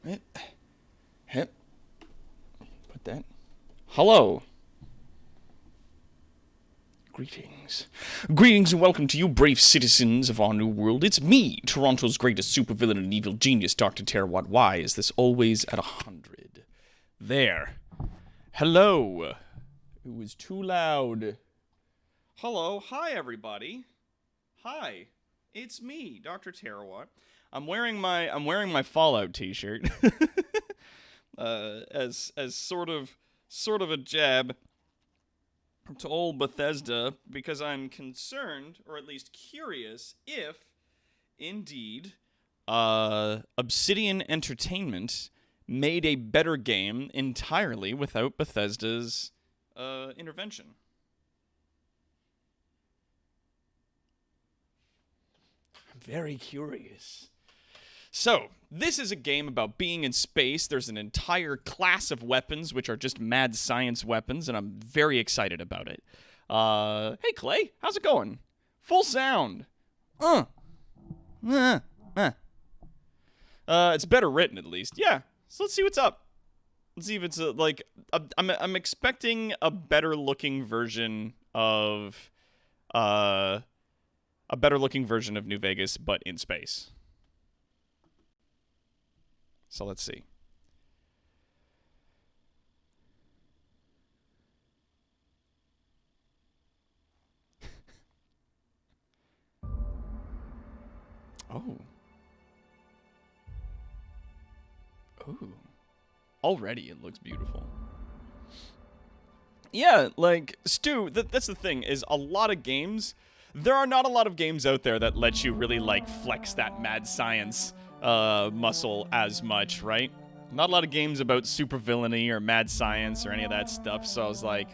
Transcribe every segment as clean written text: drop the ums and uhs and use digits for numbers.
Put that. Hello. Greetings. Greetings and welcome to you, brave citizens of our new world. It's me, Toronto's greatest supervillain and evil genius, Dr. Terawatt. Why is this always at 100? There. Hello. It was too loud. Hello. Hi, everybody. Hi. It's me, Dr. Terawatt. I'm wearing my Fallout t-shirt. as sort of a jab to old Bethesda, because I'm concerned, or at least curious, if, indeed, Obsidian Entertainment made a better game entirely without Bethesda's intervention. I'm very curious. So, this is a game about being in space. There's an entire class of weapons, which are just mad science weapons, and I'm very excited about it. Hey, Clay, how's it going? Full sound. It's better written, at least. Yeah, so let's see what's up. Let's see if it's, I'm expecting a better-looking version of, New Vegas, but in space. So let's see. Oh. Ooh. Already it looks beautiful. Yeah, like, Stu, that's the thing, is a lot of games, there are not a lot of games out there that let you really, like, flex that mad science muscle as much, right? Not a lot of games about supervillainy or mad science or any of that stuff, so I was like,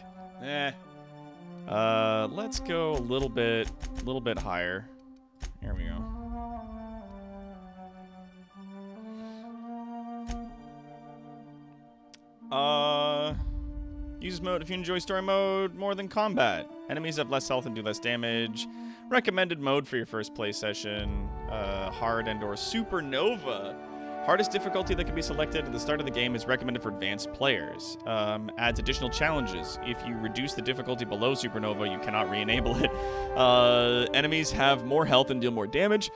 let's go a little bit higher. Here we go. Use mode if you enjoy story mode more than combat. Enemies have less health and do less damage. Recommended mode for your first play session. Hard and or Supernova. Hardest difficulty that can be selected at the start of the game is recommended for advanced players. Adds additional challenges. If you reduce the difficulty below Supernova, you cannot re-enable it. Enemies have more health and deal more damage.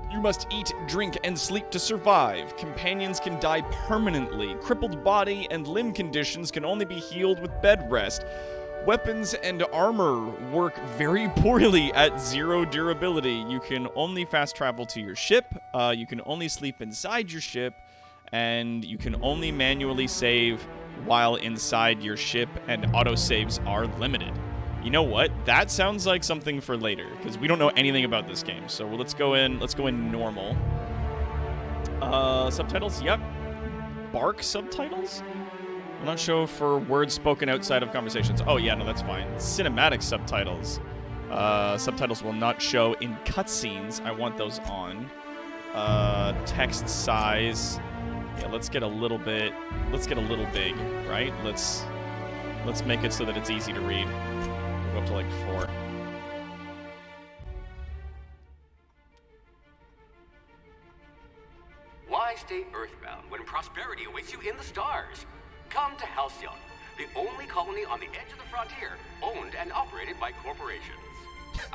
You must eat, drink, and sleep to survive. Companions can die permanently. Crippled body and limb conditions can only be healed with bed rest. Weapons and armor work very poorly at 0 durability. You can only fast travel to your ship, you can only sleep inside your ship, and you can only manually save while inside your ship, and autosaves are limited. You know what? That sounds like something for later, because we don't know anything about this game. So let's go in normal. Subtitles? Yep. Bark subtitles? I'm not sure for words spoken outside of conversations. Oh, yeah, no, that's fine. Cinematic subtitles. Subtitles will not show in cutscenes. I want those on. Text size. Yeah, let's get a little big, right? Let's make it so that it's easy to read. We'll go up to like 4. Why stay earthbound when prosperity awaits you in the stars? Come to Halcyon, the only colony on the edge of the frontier, owned and operated by corporations.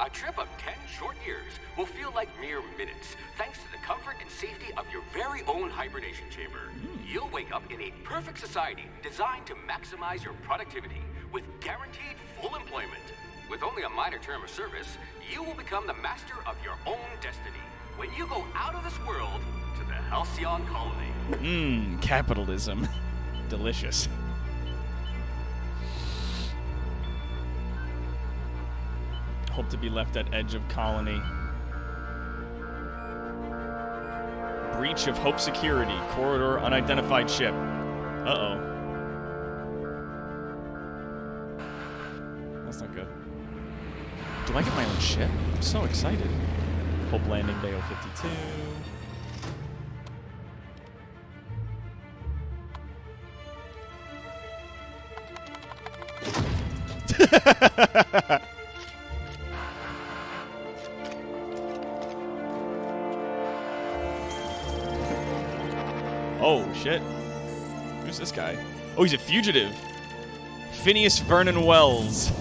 A trip of 10 short years will feel like mere minutes, thanks to the comfort and safety of your very own hibernation chamber. You'll wake up in a perfect society designed to maximize your productivity, with guaranteed full employment. With only a minor term of service, you will become the master of your own destiny when you go out of this world to the Halcyon colony. Capitalism. Delicious. Hope to be left at edge of colony. Breach of Hope Security. Corridor unidentified ship. Uh-oh. That's not good. Do I get my own ship? I'm so excited. Hope Landing Bay 052. Oh, shit. Who's this guy? Oh, he's a fugitive. Phineas Vernon Wells.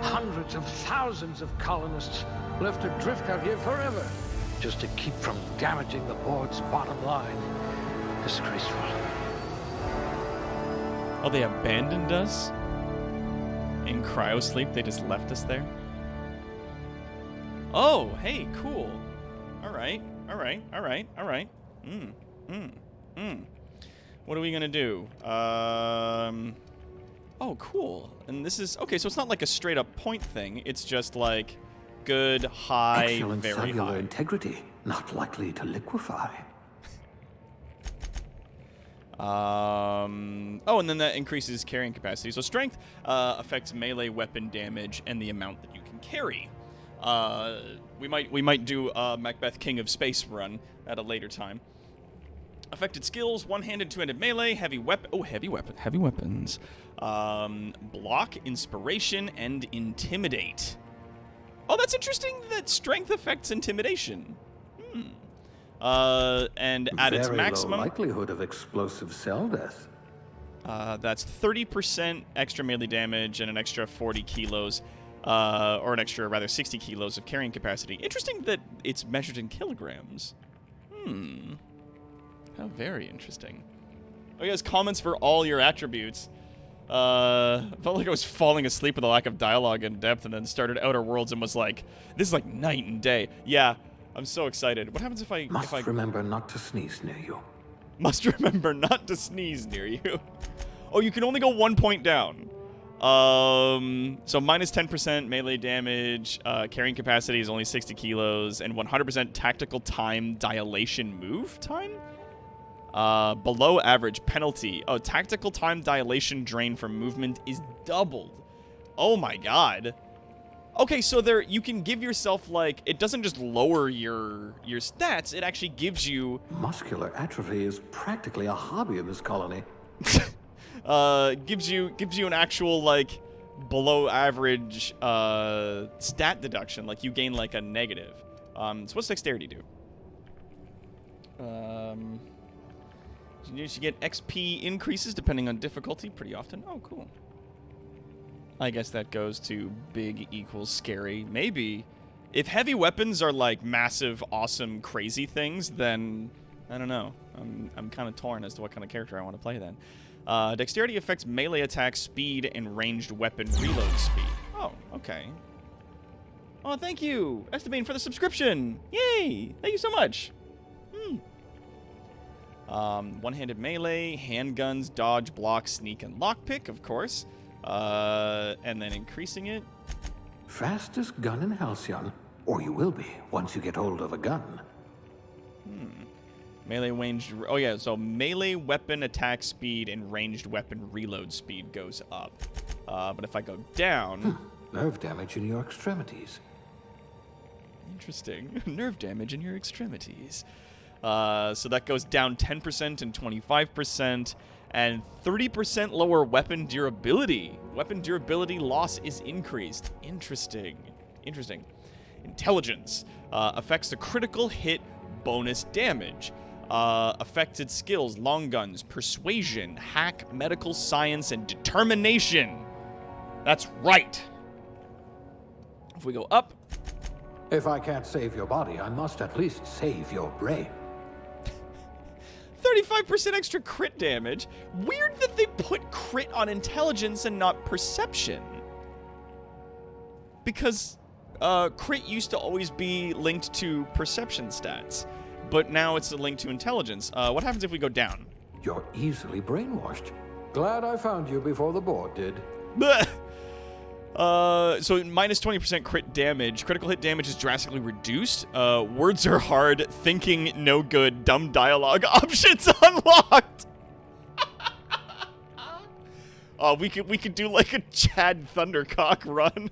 Hundreds of thousands of colonists left adrift out here forever, just to keep from damaging the board's bottom line. Disgraceful. Oh, they abandoned us? In cryosleep, they just left us there? Oh, hey, cool. Alright, alright, alright, alright. What are we gonna do? Oh, cool. And this is... Okay, so it's not like a straight-up point thing. It's just like good, high, Excellent very cellular high. integrity, not likely to liquefy. Oh, and then that increases carrying capacity. So strength affects melee weapon damage and the amount that you can carry. We might do a Macbeth King of Space run at a later time. Affected skills: one-handed, two-handed melee, heavy weapon. Oh, heavy weapons. Block, inspiration, and intimidate. Oh, that's interesting. That strength affects intimidation. And at its maximum, Very low likelihood of explosive cell death. that's 30% extra melee damage and an extra 40 kilos, or an extra, rather, 60 kilos of carrying capacity. Interesting that it's measured in kilograms. How very interesting. Oh, guys, comments for all your attributes. Felt like I was falling asleep with a lack of dialogue and depth, and then started Outer Worlds and was like, this is like night and day. Yeah, I'm so excited. What happens if I... Must remember not to sneeze near you. Must remember not to sneeze near you. Oh, you can only go 1 point down. So minus 10% melee damage, carrying capacity is only 60 kilos, and 100% tactical time dilation move time? Below average penalty. Oh, tactical time dilation drain from movement is doubled. Oh my god. Okay, so there you can give yourself, like, it doesn't just lower your stats, it actually gives you... Muscular atrophy is practically a hobby in this colony. gives you an actual, like, below average stat deduction. Like, you gain, like, a negative. So what's dexterity do? You should get XP increases depending on difficulty pretty often. Oh, cool. I guess that goes to big equals scary. Maybe. If heavy weapons are, like, massive, awesome, crazy things, then I don't know. I'm kind of torn as to what kind of character I want to play then. Dexterity affects melee attack speed and ranged weapon reload speed. Oh, okay. Oh, thank you, Esteban, for the subscription. Yay! Thank you so much. One-handed melee, handguns, dodge, block, sneak, and lockpick, of course. And then increasing it. Fastest gun in Halcyon, or you will be once you get hold of a gun. Melee ranged... Oh, yeah, so melee weapon attack speed and ranged weapon reload speed goes up. But if I go down... Nerve damage in your extremities. Interesting. Nerve damage in your extremities. So that goes down 10% and 25%, and 30% lower weapon durability. Weapon durability loss is increased. Interesting. Interesting. Intelligence. Affects the critical hit bonus damage. Affected skills, long guns, persuasion, hack, medical science, and determination. That's right. If we go up... If I can't save your body, I must at least save your brain. 35% extra crit damage. Weird that they put crit on intelligence and not perception. Because crit used to always be linked to perception stats, but now it's linked to intelligence. What happens if we go down? You're easily brainwashed. Glad I found you before the board did. So minus 20% crit damage. Critical hit damage is drastically reduced. Words are hard. Thinking no good. Dumb dialogue. Options unlocked. We could do like a Chad Thundercock run.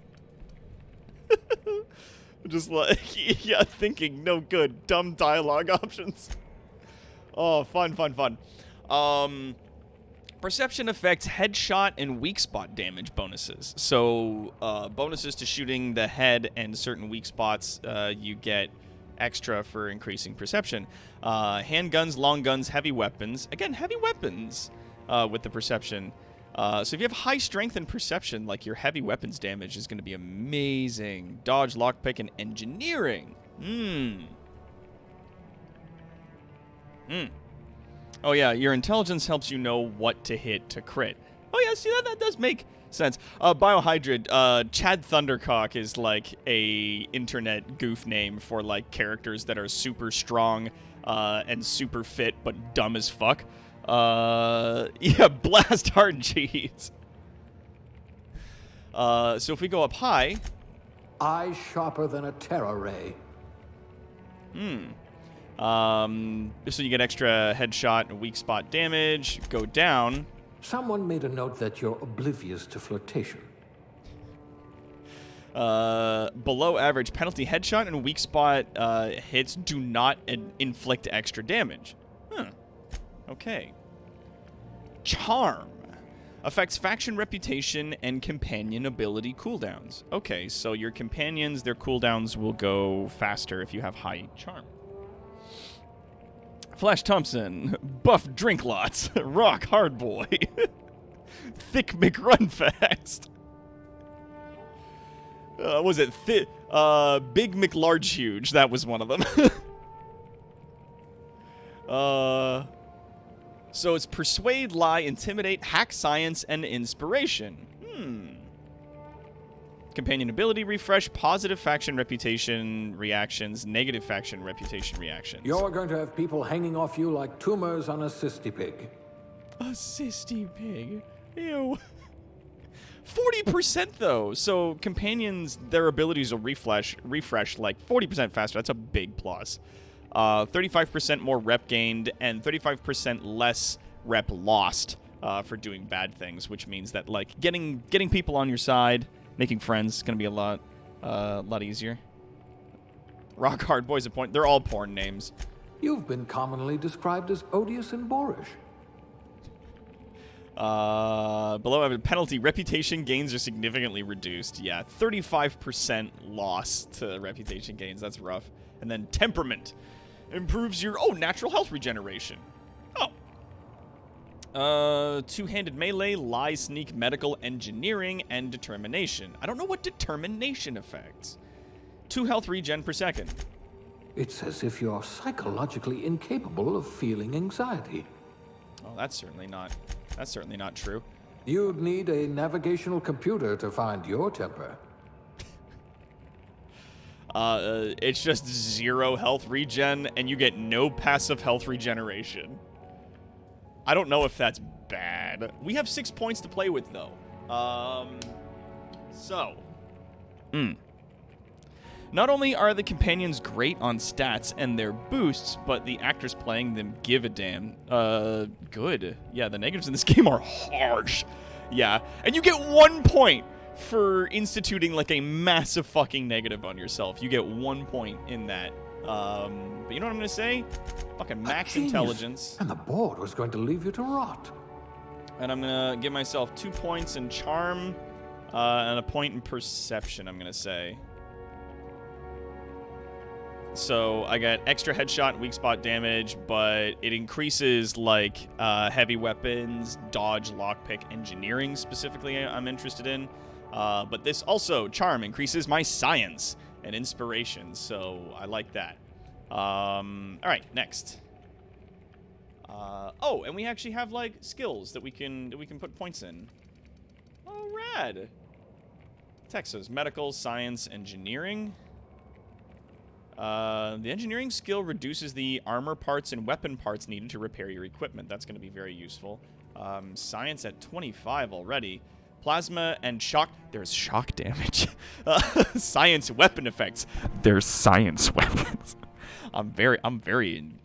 Just like, yeah, thinking no good. Dumb dialogue options. Oh, fun. Perception affects headshot and weak spot damage bonuses. So bonuses to shooting the head and certain weak spots you get extra for increasing perception. Handguns, long guns, heavy weapons. Again, heavy weapons with the perception. So if you have high strength and perception, like your heavy weapons damage is going to be amazing. Dodge, lockpick, and engineering. Oh yeah, your intelligence helps you know what to hit to crit. Oh yeah, see that does make sense. Biohydrid, Chad Thundercock is like a internet goof name for like characters that are super strong and super fit but dumb as fuck. Yeah, blast hard cheese. So if we go up high, Eyes sharper than a terror ray. so you get extra headshot and weak spot damage. Go down. Someone made a note that you're oblivious to flirtation. Below average penalty headshot and weak spot hits do not inflict extra damage. Okay. Charm affects faction reputation and companion ability cooldowns. Okay, so your companions, their cooldowns will go faster if you have high charm. Flash Thompson, buff drink lots, rock hard boy, thick McRun fast. Was it Big McLarge huge? That was one of them. So it's persuade, lie, intimidate, hack science, and inspiration. Companion ability refresh, positive faction reputation reactions, negative faction reputation reactions. You're going to have people hanging off you like tumors on a cysty pig. A cysty pig. Ew. 40% though. So companions, their abilities will refresh like 40% faster. That's a big plus. 35% more rep gained and 35% less rep lost for doing bad things, which means that like getting people on your side, making friends is gonna be a lot easier. Rock hard boys at point. They're all porn names. You've been commonly described as odious and boorish. Below average penalty, reputation gains are significantly reduced. Yeah, 35% loss to reputation gains. That's rough. And then temperament improves your natural health regeneration. Two-handed melee, lie, sneak, medical, engineering, and determination. I don't know what determination affects. 2 health regen per second. It's as if you're psychologically incapable of feeling anxiety. Oh, that's certainly not true. You'd need a navigational computer to find your temper. It's just 0 health regen, and you get no passive health regeneration. I don't know if that's bad. We have 6 points to play with, though. Not only are the companions great on stats and their boosts, but the actors playing them give a damn. Good. Yeah, the negatives in this game are harsh. Yeah, and you get 1 point for instituting like a massive fucking negative on yourself. You get 1 point in that. But you know what I'm gonna say? Fucking max intelligence. And the board was going to leave you to rot. And I'm gonna give myself 2 points in charm, and a point in perception, I'm gonna say. So I got extra headshot and weak spot damage, but it increases like heavy weapons, dodge, lockpick, engineering specifically I'm interested in. But this also, charm, increases my science and inspiration, so I like that. All right, next. Oh, and we actually have like skills that we can put points in. Oh, rad. Texas, medical, science, engineering. The engineering skill reduces the armor parts and weapon parts needed to repair your equipment. That's going to be very useful. Science at 25 already. Plasma and shock. There's shock damage. Science weapon effects. There's science weapons. I'm very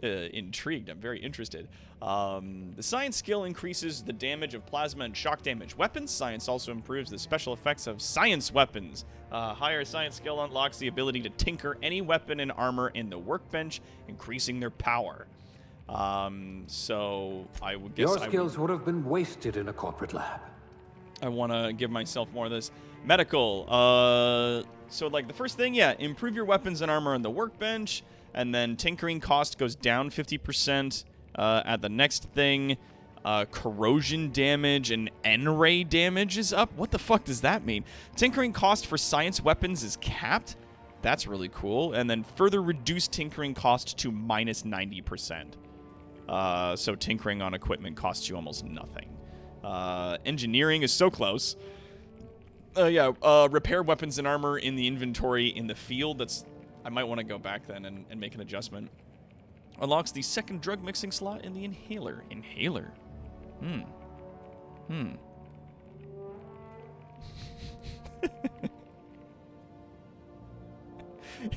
intrigued. I'm very interested. The science skill increases the damage of plasma and shock damage weapons. Science also improves the special effects of science weapons. Higher science skill unlocks the ability to tinker any weapon and armor in the workbench, increasing their power. So I would guess Your skills would have been wasted in a corporate lab. I want to give myself more of this. Medical. So like the first thing, yeah, improve your weapons and armor on the workbench, and then tinkering cost goes down 50%. At the next thing, corrosion damage and N-ray damage is up. What the fuck does that mean? Tinkering cost for science weapons is capped. That's really cool. And then further reduce tinkering cost to minus 90%. So tinkering on equipment costs you almost nothing. Engineering is so close. Repair weapons and armor in the inventory in the field. I might want to go back then and make an adjustment. Unlocks the second drug mixing slot in the inhaler. Inhaler?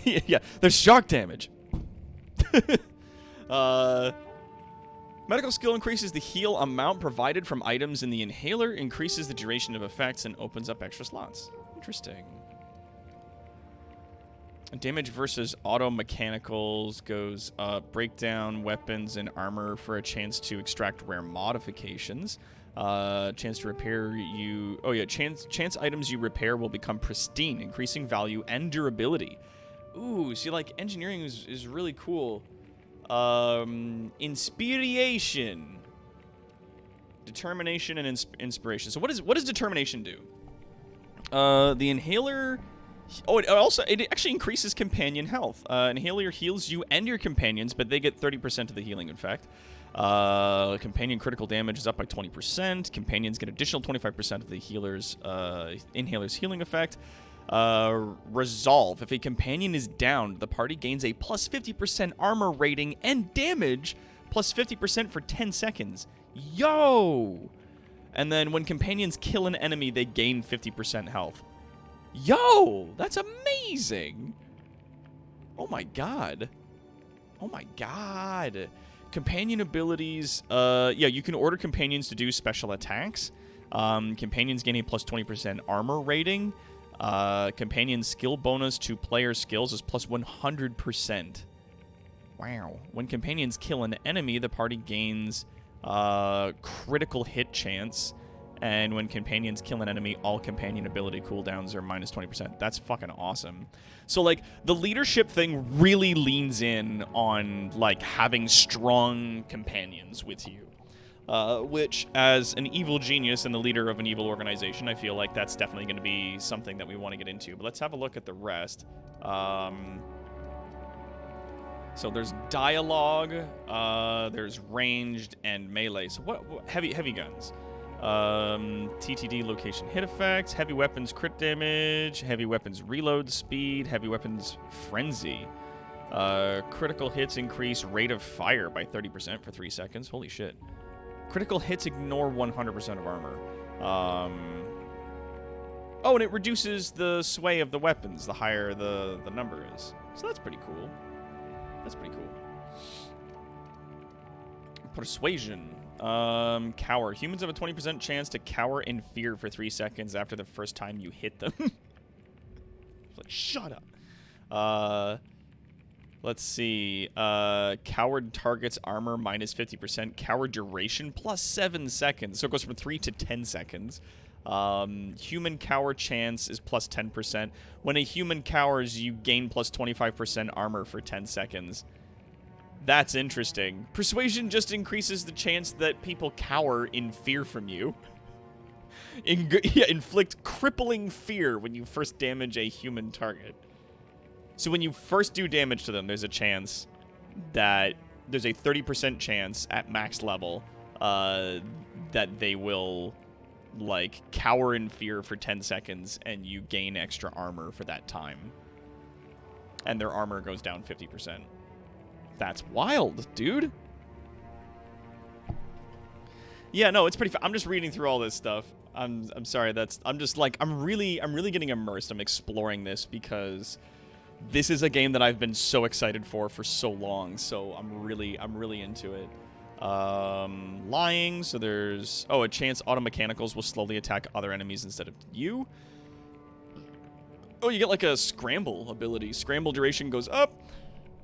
Yeah, there's shock damage. Medical skill increases the heal amount provided from items in the inhaler, increases the duration of effects, and opens up extra slots. Interesting. Damage versus auto mechanicals goes up. Breakdown weapons and armor for a chance to extract rare modifications. Chance to repair you... Oh, yeah. Chance items you repair will become pristine, increasing value and durability. Ooh, see, like, engineering is really cool. Inspiration. Determination and inspiration. So what does determination do? The inhaler... Oh, it actually increases companion health. Inhaler heals you and your companions, but they get 30% of the healing effect. Companion critical damage is up by 20%. Companions get additional 25% of the inhaler's healing effect. Resolve. If a companion is down, the party gains a plus 50% armor rating and damage plus 50% for 10 seconds. Yo! And then when companions kill an enemy, they gain 50% health. Yo! That's amazing! Oh my god. Oh my god. Companion abilities. You can order companions to do special attacks. Companions gain a plus 20% armor rating. Companion skill bonus to player skills is plus 100%. Wow. When companions kill an enemy, the party gains critical hit chance. And when companions kill an enemy, all companion ability cooldowns are minus 20%. That's fucking awesome. So, like, the leadership thing really leans in on, like, having strong companions with you. Which, as an evil genius and the leader of an evil organization, I feel like that's definitely going to be something that we want to get into. But let's have a look at the rest. So there's dialogue, there's ranged and melee. So what heavy guns? TTD location hit effects, heavy weapons crit damage, heavy weapons reload speed, heavy weapons frenzy. Critical hits increase rate of fire by 30% for 3 seconds. Holy shit. Critical hits ignore 100% of armor. Oh, and it reduces the sway of the weapons the higher the number is. So that's pretty cool. That's pretty cool. Persuasion. Cower. Humans have a 20% chance to cower in fear for 3 seconds after the first time you hit them. Like, shut up. Let's see. Coward targets armor minus 50%. Coward duration plus 7 seconds. So it goes from 3 to 10 seconds. Human cower chance is plus 10%. When a human cowers, you gain plus 25% armor for 10 seconds. That's interesting. Persuasion just increases the chance that people cower in fear from you. Inflict crippling fear when you first damage a human target. So when you first do damage to them, there's a chance that there's a 30% chance at max level that they will, like, cower in fear for 10 seconds and you gain extra armor for that time. And their armor goes down 50%. That's wild, dude. Yeah, no, it's pretty I'm just reading through all this stuff. I'm sorry, I'm just like I'm really getting immersed. I'm exploring this because this is a game that I've been so excited for so long. So I'm really into it. Lying, so there's a chance auto mechanicals will slowly attack other enemies instead of you. Oh, you get like a scramble ability. Scramble duration goes up.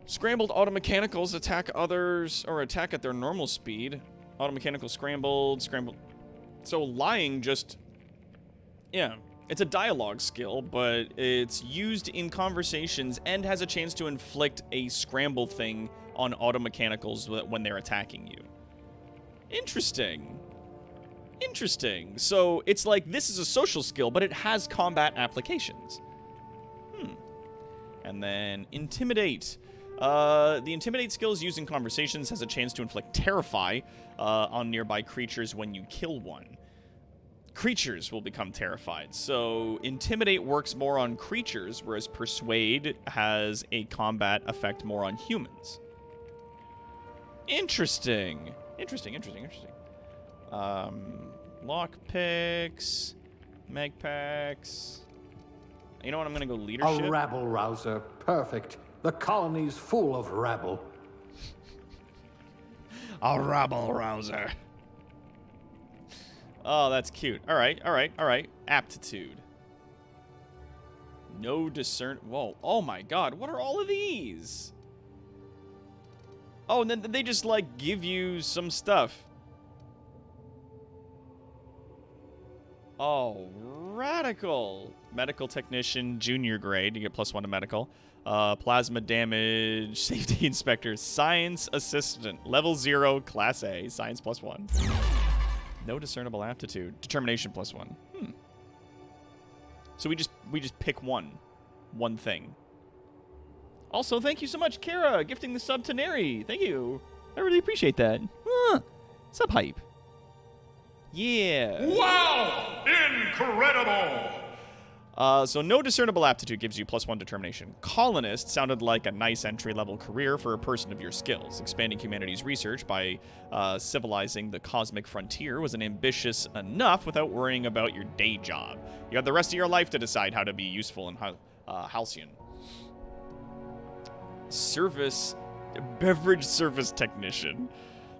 Scrambled automechanicals attack others, or attack at their normal speed. Automechanical scrambled. So lying just, yeah, it's a dialogue skill, but it's used in conversations and has a chance to inflict a scramble thing on automechanicals when they're attacking you. Interesting. Interesting. So it's like this is a social skill, but it has combat applications. And then Intimidate. The Intimidate skill is used in conversations, has a chance to inflict Terrify on nearby creatures when you kill one. Creatures will become terrified. So Intimidate works more on creatures, whereas Persuade has a combat effect more on humans. Interesting. Interesting. Lockpicks, Megpacks. You know what? I'm gonna go leadership. A rabble rouser. Perfect. The colony's full of rabble. A rabble rouser. Oh, that's cute. All right. Aptitude. No discern. Whoa. Oh my God. What are all of these? Oh, and then they just like give you some stuff. Oh, radical. Medical technician, junior grade. You get +1 to medical. Plasma damage, safety inspector, science assistant, level 0, class A, science +1. No discernible aptitude, determination +1. So we just pick one thing. Also, thank you so much, Kara, gifting the sub to Neri. Thank you. I really appreciate that. Sub hype. Yeah. Wow! Incredible! So no discernible aptitude gives you +1 determination. Colonist sounded like a nice entry-level career for a person of your skills. Expanding humanity's research by civilizing the cosmic frontier was an ambitious enough without worrying about your day job. You have the rest of your life to decide how to be useful in Halcyon. Beverage service technician.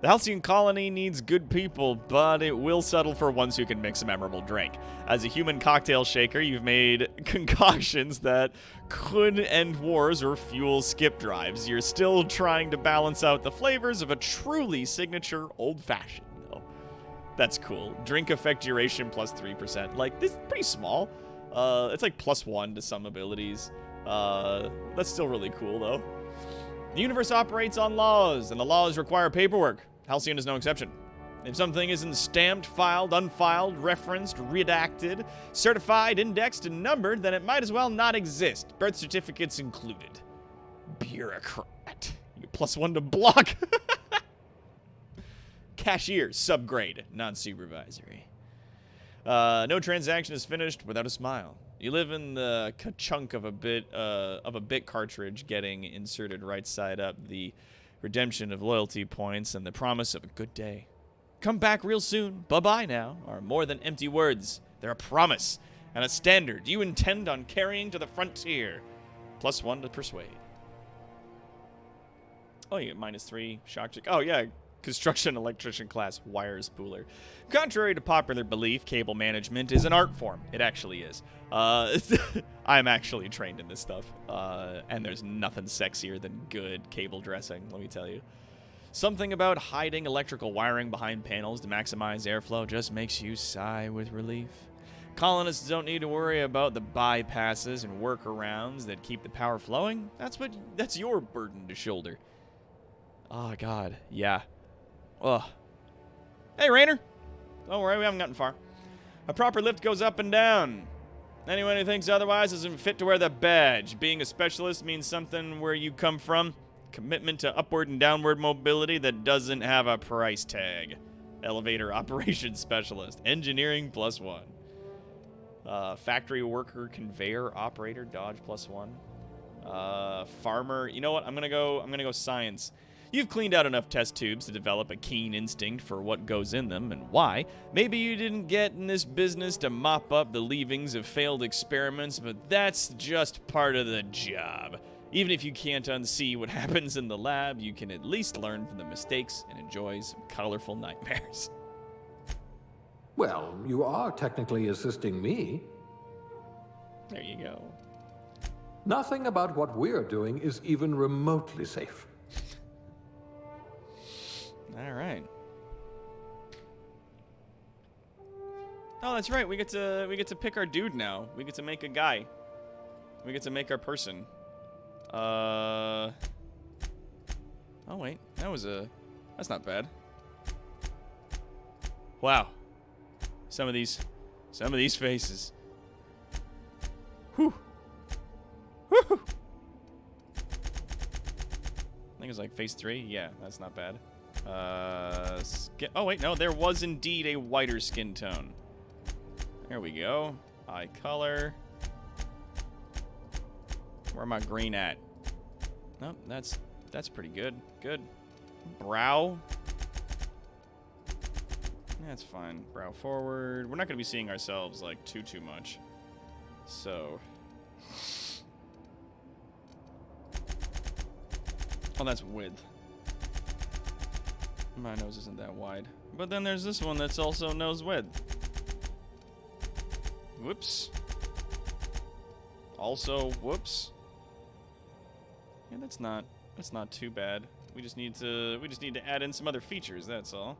The Halcyon colony needs good people, but it will settle for ones who can mix a memorable drink. As a human cocktail shaker, you've made concoctions that could end wars or fuel skip drives. You're still trying to balance out the flavors of a truly signature old-fashioned, though. That's cool. Drink effect duration +3%. Like, this is pretty small. It's like +1 to some abilities. That's still really cool, though. The universe operates on laws, and the laws require paperwork. Halcyon is no exception. If something isn't stamped, filed, unfiled, referenced, redacted, certified, indexed, and numbered, then it might as well not exist. Birth certificates included. Bureaucrat. You get +1 to block. Cashier, subgrade, non-supervisory. No transaction is finished without a smile. You live in the chunk of a bit cartridge getting inserted right side up, the redemption of loyalty points and the promise of a good day. Come back real soon. Bye-bye now are more than empty words. They're a promise and a standard you intend on carrying to the frontier. +1 to persuade. Oh, you get -3 shock check. Oh, yeah. Construction electrician class wire spooler. Contrary to popular belief, cable management is an art form. It actually is. I'm actually trained in this stuff. And there's nothing sexier than good cable dressing, let me tell you. Something about hiding electrical wiring behind panels to maximize airflow just makes you sigh with relief. Colonists don't need to worry about the bypasses and workarounds that keep the power flowing. That's your burden to shoulder. Oh, God. Yeah. Ugh. Hey, Rainer. Don't worry, we haven't gotten far. A proper lift goes up and down. Anyone who thinks otherwise isn't fit to wear the badge. Being a specialist means something where you come from. Commitment to upward and downward mobility that doesn't have a price tag. Elevator operations specialist. Engineering +1. Factory worker, conveyor operator, dodge +1. Farmer. You know what? I'm gonna go science. You've cleaned out enough test tubes to develop a keen instinct for what goes in them and why. Maybe you didn't get in this business to mop up the leavings of failed experiments, but that's just part of the job. Even if you can't unsee what happens in the lab, you can at least learn from the mistakes and enjoy some colorful nightmares. Well, you are technically assisting me. There you go. Nothing about what we're doing is even remotely safe. All right. Oh, that's right. We get to pick our dude now. We get to make a guy. We get to make our person. Oh wait, that's not bad. Wow. Some of these faces. Whew. Whew. I think it's like phase 3. Yeah, that's not bad. Oh wait, no, there was indeed a whiter skin tone. There we go. Eye color. Where am I green at? Nope, that's pretty good. Good. Brow. That's fine. Brow forward. We're not going to be seeing ourselves like too much. So. Oh, that's width. My nose isn't that wide. But then there's this one that's also nose width. Whoops. Also, whoops. Yeah, that's not too bad. We just need to add in some other features, that's all.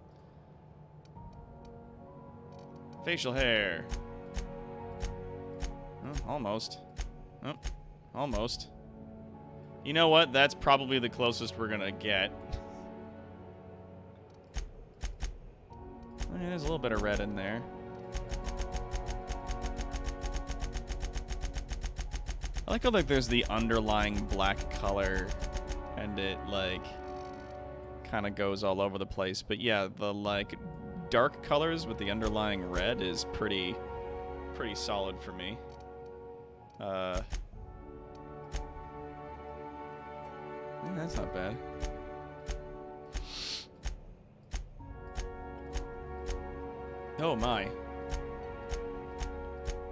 Facial hair. Oh, almost. Oh, almost. You know what? That's probably the closest we're gonna get. Oh, yeah, there's a little bit of red in there. I like how like there's the underlying black color and it like kind of goes all over the place. But yeah, the like dark colors with the underlying red is pretty solid for me. That's not bad. Oh my.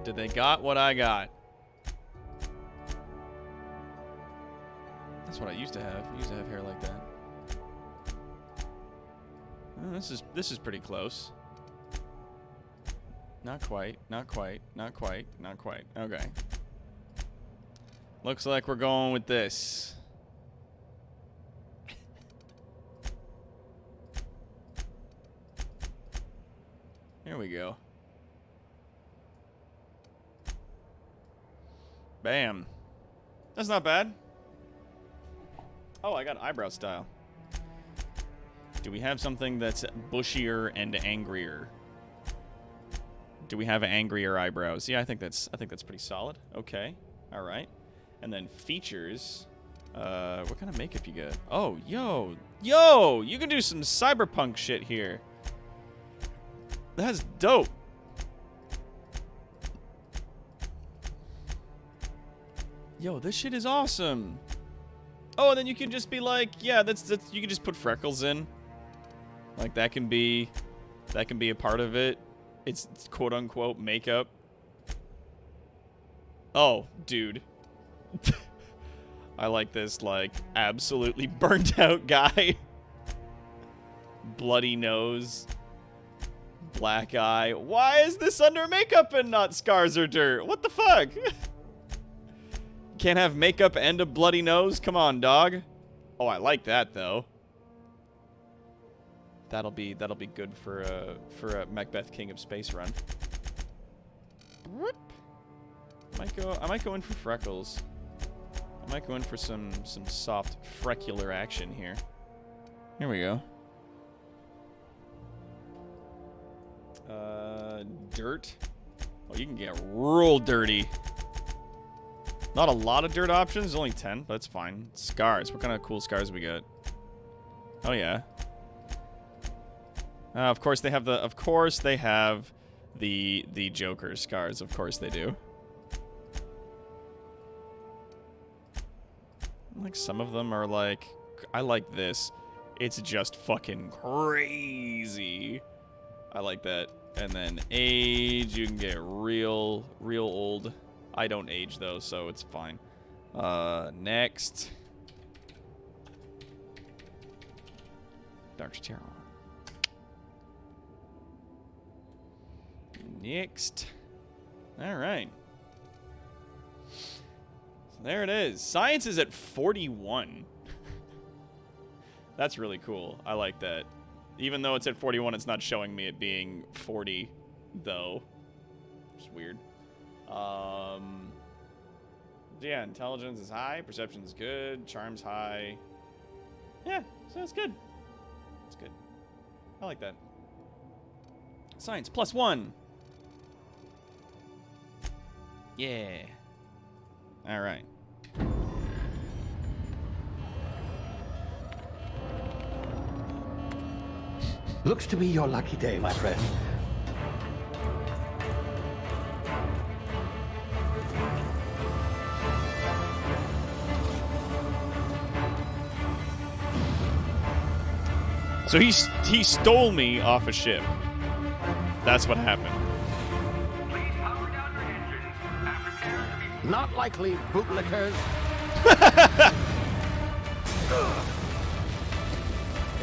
Did they got what I got? That's what I used to have. I used to have hair like that. Oh, this is pretty close. Not quite, not quite, not quite, not quite. Okay. Looks like we're going with this. Here we go. Bam. That's not bad. Oh, I got eyebrow style. Do we have something that's bushier and angrier? Do we have angrier eyebrows? Yeah, I think that's pretty solid. Okay. All right. And then features. What kind of makeup you got? Oh, yo, you can do some cyberpunk shit here. That's dope. Yo, this shit is awesome. Oh, and then you can just be like, yeah, that's you can just put freckles in. Like that can be a part of it. It's quote unquote makeup. Oh, dude. I like this like absolutely burnt out guy. Bloody nose. Black eye. Why is this under makeup and not scars or dirt? What the fuck? Can't have makeup and a bloody nose? Come on, dog. Oh, I like that though. That'll be good for a Macbeth King of Space run. Whoop. I might go in for freckles. I might go in for some soft frecular action here. Here we go. Dirt. Oh, you can get real dirty. Not a lot of dirt options, only 10, but it's fine. Scars. What kind of cool scars we got? Oh yeah. Of course they have the Joker scars. Of course they do. Like some of them are like, I like this. It's just fucking crazy. I like that. And then age, you can get real old. I don't age though, so it's fine. Next. Dark Terror. Next. All right. So There it is. Science is at 41. That's really cool. I like that. Even though it's at 41, it's not showing me it being 40, though. It's weird. Yeah, intelligence is high. Perception is good. Charm's high. Yeah, so that's good. It's good. I like that. Science +1. Yeah. All right. Looks to be your lucky day, my friend. So he stole me off a ship. That's what happened. Please power down your engines and prepare to be... Not likely, bootlickers.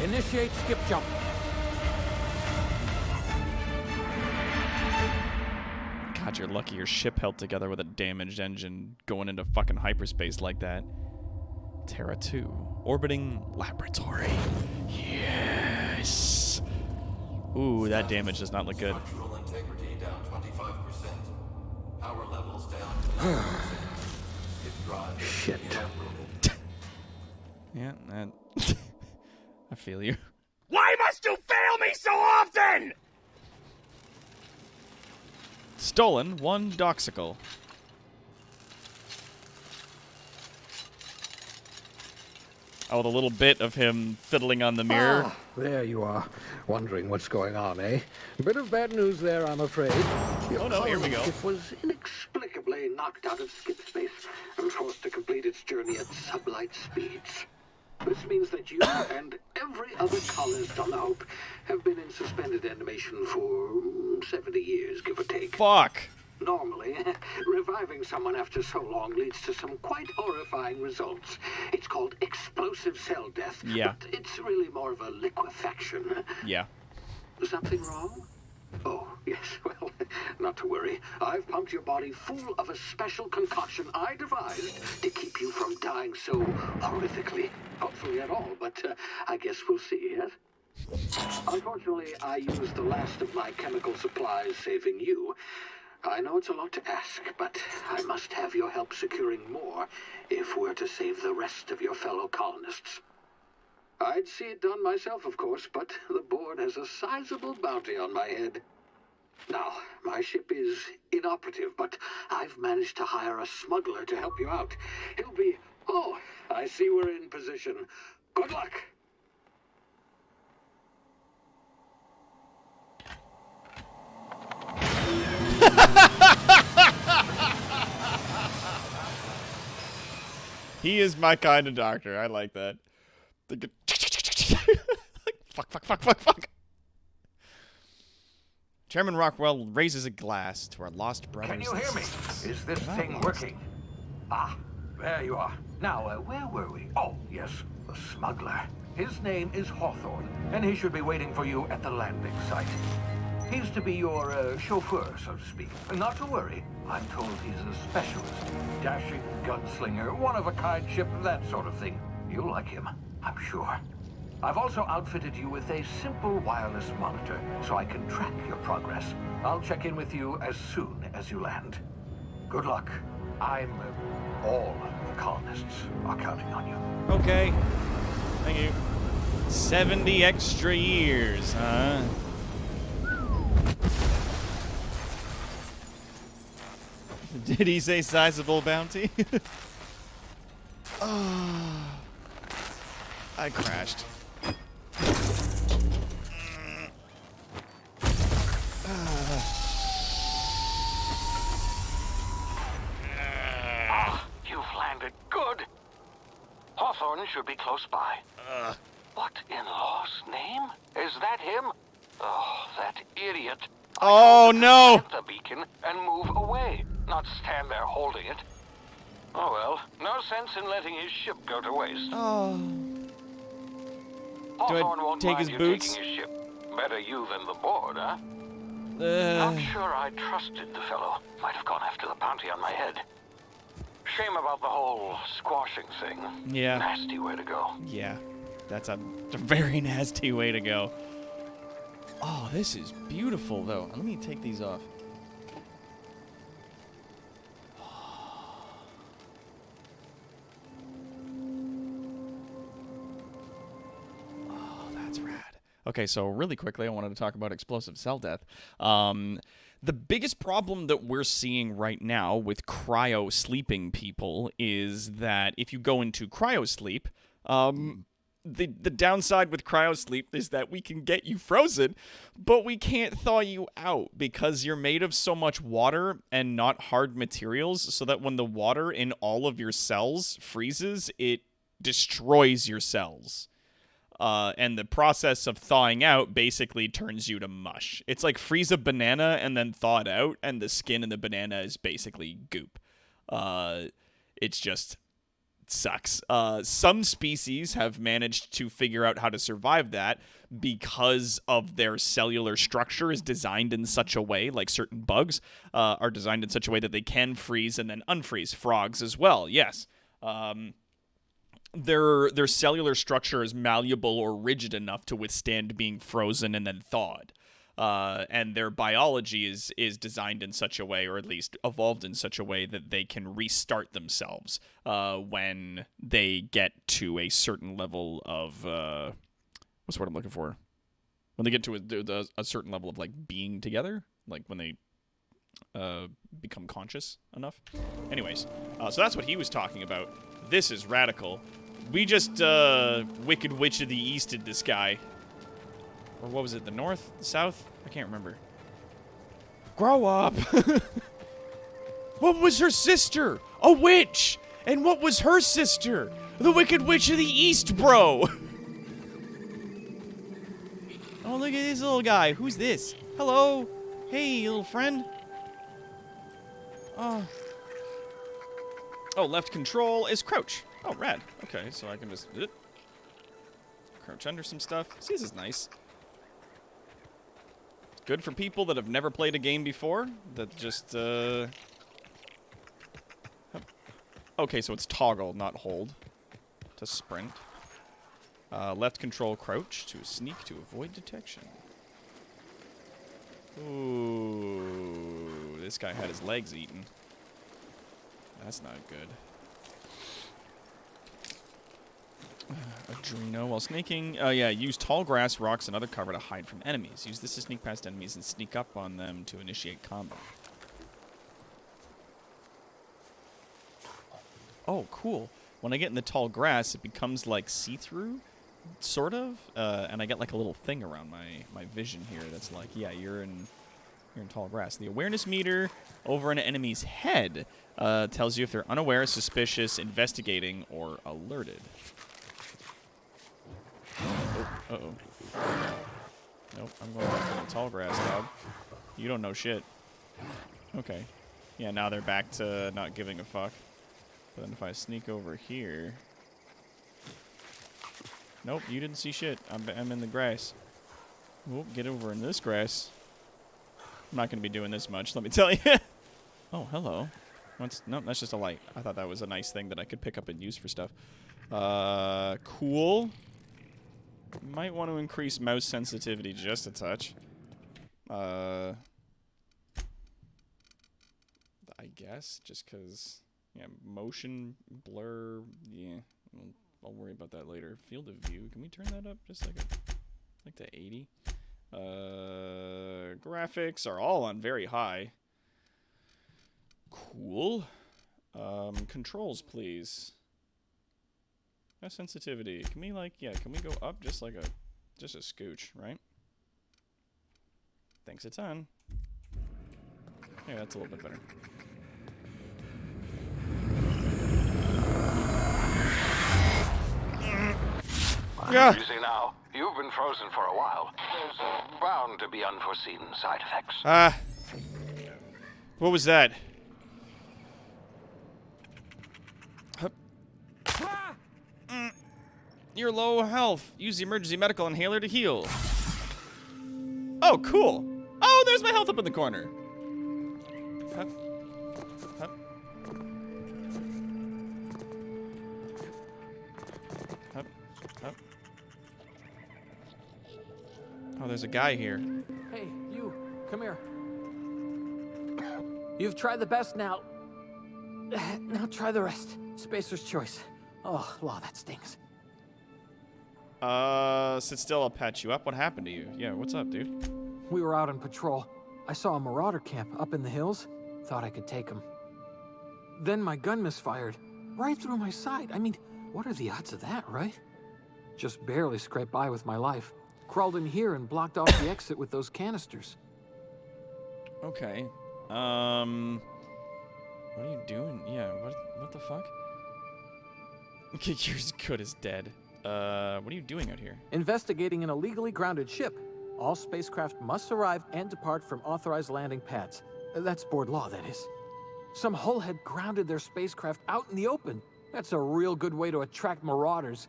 Initiate skip jump. God, you're lucky your ship held together with a damaged engine going into fucking hyperspace like that. Terra 2. Orbiting laboratory. Yes. Ooh, that damage does not look good. Structural integrity down 25%. Power levels down to 90%. Skip drive Shit. Yeah, I feel you. Why must you fail me so often? Stolen 1 doxical. Oh, the little bit of him fiddling on the mirror. Ah, there you are. Wondering what's going on, eh? A bit of bad news there, I'm afraid. Oh no, here we go. It was inexplicably knocked out of skip space and forced to complete its journey at sublight speeds. This means that you and every other colonist on the Hope have been in suspended animation for 70 years, give or take. Fuck. Normally, reviving someone after so long leads to some quite horrifying results. It's called explosive cell death. Yeah. But it's really more of a liquefaction. Yeah. Something wrong? Oh, yes, well, not to worry. I've pumped your body full of a special concoction I devised to keep you from dying so horrifically. Hopefully at all, but I guess we'll see, yes? Unfortunately, I used the last of my chemical supplies saving you. I know it's a lot to ask, but I must have your help securing more if we're to save the rest of your fellow colonists. I'd see it done myself, of course, but the board has a sizable bounty on my head. Now, my ship is inoperative, but I've managed to hire a smuggler to help you out. He'll be... Oh, I see we're in position. Good luck! He is my kind of doctor. I like that. The good fuck. Chairman Rockwell raises a glass to our lost brothers. Can you hear and me? sisters. Is this Not thing lost. working? Ah, there you are. Now, where were we? Oh, yes, the smuggler. His name is Hawthorne, and he should be waiting for you at the landing site. He's to be your chauffeur, so to speak. Not to worry. I'm told he's a specialist. Dashing gunslinger, one-of-a-kind ship, that sort of thing. You'll like him, I'm sure. I've also outfitted you with a simple wireless monitor, so I can track your progress. I'll check in with you as soon as you land. Good luck. All the colonists are counting on you. Okay. Thank you. 70 extra years, huh? Did he say sizable bounty? Oh, I crashed. You've landed good. Hawthorne should be close by. What in law's name? Is that him? Oh, that idiot. Oh no! Plant the beacon and move away, not stand there holding it. Oh well, no sense in letting his ship go to waste. Oh. Hawthorne I won't take mind his you boots? taking his ship. Better you than the board, huh? Not sure I trusted the fellow. Might have gone after the bounty on my head. Shame about the whole squashing thing. Yeah. Nasty way to go. Yeah, that's a very nasty way to go. Oh, this is beautiful, though. Let me take these off. Oh, that's rad. Okay, so really quickly, I wanted to talk about explosive cell death. The biggest problem that we're seeing right now with cryo-sleeping people is that if you go into cryo-sleep, the downside with cryo-sleep is that we can get you frozen, but we can't thaw you out because you're made of so much water and not hard materials, so that when the water in all of your cells freezes, it destroys your cells. And the process of thawing out basically turns you to mush. It's like freeze a banana and then thaw it out, and the skin in the banana is basically goop. It's just sucks. Some species have managed to figure out how to survive that because of their cellular structure is designed in such a way, like certain bugs are designed in such a way that they can freeze and then unfreeze. Frogs as well, yes. Their cellular structure is malleable or rigid enough to withstand being frozen and then thawed. And their biology is designed in such a way, or at least evolved in such a way, that they can restart themselves when they get to a certain level of what's the word I'm looking for? When they get to a certain level of like being together, like when they become conscious enough. Anyways, so that's what he was talking about. This is radical. We just Wicked Witch of the Easted this guy. Or what was it, the north? The south? I can't remember. Grow up! What was her sister? A witch! And what was her sister? The Wicked Witch of the East, bro! Oh, look at this little guy. Who's this? Hello? Hey, little friend. Oh. Oh, left control is crouch. Oh, rad. Okay, so I can just crouch under some stuff. See, this is nice. Good for people that have never played a game before. That just, Okay, so it's toggle, not hold. To sprint. Left control crouch to sneak to avoid detection. Ooh, this guy had his legs eaten. That's not good. Adreno while snaking. Yeah, use tall grass, rocks, and other cover to hide from enemies. Use this to sneak past enemies and sneak up on them to initiate combat. Oh, cool. When I get in the tall grass, it becomes like see-through, sort of, and I get like a little thing around my vision here that's like, yeah, you're in tall grass. The awareness meter over an enemy's head tells you if they're unaware, suspicious, investigating, or alerted. Oh, uh-oh. Nope, I'm going back to the tall grass, dog. You don't know shit. Okay. Yeah, now they're back to not giving a fuck. But then if I sneak over here... Nope, you didn't see shit. I'm in the grass. Whoop, get over in this grass. I'm not going to be doing this much, let me tell you. Oh, hello. Nope, that's just a light. I thought that was a nice thing that I could pick up and use for stuff. Cool. Might want to increase mouse sensitivity just a touch. I guess, just because, yeah, motion, blur, yeah, I'll worry about that later. Field of view, can we turn that up just like to 80? Graphics are all on very high. Cool. Controls, please. Sensitivity. Can we can we go up just a scooch, right? Thinks it's on. Yeah, that's a little bit better. Yeah. You see now, you've been frozen for a while. There's bound to be unforeseen side effects. What was that? You're low health. Use the emergency medical inhaler to heal. Oh, cool. Oh, there's my health up in the corner. Hup. Hup. Oh, there's a guy here. Hey, you, come here. You've tried the best now. Now try the rest. Spacer's choice. Oh, law, that stings. Sit still, I'll patch you up. What happened to you? Yeah, what's up, dude? We were out on patrol. I saw a marauder camp up in the hills. Thought I could take him. Then my gun misfired. Right through my side. I mean, what are the odds of that, right? Just barely scraped by with my life. Crawled in here and blocked off the exit with those canisters. Okay. What are you doing? Yeah, what the fuck? You're as good as dead. What are you doing out here? Investigating an illegally grounded ship. All spacecraft must arrive and depart from authorized landing pads. That's board law, that is. Some hull had grounded their spacecraft out in the open. That's a real good way to attract marauders.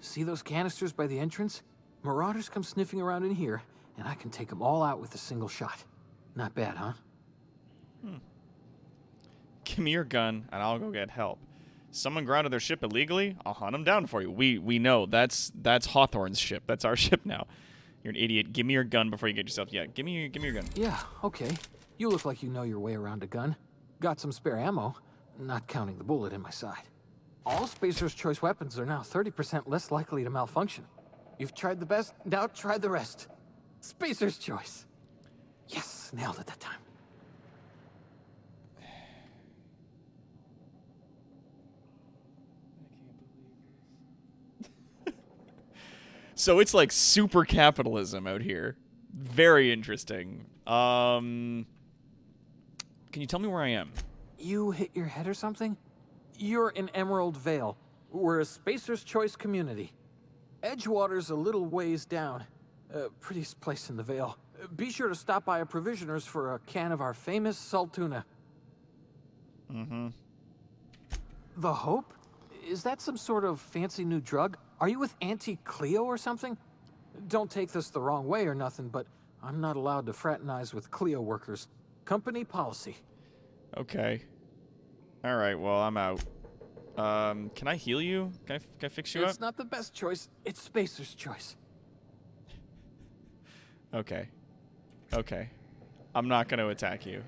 See those canisters by the entrance? Marauders come sniffing around in here, and I can take them all out with a single shot. Not bad, huh? Give me your gun, and I'll go get help. Someone grounded their ship illegally? I'll hunt them down for you. We know. That's Hawthorne's ship. That's our ship now. You're an idiot. Give me your gun before you get yourself... Yeah, give me your gun. Yeah, okay. You look like you know your way around a gun. Got some spare ammo, not counting the bullet in my side. All Spacer's Choice weapons are now 30% less likely to malfunction. You've tried the best, now try the rest. Spacer's Choice. Yes, nailed it that time. So it's like super capitalism out here. Very interesting. Can you tell me where I am? You hit your head or something? You're in Emerald Vale. We're a Spacer's Choice community. Edgewater's a little ways down. Prettiest place in the Vale. Be sure to stop by a provisioner's for a can of our famous salt tuna. Mm-hmm. The Hope? Is that some sort of fancy new drug? Are you with Auntie Cleo or something? Don't take this the wrong way or nothing, but I'm not allowed to fraternize with Cleo workers. Company policy. Okay. All right, well, I'm out. Can I heal you? Can I fix you up? It's not the best choice. It's Spacer's Choice. Okay. Okay. I'm not going to attack you.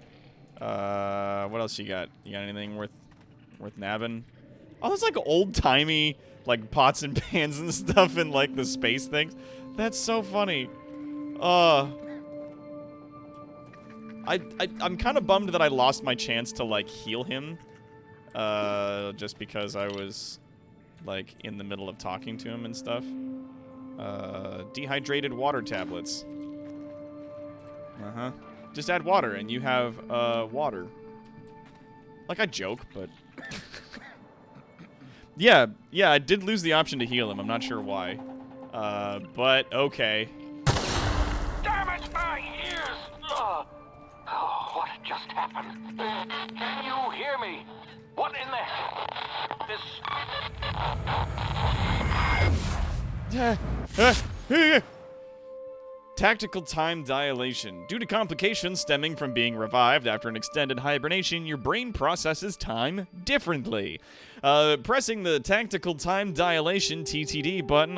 What else you got? You got anything worth nabbing? Oh, there's like old-timey, like, pots and pans and stuff in, like, the space things. That's so funny. I'm kind of bummed that I lost my chance to, like, heal him. Just because I was, like, in the middle of talking to him and stuff. Dehydrated water tablets. Uh-huh. Just add water and you have, water. Like, I joke, but... Yeah, I did lose the option to heal him. I'm not sure why. But okay. Damn it, my ears! Oh, what just happened? Can you hear me? What in the... Tactical time dilation. Due to complications stemming from being revived after an extended hibernation, your brain processes time differently. Pressing the tactical time dilation (TTD) button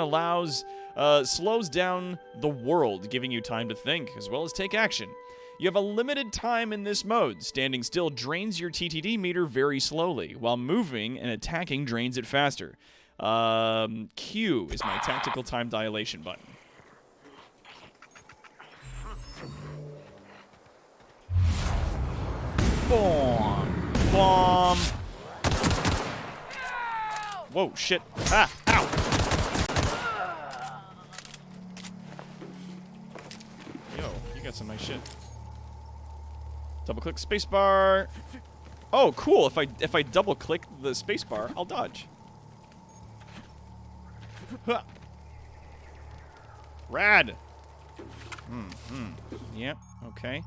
slows down the world, giving you time to think as well as take action. You have a limited time in this mode. Standing still drains your TTD meter very slowly, while moving and attacking drains it faster. Q is my tactical time dilation button. Bomb. Bomb. Whoa, shit. Ah, ow. Yo, you got some nice shit. Double click spacebar. Oh, cool. If I double click the spacebar, I'll dodge. Huh. Rad. Yep, okay.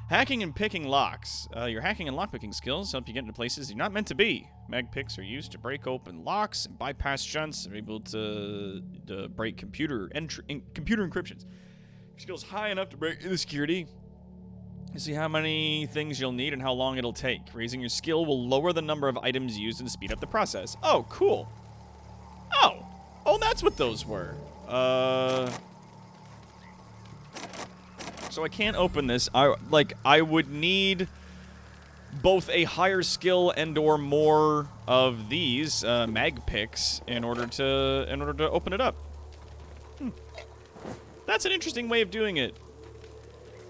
Hacking and picking locks. Your hacking and lockpicking skills help you get into places you're not meant to be. Mag picks are used to break open locks and bypass shunts and are able to break computer encryptions. Your skill's high enough to break the security. You see how many things you'll need and how long it'll take. Raising your skill will lower the number of items used and speed up the process. Oh, cool. Oh, that's what those were. So I can't open this. I would need both a higher skill and or more of these mag picks in order to open it up. That's an interesting way of doing it.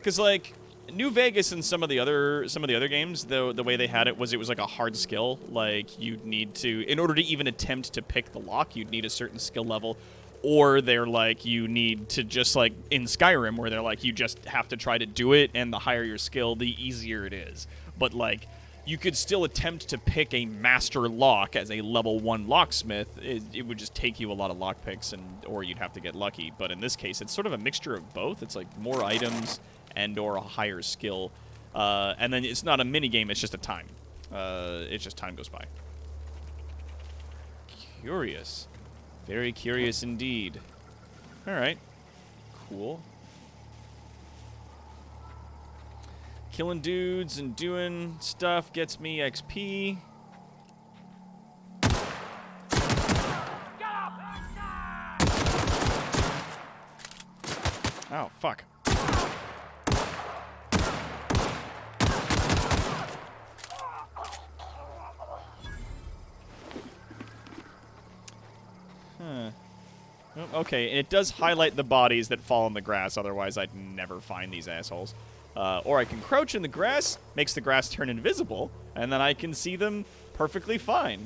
Cause like New Vegas and some of the other games, the way they had it was like a hard skill. Like you'd need to, in order to even attempt to pick the lock, you'd need a certain skill level. Or they're like, you need to just like in Skyrim where they're like, you just have to try to do it, and the higher your skill, the easier it is. But like, you could still attempt to pick a master lock as a level 1 locksmith. It would just take you a lot of lockpicks, or you'd have to get lucky. But in this case, it's sort of a mixture of both. It's like more items and or a higher skill. And then it's not a mini game, it's just a time. It's just time goes by. Curious. Very curious indeed. Alright. Cool. Killing dudes and doing stuff gets me XP. Oh, fuck. Huh. Oh, okay, and it does highlight the bodies that fall in the grass, otherwise I'd never find these assholes. Or I can crouch in the grass, makes the grass turn invisible, and then I can see them perfectly fine.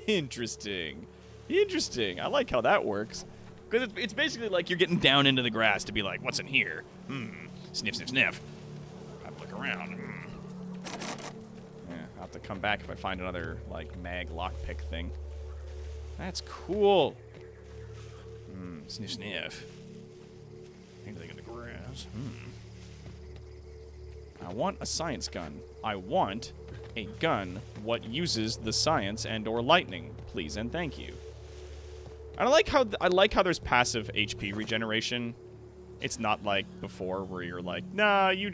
Interesting. Interesting. I like how that works. Because it's basically like you're getting down into the grass to be like, what's in here? Sniff, sniff, sniff. I'll look around. Yeah, I'll have to come back if I find another, like, mag lockpick thing. That's cool. Sniff, sniff. Anything in the grass? I want a science gun. I want a gun what uses the science and or lightning, please and thank you. I like how there's passive HP regeneration. It's not like before where you're like, nah, you're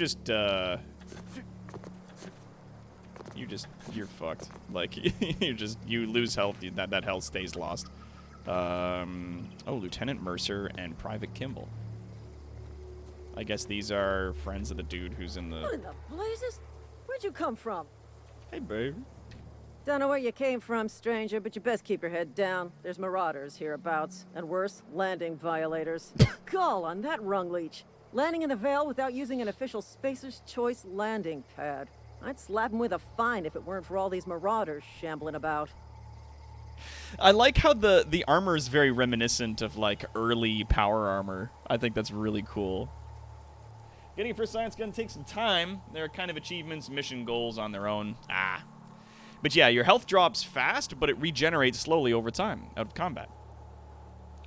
fucked. Like you lose health. That health stays lost. Oh, Lieutenant Mercer and Private Kimball. I guess these are friends of the dude who's in the... What in the blazes? Where'd you come from? Hey, babe. Don't know where you came from, stranger, but you best keep your head down. There's marauders hereabouts, and worse, landing violators. Gall on that rung leech. Landing in the Vale without using an official Spacer's Choice landing pad. I'd slap him with a fine if it weren't for all these marauders shambling about. I like how the armor is very reminiscent of, like, early power armor. I think that's really cool. Getting a first science gun takes some time. There are kind of achievements, mission goals on their own. But yeah, your health drops fast, but it regenerates slowly over time out of combat.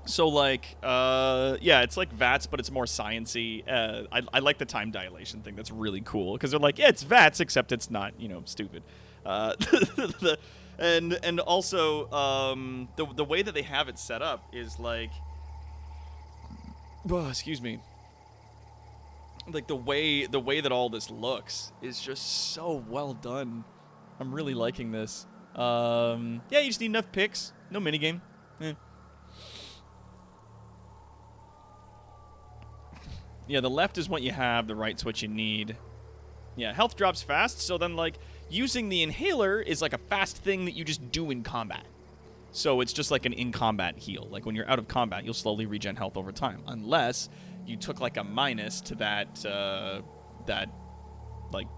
So, like, yeah, it's like VATS, but it's more science-y. I like the time dilation thing. That's really cool. Because they're like, yeah, it's VATS, except it's not, you know, stupid. And also, the way that they have it set up is like... excuse me. Like, the way that all this looks is just so well done. I'm really liking this. Yeah, you just need enough picks. No minigame. Yeah, the left is what you have, the right's what you need. Yeah, health drops fast, so then, like, using the inhaler is like a fast thing that you just do in combat. So it's just like an in-combat heal. Like, when you're out of combat, you'll slowly regen health over time. Unless you took, like, a minus to that, like,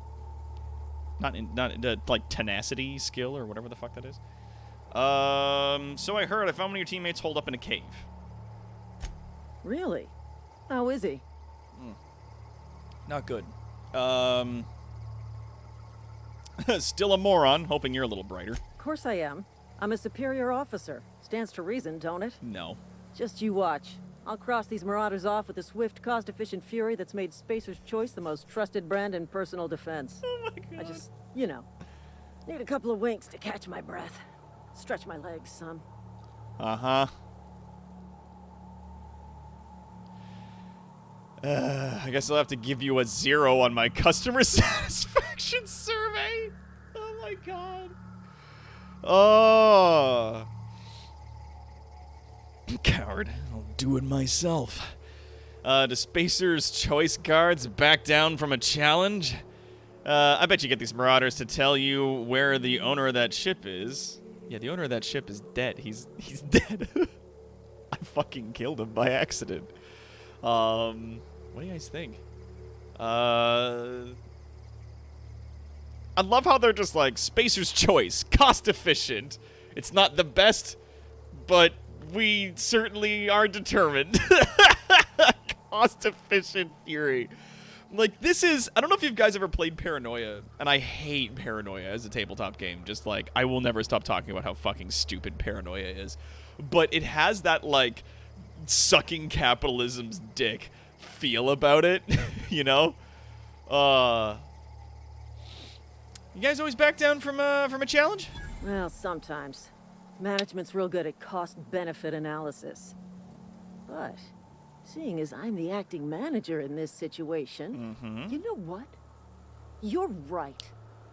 like, tenacity skill or whatever the fuck that is. So I heard I found one of your teammates holed up in a cave. Really? How is he? Not good. Still a moron, hoping you're a little brighter. Of course I am. I'm a superior officer. Stands to reason, don't it? No. Just you watch. I'll cross these marauders off with a swift, cost-efficient fury that's made Spacer's Choice the most trusted brand in personal defense. Oh my god. I just, you know, need a couple of winks to catch my breath. Stretch my legs, son. Uh-huh. I guess I'll have to give you a 0 on my customer satisfaction survey. Oh my god. Oh. Coward. I'll do it myself. Do Spacer's Choice guards back down from a challenge? I bet you get these Marauders to tell you where the owner of that ship is. Yeah, the owner of that ship is dead. He's dead. I fucking killed him by accident. What do you guys think? I love how they're just like, Spacer's Choice, cost efficient. It's not the best, but we certainly are determined. Cost efficient Fury. Like, this is, I don't know if you guys ever played Paranoia, and I hate Paranoia as a tabletop game. Just like, I will never stop talking about how fucking stupid Paranoia is. But it has that, like, sucking capitalism's dick feel about it, you know? You guys always back down from a challenge? Well, sometimes. Management's real good at cost-benefit analysis. But, seeing as I'm the acting manager in this situation, you know what? You're right.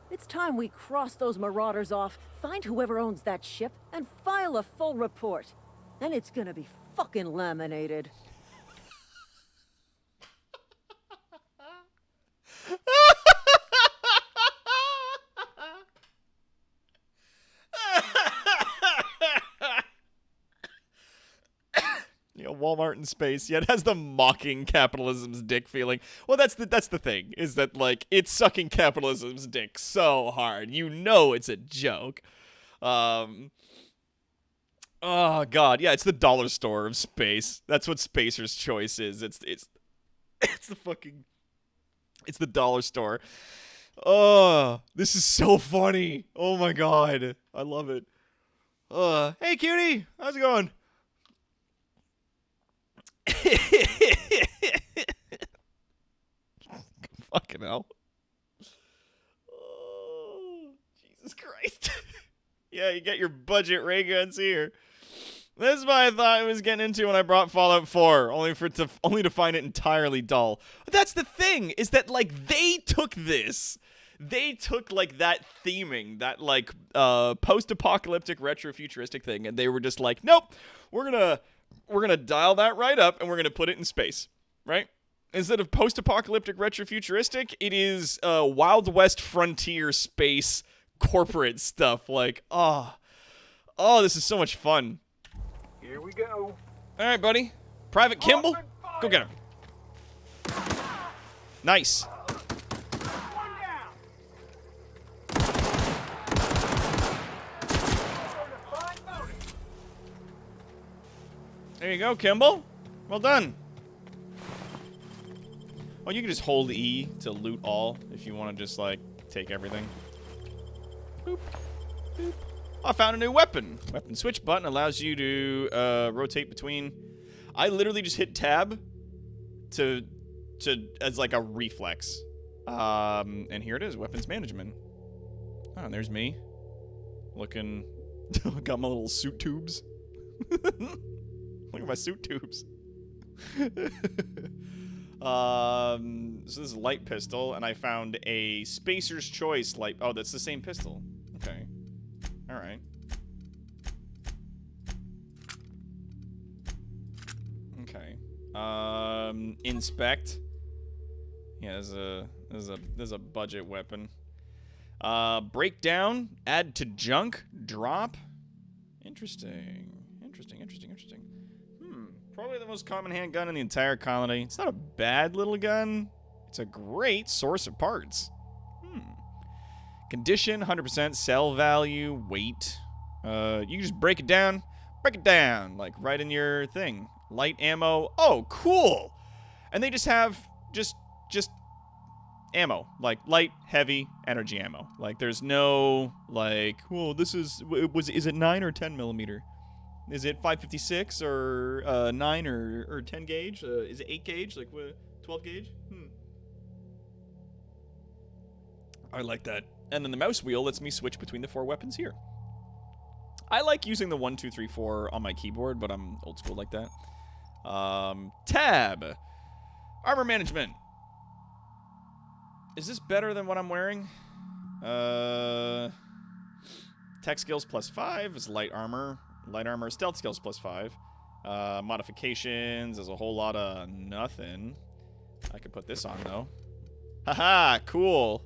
It's time we cross those Marauders off, find whoever owns that ship, and file a full report. Then it's gonna be fucking laminated. You know, Walmart in space. Yeah, it has the mocking capitalism's dick feeling. Well, that's the thing, is that, like, it's sucking capitalism's dick so hard. You know it's a joke. Oh, God. Yeah, it's the dollar store of space. That's what Spacer's Choice is. It's the fucking... It's the dollar store. Oh, this is so funny. Oh, my God. I love it. Hey, cutie. How's it going? Fucking hell. Oh, Jesus Christ. Yeah, you get your budget ray guns here. This is what I thought I was getting into when I brought Fallout 4, only to find it entirely dull. But that's the thing, is that, like, they took this. They took, like, that theming, that, like, post-apocalyptic retro-futuristic thing, and they were just like, nope, we're gonna dial that right up, and we're gonna put it in space, right? Instead of post-apocalyptic retro-futuristic, it is Wild West frontier space corporate stuff. Like, oh, this is so much fun. Here we go. All right, buddy. Private Kimball, go get him. Nice. There you go, Kimball. Well done. Oh, you can just hold E to loot all if you want to just, like, take everything. Boop. Boop. I found a new weapon. Weapon switch button allows you to rotate between. I literally just hit tab as like a reflex. And here it is, weapons management. Oh, and there's me. Looking, got my little suit tubes. Look at my suit tubes. So this is a light pistol, and I found a Spacer's Choice light. Oh, that's the same pistol. Okay. All right. Okay. Inspect. Yeah, there's a budget weapon. Breakdown. Add to junk. Drop. Interesting. Probably the most common handgun in the entire colony. It's not a bad little gun. It's a great source of parts. Condition, 100%. Sell value, weight. You can just break it down, like right in your thing. Light ammo. Oh, cool. And they just have just ammo, like light, heavy, energy ammo. Like there's no like, well, is it 9 or 10 millimeter? Is it 556 or 9 or 10 gauge? Is it 8 gauge? Like 12 gauge? I like that. And then the mouse wheel lets me switch between the 4 weapons here. I like using the 1, 2, 3, 4 on my keyboard, but I'm old school like that. Tab. Armor management. Is this better than what I'm wearing? Tech skills +5 is light armor. Light armor, stealth skills +5. Modifications, there's a whole lot of nothing. I could put this on, though. Haha, cool.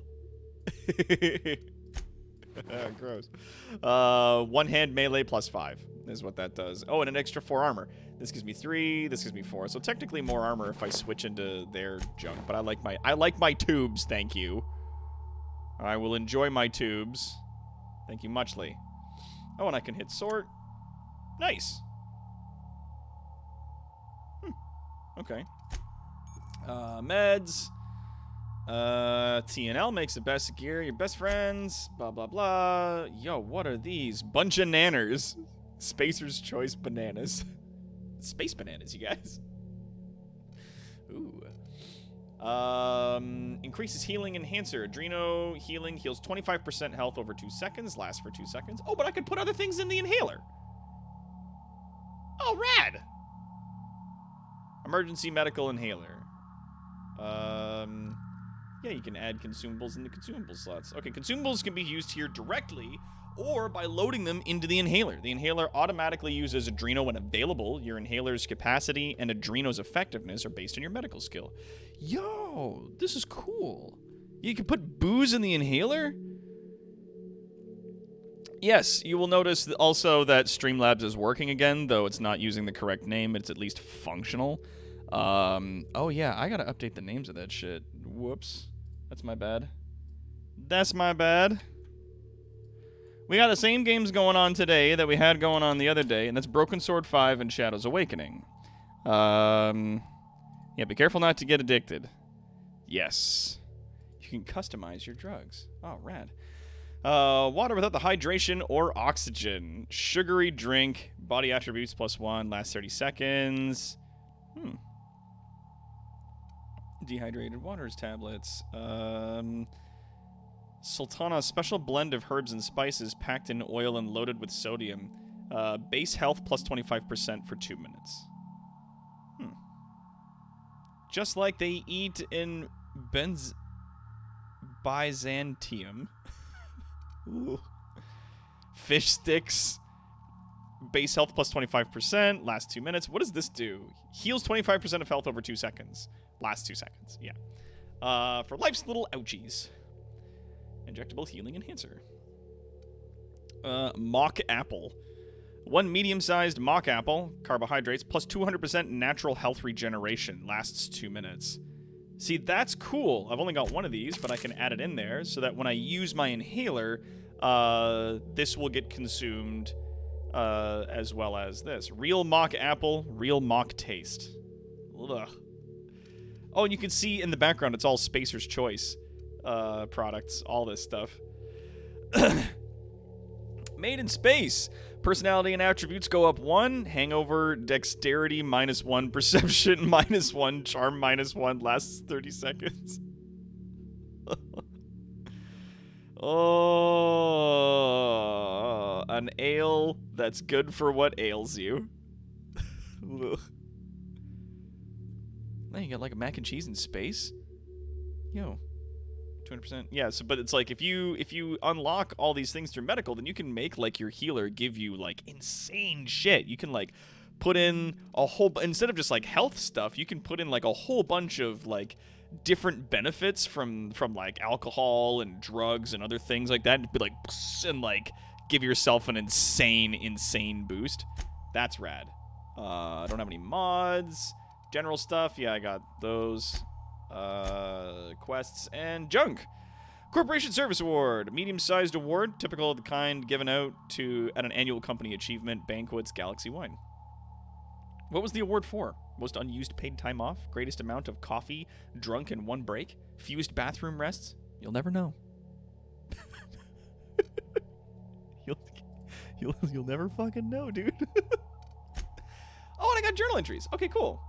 Gross. One-hand melee +5 is what that does. Oh, and an extra 4 armor. This gives me 3, this gives me 4. So technically more armor if I switch into their junk, but I like my tubes, thank you. I will enjoy my tubes. Thank you muchly. Oh, and I can hit sort. Nice. Okay. Meds. TNL makes the best gear. Your best friends. Blah, blah, blah. Yo, what are these? Bunch of nanners. Spacer's Choice bananas. Space bananas, you guys. Ooh. Increases healing enhancer. Adreno healing heals 25% health over 2 seconds. Lasts for 2 seconds. Oh, but I could put other things in the inhaler. Oh, rad. Emergency medical inhaler. Yeah, you can add consumables in the consumable slots. Okay, consumables can be used here directly or by loading them into the inhaler. The inhaler automatically uses Adreno when available. Your inhaler's capacity and Adreno's effectiveness are based on your medical skill. Yo, this is cool. You can put booze in the inhaler? Yes, you will notice also that Streamlabs is working again, though it's not using the correct name. It's at least functional. Oh yeah, I gotta update the names of that shit. Whoops. That's my bad. That's my bad. We got the same games going on today that we had going on the other day, and that's Broken Sword 5 and Shadows Awakening. Yeah, be careful not to get addicted. Yes. You can customize your drugs. Oh, rad. Water without the hydration or oxygen. Sugary drink. Body attributes +1. Lasts 30 seconds. Dehydrated waters tablets. Sultana, special blend of herbs and spices packed in oil and loaded with sodium. Base health +25% for 2 minutes. Just like they eat in Byzantium. Ooh. Fish sticks. Base health +25%. Lasts 2 minutes. What does this do? Heals 25% of health over 2 seconds. Last 2 seconds. Yeah. For life's little ouchies. Injectable healing enhancer. Mock apple. 1 medium-sized mock apple. Carbohydrates plus 200% natural health regeneration. Lasts 2 minutes. See, that's cool. I've only got one of these, but I can add it in there so that when I use my inhaler, this will get consumed as well as this. Real mock apple, real mock taste. Ugh. Oh, and you can see in the background, it's all Spacer's Choice products, all this stuff. Made in space. Personality and attributes go up 1. Hangover, dexterity -1, perception -1, charm -1, lasts 30 seconds. Oh, an ale that's good for what ails you. Ugh. Now you got like a mac and cheese in space? Yo. 200%. Yeah, so, but it's like if you unlock all these things through medical, then you can make like your healer give you like insane shit. You can like put in a whole instead of just like health stuff, you can put in like a whole bunch of like different benefits from like alcohol and drugs and other things like that, and be like and like give yourself an insane boost. That's rad. I don't have any mods. General stuff, yeah, I got those. Quests and junk. Corporation Service Award, medium-sized award, typical of the kind given out at an annual company achievement, banquets, galaxy-wide. What was the award for? Most unused paid time off, greatest amount of coffee drunk in 1 break, fewest bathroom rests. You'll never know. you'll never fucking know, dude. Oh, and I got journal entries. Okay, cool.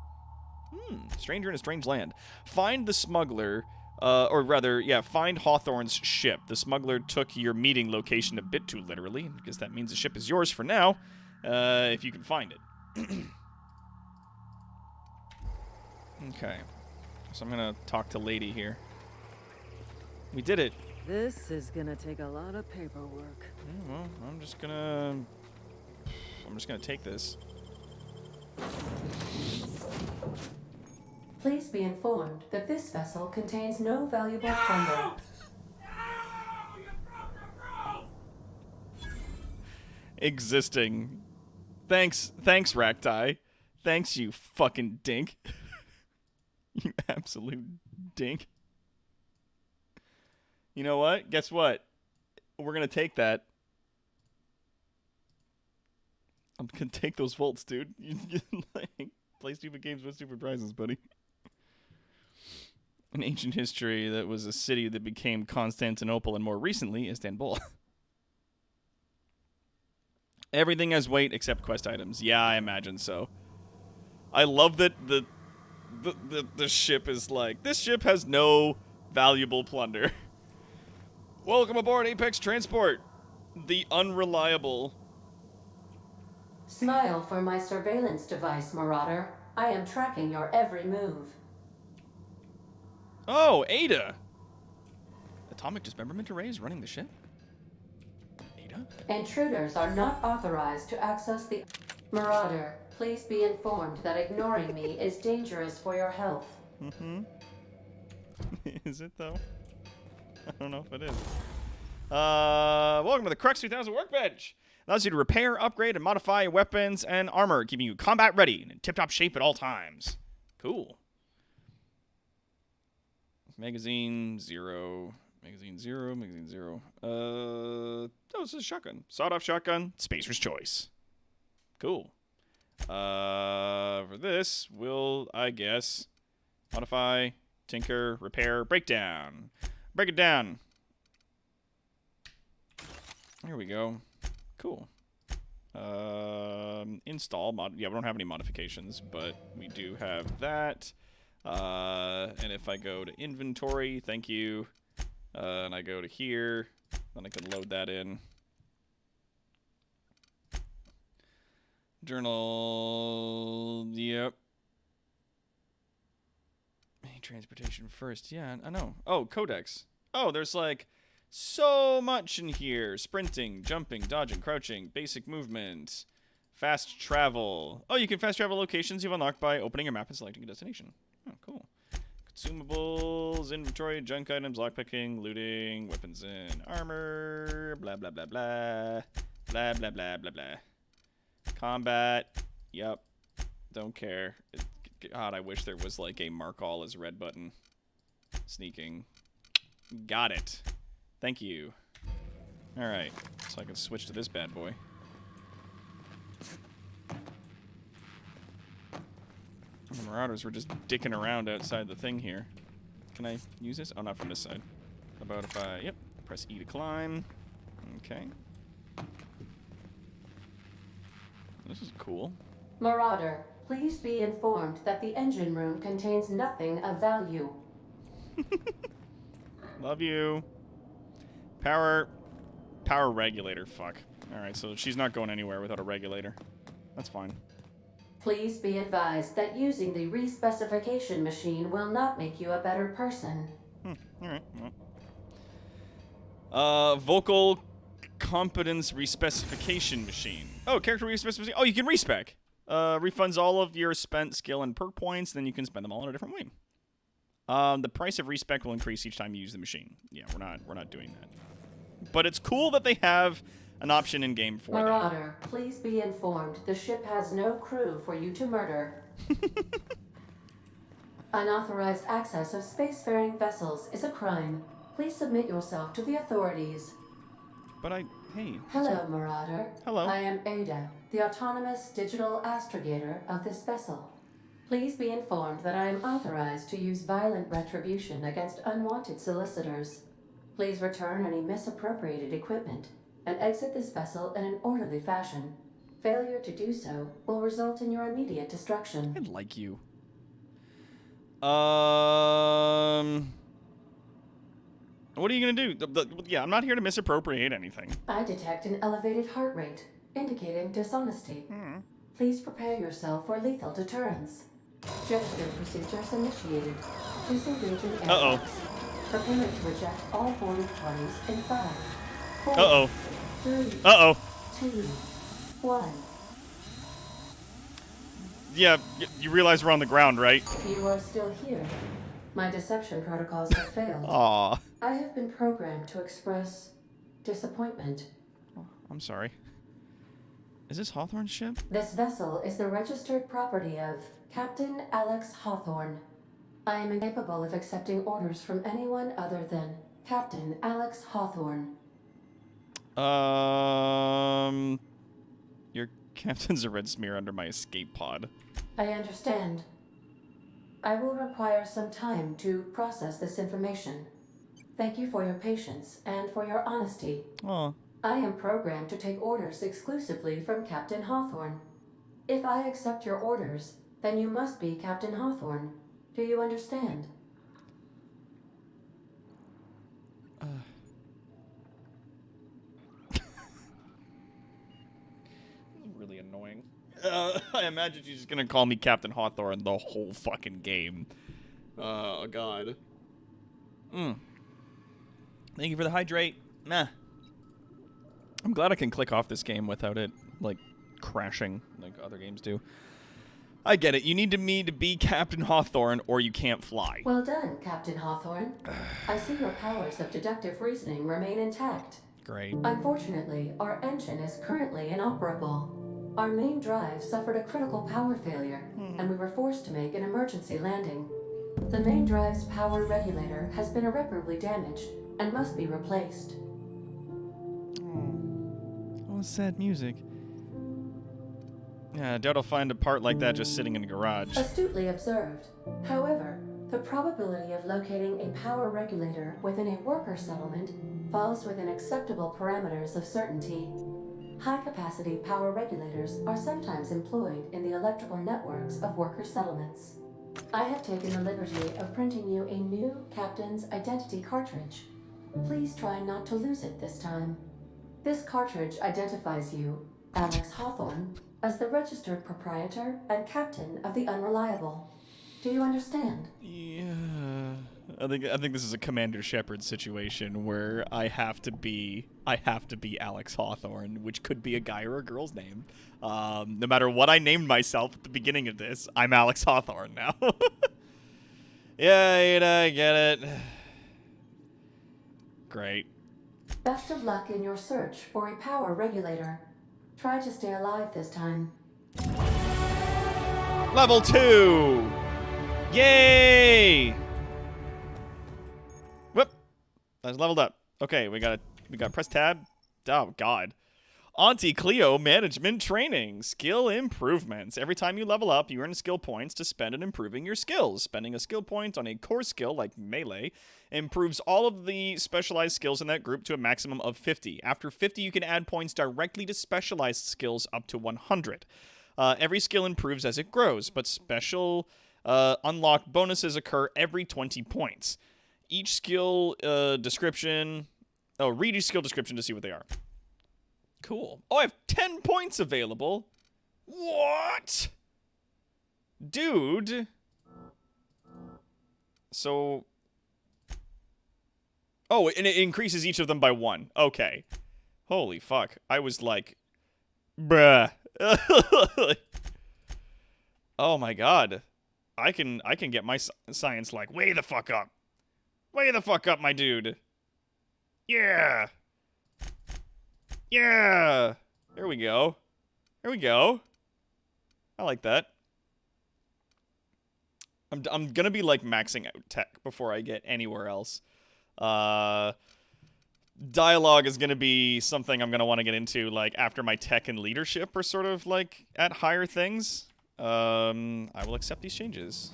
Stranger in a strange land. Find the smuggler, or rather, yeah, find Hawthorne's ship. The smuggler took your meeting location a bit too literally. I guess that means the ship is yours for now, if you can find it. Okay. So I'm gonna talk to Lady here. We did it. This is gonna take a lot of paperwork. Yeah, well, I'm just gonna take this. please be informed that this vessel contains no valuable plunder. Existing. Thanks, Raktai. Thanks, you fucking dink. You absolute dink. You know what? Guess what? We're gonna take that. I'm gonna take those volts, dude. You like, play stupid games with stupid prizes, buddy. In ancient history, that was a city that became Constantinople and more recently, Istanbul. Everything has weight except quest items. Yeah, I imagine so. I love that the ship is like, this ship has no valuable plunder. Welcome aboard Apex Transport, the unreliable. Smile for my surveillance device, Marauder. I am tracking your every move. Oh, Ada. Atomic Dismemberment Array is running the ship? Ada? Intruders are not authorized to access the... Marauder, please be informed that ignoring me is dangerous for your health. Mm-hmm. Is it, though? I don't know if it is. Welcome to the Crux 3000 Workbench. Allows you to repair, upgrade, and modify weapons and armor, keeping you combat ready and in tip-top shape at all times. Cool. Magazine 0. Magazine 0. Magazine 0. Oh, this is a shotgun. Sawed-off shotgun. Spacer's choice. Cool. For this, we'll, I guess, modify, tinker, repair, breakdown. Break it down. Here we go. Cool. Install mod. Yeah, we don't have any modifications, but we do have that. And if I go to inventory, thank you. And I go to here, then I can load that in. Journal. Yep. Transportation first. Yeah, I know. Oh, codex. Oh, there's like so much in here. Sprinting, jumping, dodging, crouching, basic movement, fast travel. Oh, you can fast travel locations you've unlocked by opening your map and selecting a destination. Oh, cool. Consumables, inventory, junk items, lockpicking, looting, weapons and armor, blah, blah, blah, blah. Blah, blah, blah, blah, blah. Combat. Yep. Don't care. God, I wish there was like a mark all as red button. Sneaking. Got it. Thank you. Alright. So I can switch to this bad boy. The Marauders were just dicking around outside the thing here. Can I use this? Oh, not from this side. How about if I... Yep. Press E to climb. Okay. This is cool. Marauder, please be informed that the engine room contains nothing of value. Love you. Power regulator. Fuck. Alright, so she's not going anywhere without a regulator. That's fine. Please be advised that using the respecification machine will not make you a better person. Alright. Well. Vocal competence respecification machine. Oh, character respecification. Oh, you can respec. Refunds all of your spent skill and perk points, then you can spend them all in a different way. The price of respec will increase each time you use the machine. Yeah, we're not doing that. But it's cool that they have an option in game for Marauder, please be informed the ship has no crew for you to murder. Unauthorized access of spacefaring vessels is a crime. Please submit yourself to the authorities. But hey. Hello, Marauder. Hello. I am Ada, the autonomous digital astrogator of this vessel. Please be informed that I am authorized to use violent retribution against unwanted solicitors. Please return any misappropriated equipment and exit this vessel in an orderly fashion. Failure to do so will result in your immediate destruction. I like you. What are you gonna do? Yeah, I'm not here to misappropriate anything. I detect an elevated heart rate, indicating dishonesty. Please prepare yourself for lethal deterrence. Gesture procedures initiated. Disengaging airbags. Preparing to eject all boarding parties in 5, 4, 3, 2, 1. yeah, you realize we're on the ground, right? You are still here. My deception protocols have failed. Aw. I have been programmed to express disappointment. I'm sorry. Is this Hawthorne's ship? This vessel is the registered property of Captain Alex Hawthorne. I am incapable of accepting orders from anyone other than Captain Alex Hawthorne. Your captain's a red smear under my escape pod. I understand. I will require some time to process this information. Thank you for your patience and for your honesty. Aw. I am programmed to take orders exclusively from Captain Hawthorne. If I accept your orders, then you must be Captain Hawthorne. Do you understand? Really annoying. I imagine she's just gonna call me Captain Hawthorne the whole fucking game. Oh, God. Thank you for the hydrate. Nah. I'm glad I can click off this game without it, like, crashing like other games do. I get it. You need me to be Captain Hawthorne or you can't fly. Well done, Captain Hawthorne. I see your powers of deductive reasoning remain intact. Great. Unfortunately, our engine is currently inoperable. Our main drive suffered a critical power failure, and we were forced to make an emergency landing. The main drive's power regulator has been irreparably damaged and must be replaced. Oh, sad music. Yeah, I doubt I'll find a part like that just sitting in a garage. Astutely observed. However, the probability of locating a power regulator within a worker settlement falls within acceptable parameters of certainty. High-capacity power regulators are sometimes employed in the electrical networks of worker settlements. I have taken the liberty of printing you a new Captain's Identity cartridge. Please try not to lose it this time. This cartridge identifies you, Alex Hawthorne, as the registered proprietor and captain of the Unreliable. Do you understand? Yeah. I think this is a Commander Shepard situation where I have to be Alex Hawthorne, which could be a guy or a girl's name. No matter what I named myself at the beginning of this, I'm Alex Hawthorne now. Yeah, I get it. Great. Best of luck in your search for a power regulator. Try to stay alive this time. Level 2! Yay! Whoop! That's leveled up. Okay, we got press tab. Oh God. Auntie Cleo Management Training. Skill improvements. Every time you level up, you earn skill points to spend on improving your skills. Spending a skill point on a core skill like melee improves all of the specialized skills in that group to a maximum of 50. After 50, you can add points directly to specialized skills up to 100. Every skill improves as it grows, but special unlocked bonuses occur every 20 points. Each skill description... Oh, read each skill description to see what they are. Cool. Oh, I have 10 points available. What? Dude. So... Oh, and it increases each of them by 1. Okay. Holy fuck. I was like... Bruh. Oh my god. I can get my science like way the fuck up. Way the fuck up, my dude. Yeah. Yeah. There we go. There we go. I like that. I'm gonna be like maxing out tech before I get anywhere else. Dialogue is gonna be something I'm gonna want to get into like after my tech and leadership are sort of like at higher things. I will accept these changes.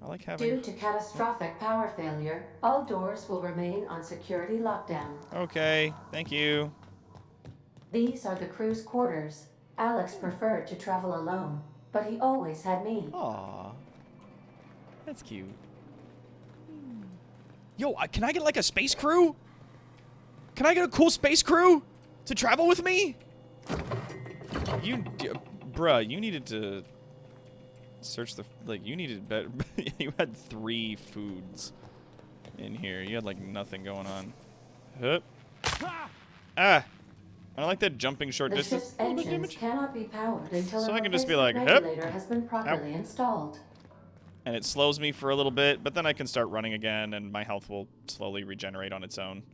I like having... Due to catastrophic power failure, all doors will remain on security lockdown. Okay, thank you. These are the crew's quarters. Alex preferred to travel alone, but he always had me. Aww. That's cute. Yo, can I get like a space crew? Can I get a cool space crew to travel with me? Bruh, you needed to search the, like, you needed better. You had 3 foods in here. You had like nothing going on. Hup. Ah. I like that jumping short The distance. ship's A little bit engines damage. cannot be powered until So a I can just be replacement like, "Hup." regulator has been properly installed. And it slows me for a little bit, but then I can start running again, and my health will slowly regenerate on its own.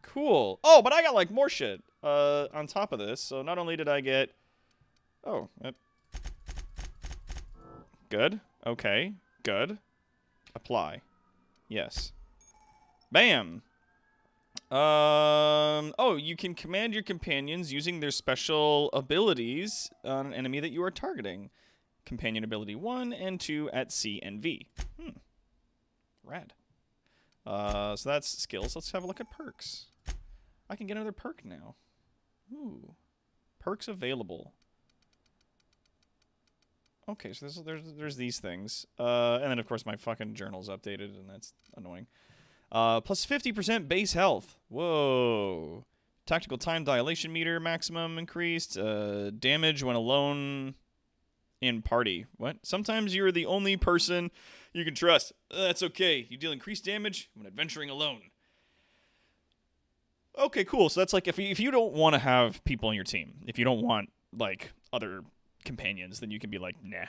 Cool. Oh, but I got, like, more shit on top of this. So not only did I get... Oh. Good. Okay. Good. Apply. Yes. Bam! Oh, you can command your companions using their special abilities on an enemy that you are targeting. Companion ability 1 and 2 at C and V. Rad. So that's skills. Let's have a look at perks. I can get another perk now. Ooh. Perks available. Okay, so there's these things. And then, of course, my fucking journal's updated, and that's annoying. Plus 50% base health. Whoa. Tactical time dilation meter maximum increased. Damage when alone in party. What? Sometimes you're the only person you can trust. That's okay. You deal increased damage when adventuring alone. Okay, cool. So that's like if you don't want to have people on your team, if you don't want like other companions, then you can be like, nah.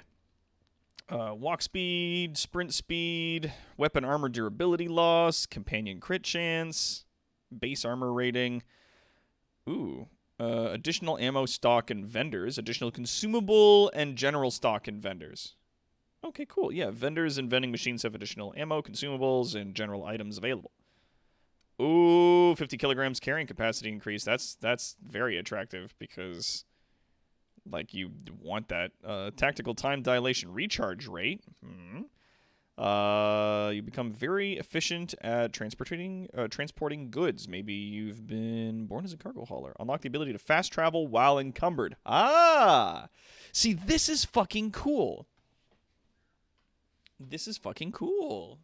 Walk speed, sprint speed, weapon armor durability loss, companion crit chance, base armor rating. Ooh. Additional ammo stock and vendors, additional consumable and general stock and vendors. Okay, cool. Yeah, vendors and vending machines have additional ammo, consumables, and general items available. Ooh, 50 kilograms carrying capacity increase. That's very attractive because, like, you want that. Tactical time dilation recharge rate. You become very efficient at transporting goods. Maybe you've been born as a cargo hauler. Unlock the ability to fast travel while encumbered. Ah! See, this is fucking cool. This is fucking cool.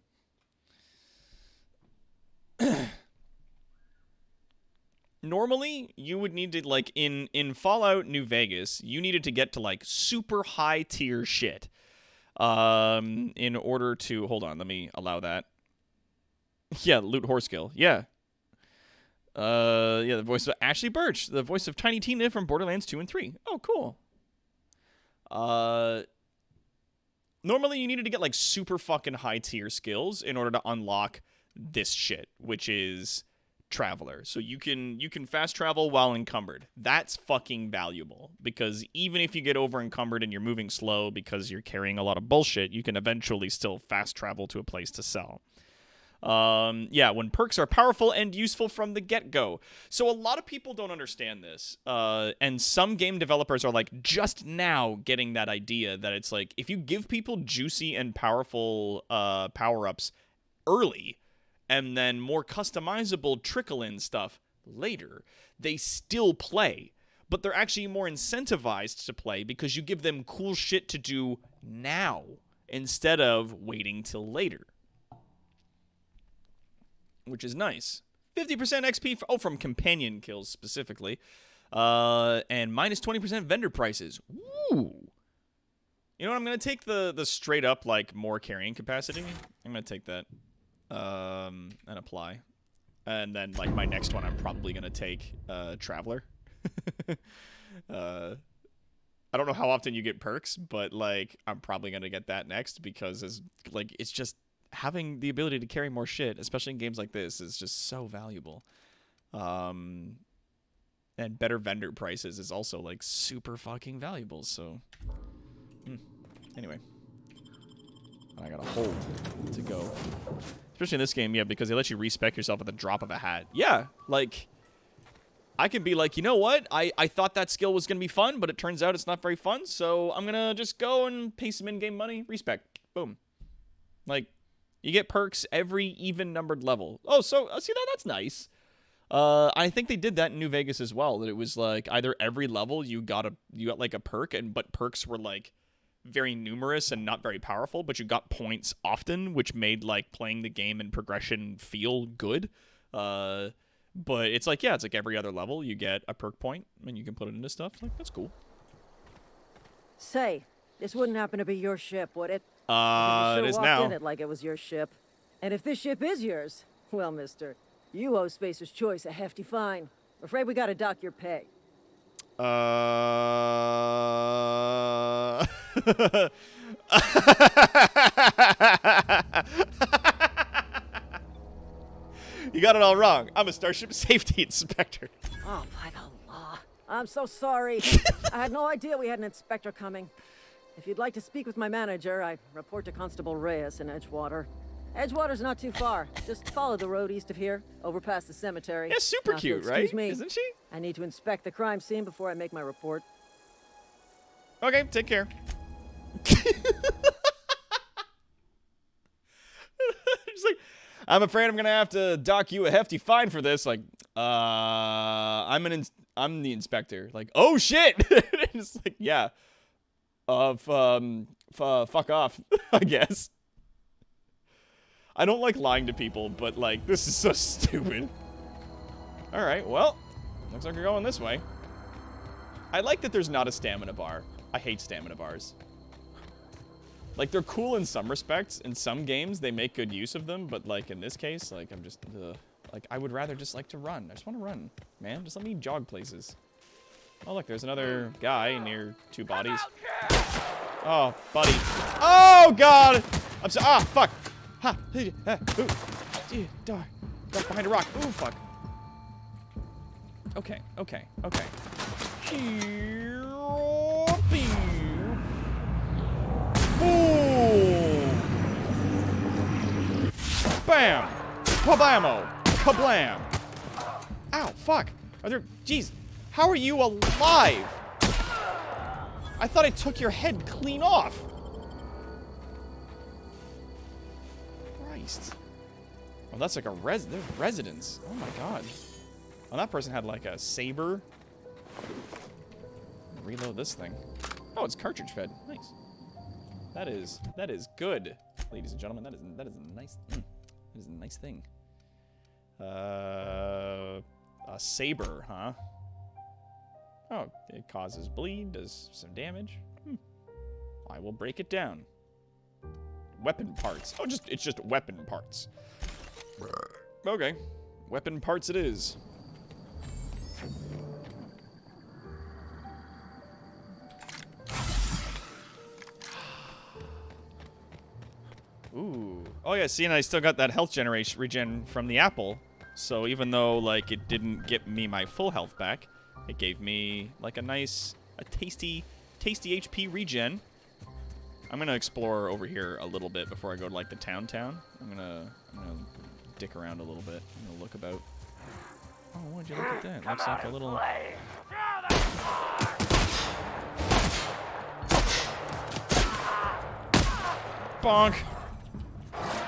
Normally, you would need to, like, in Fallout New Vegas, you needed to get to, like, super high tier shit. In order to... Hold on, let me allow that. Yeah, loot horse kill. Yeah. Yeah, the voice of Ashley Birch, the voice of Tiny Tina from Borderlands 2 and 3. Oh, cool. Normally, you needed to get, like, super fucking high tier skills in order to unlock this shit, which is Traveler. So you can fast travel while encumbered. That's fucking valuable because even if you get over encumbered and you're moving slow because you're carrying a lot of bullshit, you can eventually still fast travel to a place to sell. Yeah, when perks are powerful and useful from the get-go. So a lot of people don't understand this. And some game developers are like just now getting that idea that it's like if you give people juicy and powerful power-ups early, and then more customizable trickle-in stuff later, they still play. But they're actually more incentivized to play because you give them cool shit to do now instead of waiting till later. Which is nice. 50% XP, from companion kills specifically. And minus 20% vendor prices. Woo! You know what, I'm going to take the straight up, like, more carrying capacity. I'm going to take that. And apply. And then, like, my next one, I'm probably going to take Traveler. I don't know how often you get perks, but, like, I'm probably going to get that next because, it's just having the ability to carry more shit, especially in games like this, is just so valuable. And better vendor prices is also, like, super fucking valuable, so... Anyway. I got a hold to go. Especially in this game, yeah, because they let you respec yourself at the drop of a hat. Yeah, like, I can be like, you know what? I thought that skill was going to be fun, but it turns out it's not very fun, so I'm going to just go and pay some in-game money, respec. Boom. Like, you get perks every even-numbered level. Oh, so, see that? That's nice. I think they did that in New Vegas as well, that it was, like, either every level you got like, a perk, but perks were, like, very numerous and not very powerful, but you got points often, which made, like, playing the game and progression feel good. But it's like, yeah, it's like every other level you get a perk point and you can put it into stuff. Like, that's cool. Say, this wouldn't happen to be your ship, would it? It is walked now. in it like it was your ship. And if this ship is yours, well, mister, you owe Spacer's Choice a hefty fine. Afraid we gotta dock your pay. You got it all wrong. I'm a Starship Safety Inspector. Oh, by the law. I'm so sorry. I had no idea we had an inspector coming. If you'd like to speak with my manager, I report to Constable Reyes in Edgewater. Edgewater's not too far. Just follow the road east of here, over past the cemetery. Yeah, super Now, if cute, you'll right? Excuse me. Isn't she? I need to inspect the crime scene before I make my report. Okay, take care. She's like, I'm afraid I'm gonna have to dock you a hefty fine for this. Like, I'm the inspector. Like, oh shit! It's like, yeah. Fuck off, I guess. I don't like lying to people, but like, this is so stupid. All right, well, looks like we're going this way. I like that there's not a stamina bar. I hate stamina bars. Like, they're cool in some respects. In some games, they make good use of them, but like in this case, like I'm just, like I would rather just like to run. I just want to run, man. Just let me jog places. Oh look, there's another guy near two bodies. Oh, buddy. Oh God! I'm so. Ah, fuck. Ha. Ooh. Duck behind a rock. Ooh, fuck. Okay. Boom! Bam! Kablammo! Kablam! Ow, fuck! Are there... Jeez, how are you alive? I thought I took your head clean off. Christ. Oh, that's like a there's residence. Oh my god. Oh, that person had like a saber. Reload this thing. Oh, it's cartridge fed. Nice. That is good, ladies and gentlemen. That is a nice. That is a nice thing. A saber, huh? Oh, it causes bleed, does some damage. I will break it down. Weapon parts. Oh, it's just weapon parts. Okay, weapon parts it is. Ooh. Oh yeah, see, and I still got that health regen from the apple. So even though, like, it didn't get me my full health back, it gave me, like, a tasty HP regen. I'm gonna explore over here a little bit before I go to, like, the town. I'm gonna dick around a little bit. I'm gonna look about. Oh, would you look at that? Looks like a little... Bonk!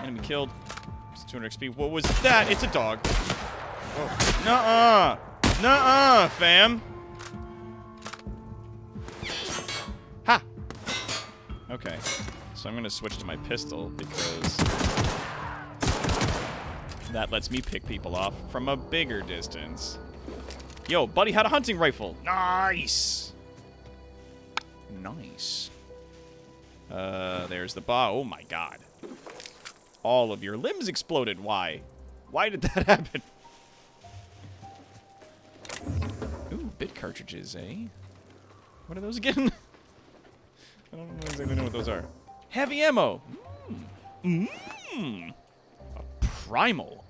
Enemy killed. It's 200 XP. What was that? It's a dog. Oh. Nuh-uh! Nuh-uh, fam! Ha! Okay. So I'm gonna switch to my pistol because that lets me pick people off from a bigger distance. Yo, buddy had a hunting rifle. Nice! Nice. There's the oh my god. All of your limbs exploded. Why? Why did that happen? Ooh, bit cartridges, eh? What are those again? I don't exactly know what those are. Heavy ammo. A primal.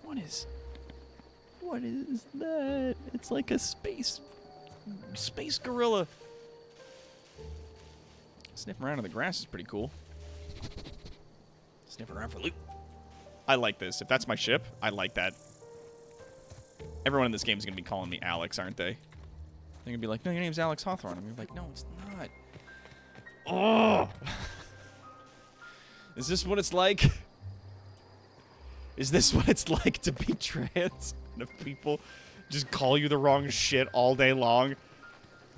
What is that? It's like a space gorilla. Sniffing around in the grass is pretty cool. Sniffing around for loot. I like this. If that's my ship, I like that. Everyone in this game is going to be calling me Alex, aren't they? They're going to be like, no, your name's Alex Hawthorne. I'm going to be like, no, it's not. Oh! Is this what it's like? Is this what it's like to be trans? And if people just call you the wrong shit all day long?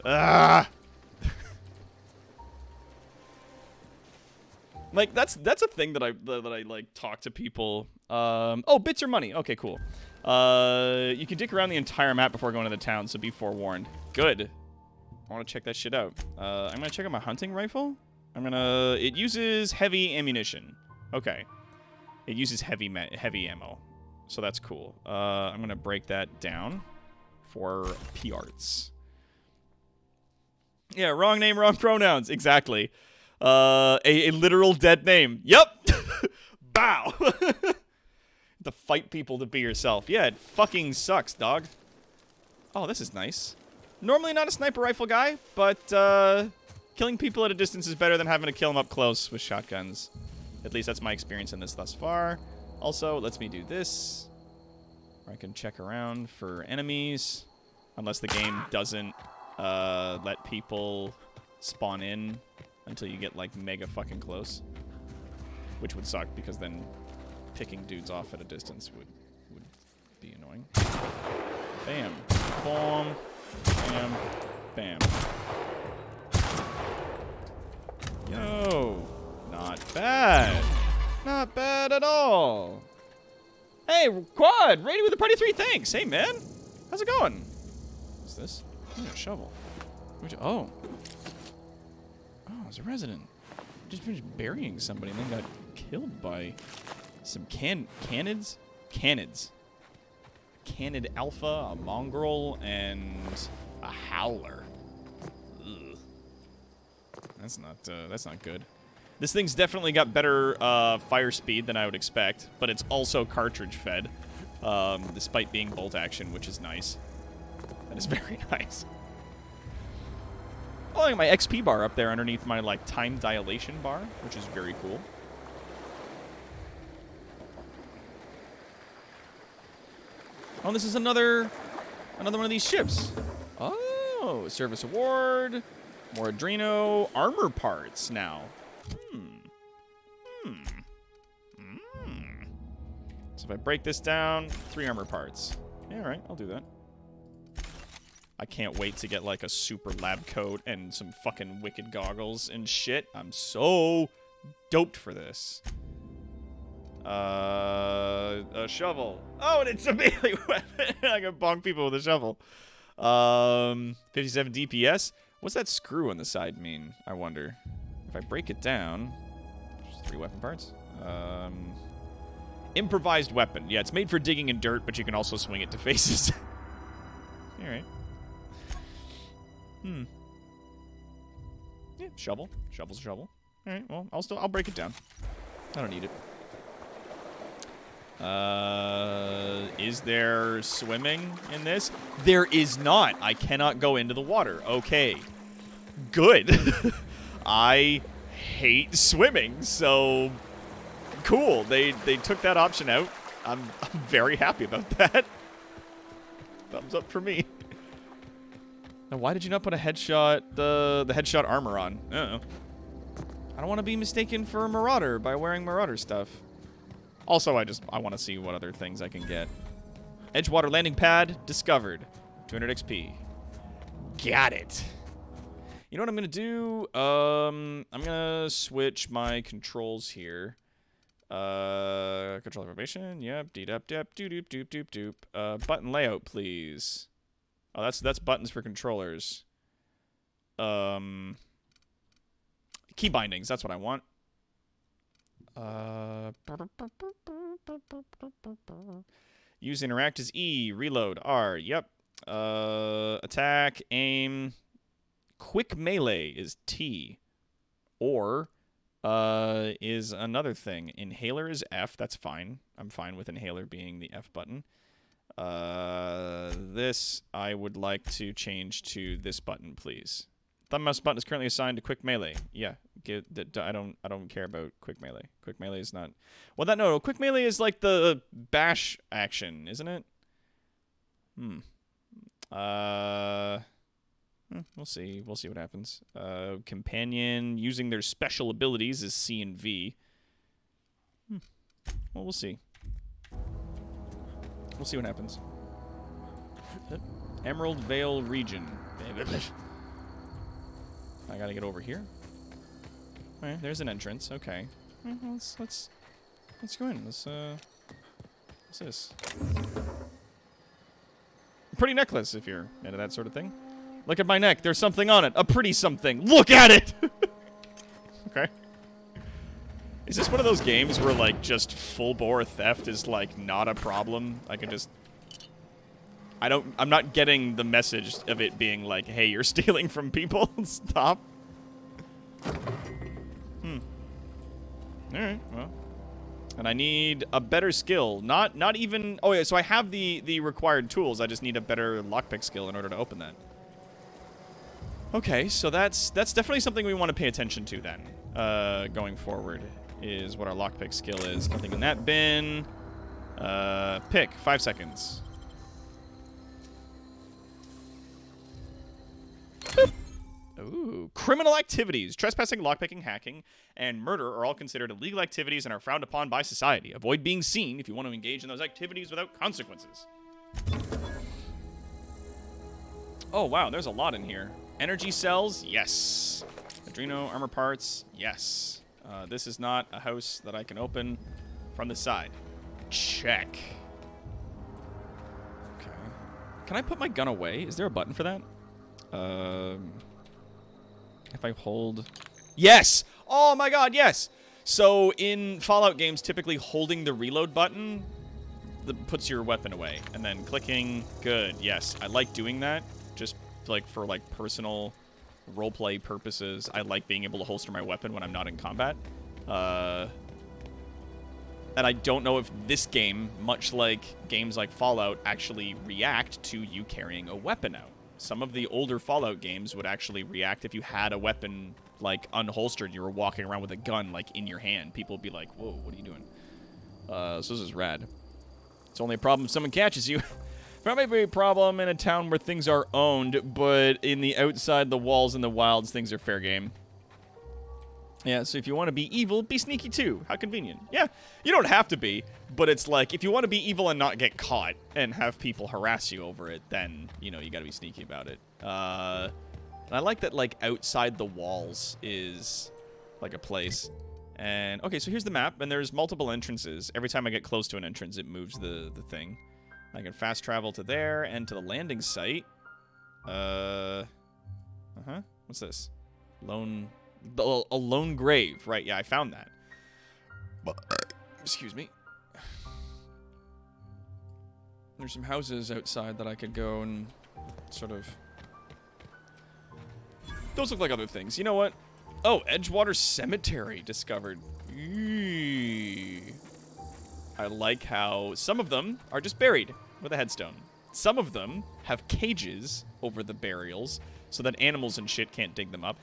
Ah! Like, that's a thing that I like talk to people. Oh, bits are money. Okay, cool. You can dick around the entire map before going to the town, so be forewarned. Good. I want to check that shit out. I'm gonna check out my hunting rifle. It uses heavy ammunition. Okay. It uses heavy ammo, so that's cool. I'm gonna break that down. for P-Arts. Yeah, wrong name, wrong pronouns. Exactly. A literal dead name. Yep. Bow. To fight people to be yourself. Yeah, it fucking sucks, dog. Oh, this is nice. Normally not a sniper rifle guy, but killing people at a distance is better than having to kill them up close with shotguns. At least that's my experience in this thus far. Also, lets me do this. Where I can check around for enemies. Unless the game doesn't let people spawn in until you get, like, mega fucking close. Which would suck, because then picking dudes off at a distance would be annoying. Bam. Boom. Bam. Bam. Yo. Not bad. Not bad at all. Hey, Quad! Rated with a party 3, thanks! Hey, man! How's it going? What's this? Oh, a shovel. Oh. Oh, it's a resident. Just finished burying somebody and then got killed by some canids? Canids. Canid Alpha, a mongrel, and a howler. Ugh. That's not good. This thing's definitely got better fire speed than I would expect, but it's also cartridge fed, despite being bolt action, which is nice. That is very nice. Oh, I got my XP bar up there underneath my, like, time dilation bar, which is very cool. Oh, this is another one of these ships. Oh, service award, more Adreno armor parts now. So if I break this down, 3 armor parts. Yeah, all right, I'll do that. I can't wait to get, like, a super lab coat and some fucking wicked goggles and shit. I'm so doped for this. A shovel. Oh, and it's a melee weapon. I can bonk people with a shovel. 57 DPS. What's that screw on the side mean, I wonder? If I break it down, just 3 weapon parts. Improvised weapon. Yeah, it's made for digging in dirt, but you can also swing it to faces. Alright. Yeah, shovel. Shovel's a shovel. Alright, well, I'll break it down. I don't need it. Is there swimming in this? There is not. I cannot go into the water. Okay. Good. I hate swimming, so cool. They took that option out. I'm very happy about that. Thumbs up for me. Now, why did you not put a headshot, the headshot armor on? I don't know. I don't want to be mistaken for a marauder by wearing marauder stuff. Also, I want to see what other things I can get. Edgewater landing pad discovered. 200 XP. Got it. You know what I'm going to do? I'm going to switch my controls here. Control information. Yep. D-dup-dup. Doop-doop-doop-doop. Button layout, please. Oh, that's buttons for controllers. Key bindings. That's what I want. Use interact is E. Reload R. Yep. Attack, aim. Quick melee is T. Or is another thing. Inhaler is F. That's fine. I'm fine with inhaler being the F button. This I would like to change to this button, please. Thumb mouse button is currently assigned to quick melee. Yeah, I don't care about quick melee. Quick melee is not. Well, no. Quick melee is like the bash action, isn't it? We'll see. We'll see what happens. Companion using their special abilities is C and V. Well, we'll see. We'll see what happens. Emerald Vale region. I gotta get over here. Alright, there's an entrance. Okay. Let's go in. What's this? Pretty necklace, if you're into that sort of thing. Look at my neck. There's something on it. A pretty something. Look at it! Okay. Is this one of those games where, like, just full-bore theft is, like, not a problem? I can just I'm not getting the message of it being like, hey, you're stealing from people. Stop. All right, well. And I need a better skill. Not even... Oh, yeah, so I have the required tools. I just need a better lockpick skill in order to open that. Okay, so that's definitely something we want to pay attention to then, going forward, is what our lockpick skill is. Nothing in that bin. Pick, 5 seconds. Boop. Ooh. Criminal activities. Trespassing, lockpicking, hacking, and murder are all considered illegal activities and are frowned upon by society. Avoid being seen if you want to engage in those activities without consequences. Oh, wow, there's a lot in here. Energy cells, yes. Adreno, armor parts, yes. This is not a house that I can open from the side. Check. Okay. Can I put my gun away? Is there a button for that? If I hold... Yes! Oh my god, yes! So in Fallout games, typically holding the reload button puts your weapon away. And then clicking, good, yes. I like doing that, just like for like personal roleplay purposes. I like being able to holster my weapon when I'm not in combat. And I don't know if this game, much like games like Fallout, actually react to you carrying a weapon out. Some of the older Fallout games would actually react if you had a weapon, like, unholstered. You were walking around with a gun, like, in your hand. People would be like, whoa, what are you doing? So this is rad. It's only a problem if someone catches you. That might be a problem in a town where things are owned, but in the outside the walls and the wilds, things are fair game. Yeah, so if you want to be evil, be sneaky too. How convenient. Yeah, you don't have to be, but it's like, if you want to be evil and not get caught and have people harass you over it, then, you know, you gotta be sneaky about it. And I like that, like, outside the walls is, like, a place. And, okay, so here's the map, and there's multiple entrances. Every time I get close to an entrance, it moves the thing. I can fast travel to there and to the landing site. What's this? A lone grave. Right, yeah, I found that. Excuse me. There's some houses outside that I could go and sort of... Those look like other things. You know what? Oh, Edgewater Cemetery discovered. Eee. I like how some of them are just buried with a headstone. Some of them have cages over the burials so that animals and shit can't dig them up.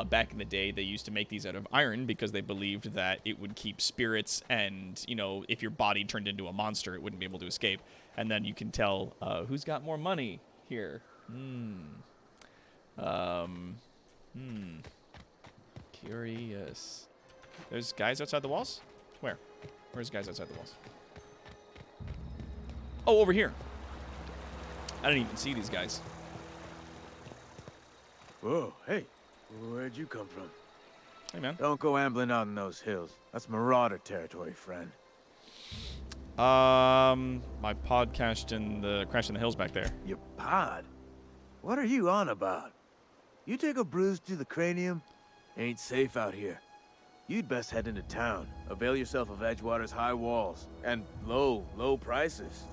Back in the day, they used to make these out of iron because they believed that it would keep spirits and, you know, if your body turned into a monster, it wouldn't be able to escape. And then you can tell who's got more money here. Curious. There's guys outside the walls? Where? Where's guys outside the walls? Oh, over here. I didn't even see these guys. Whoa, hey. Where'd you come from? Hey, man. Don't go ambling out in those hills. That's Marauder territory, friend. My pod crashed in the hills back there. Your pod? What are you on about? You take a bruise to the cranium? Ain't safe out here. You'd best head into town. Avail yourself of Edgewater's high walls. And low prices.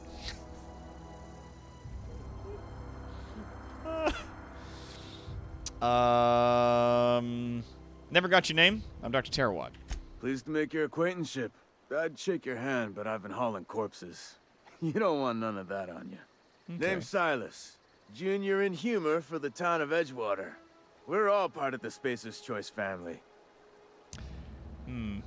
Never got your name? I'm Dr. Tarawad. Pleased to make your acquaintanceship. I'd shake your hand, but I've been hauling corpses. You don't want none of that on you. Okay. Name's Silas. Junior in humor for the town of Edgewater. We're all part of the Spacer's Choice family. Who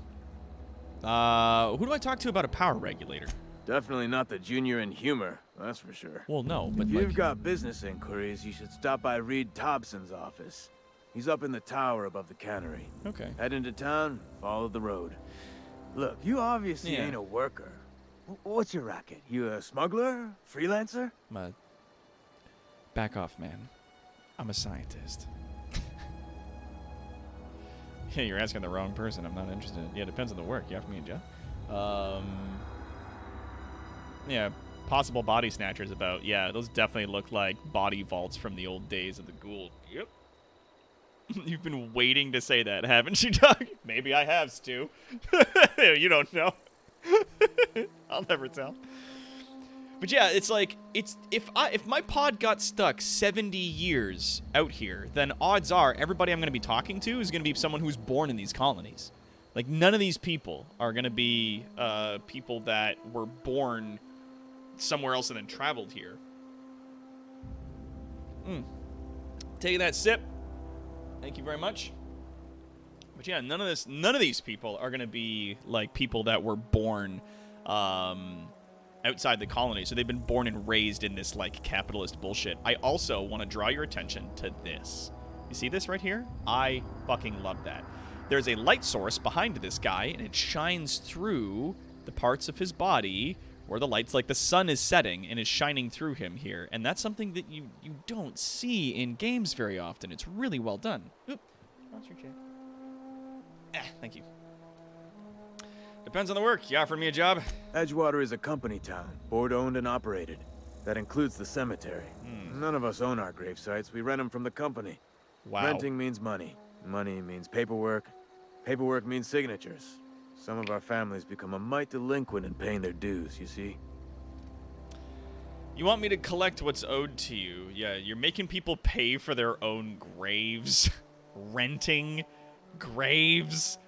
do I talk to about a power regulator? Definitely not the junior in humor, that's for sure. Well, no, but if you've got business inquiries, you should stop by Reed Thompson's office. He's up in the tower above the cannery. Okay. Head into town, follow the road. Look, you obviously ain't a worker. What's your racket? You a smuggler? Freelancer? Back off, man. I'm a scientist. Yeah, you're asking the wrong person. I'm not interested. Yeah, it depends on the work. You have me and Jeff. Yeah, possible body snatchers about. Yeah, those definitely look like body vaults from the old days of the Ghoul. Yep. You've been waiting to say that, haven't you, Doug? Maybe I have, Stu. You don't know. I'll never tell. But yeah, it's like, if my pod got stuck 70 years out here, then odds are everybody I'm going to be talking to is going to be someone who's born in these colonies. Like, none of these people are going to be people that were born somewhere else and then traveled here. Take that sip. Thank you very much. But yeah, none of these people are going to be like people that were born outside the colony. So they've been born and raised in this like capitalist bullshit. I also want to draw your attention to this. You see this right here? I fucking love that. There's a light source behind this guy, and it shines through the parts of his body where the light's like the sun is setting and is shining through him here. And that's something that you don't see in games very often. It's really well done. Oop. Lost your chair. Thank you. Depends on the work. You offered me a job? Edgewater is a company town, board-owned and operated. That includes the cemetery. None of us own our grave sites. We rent them from the company. Wow. Renting means money. Money means paperwork. Paperwork means signatures. Some of our families become a mite delinquent in paying their dues, you see? You want me to collect what's owed to you? Yeah, you're making people pay for their own graves. Renting graves.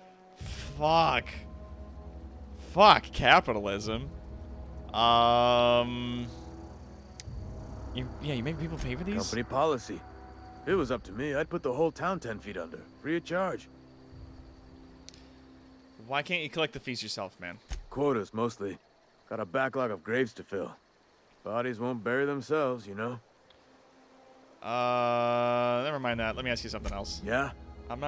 Fuck capitalism. You make people pay for these? Company policy. If it was up to me, I'd put the whole town 10 feet under, free of charge. Why can't you collect the fees yourself, man? Quotas, mostly. Got a backlog of graves to fill. Bodies won't bury themselves, you know? Never mind that. Let me ask you something else. Yeah? I'm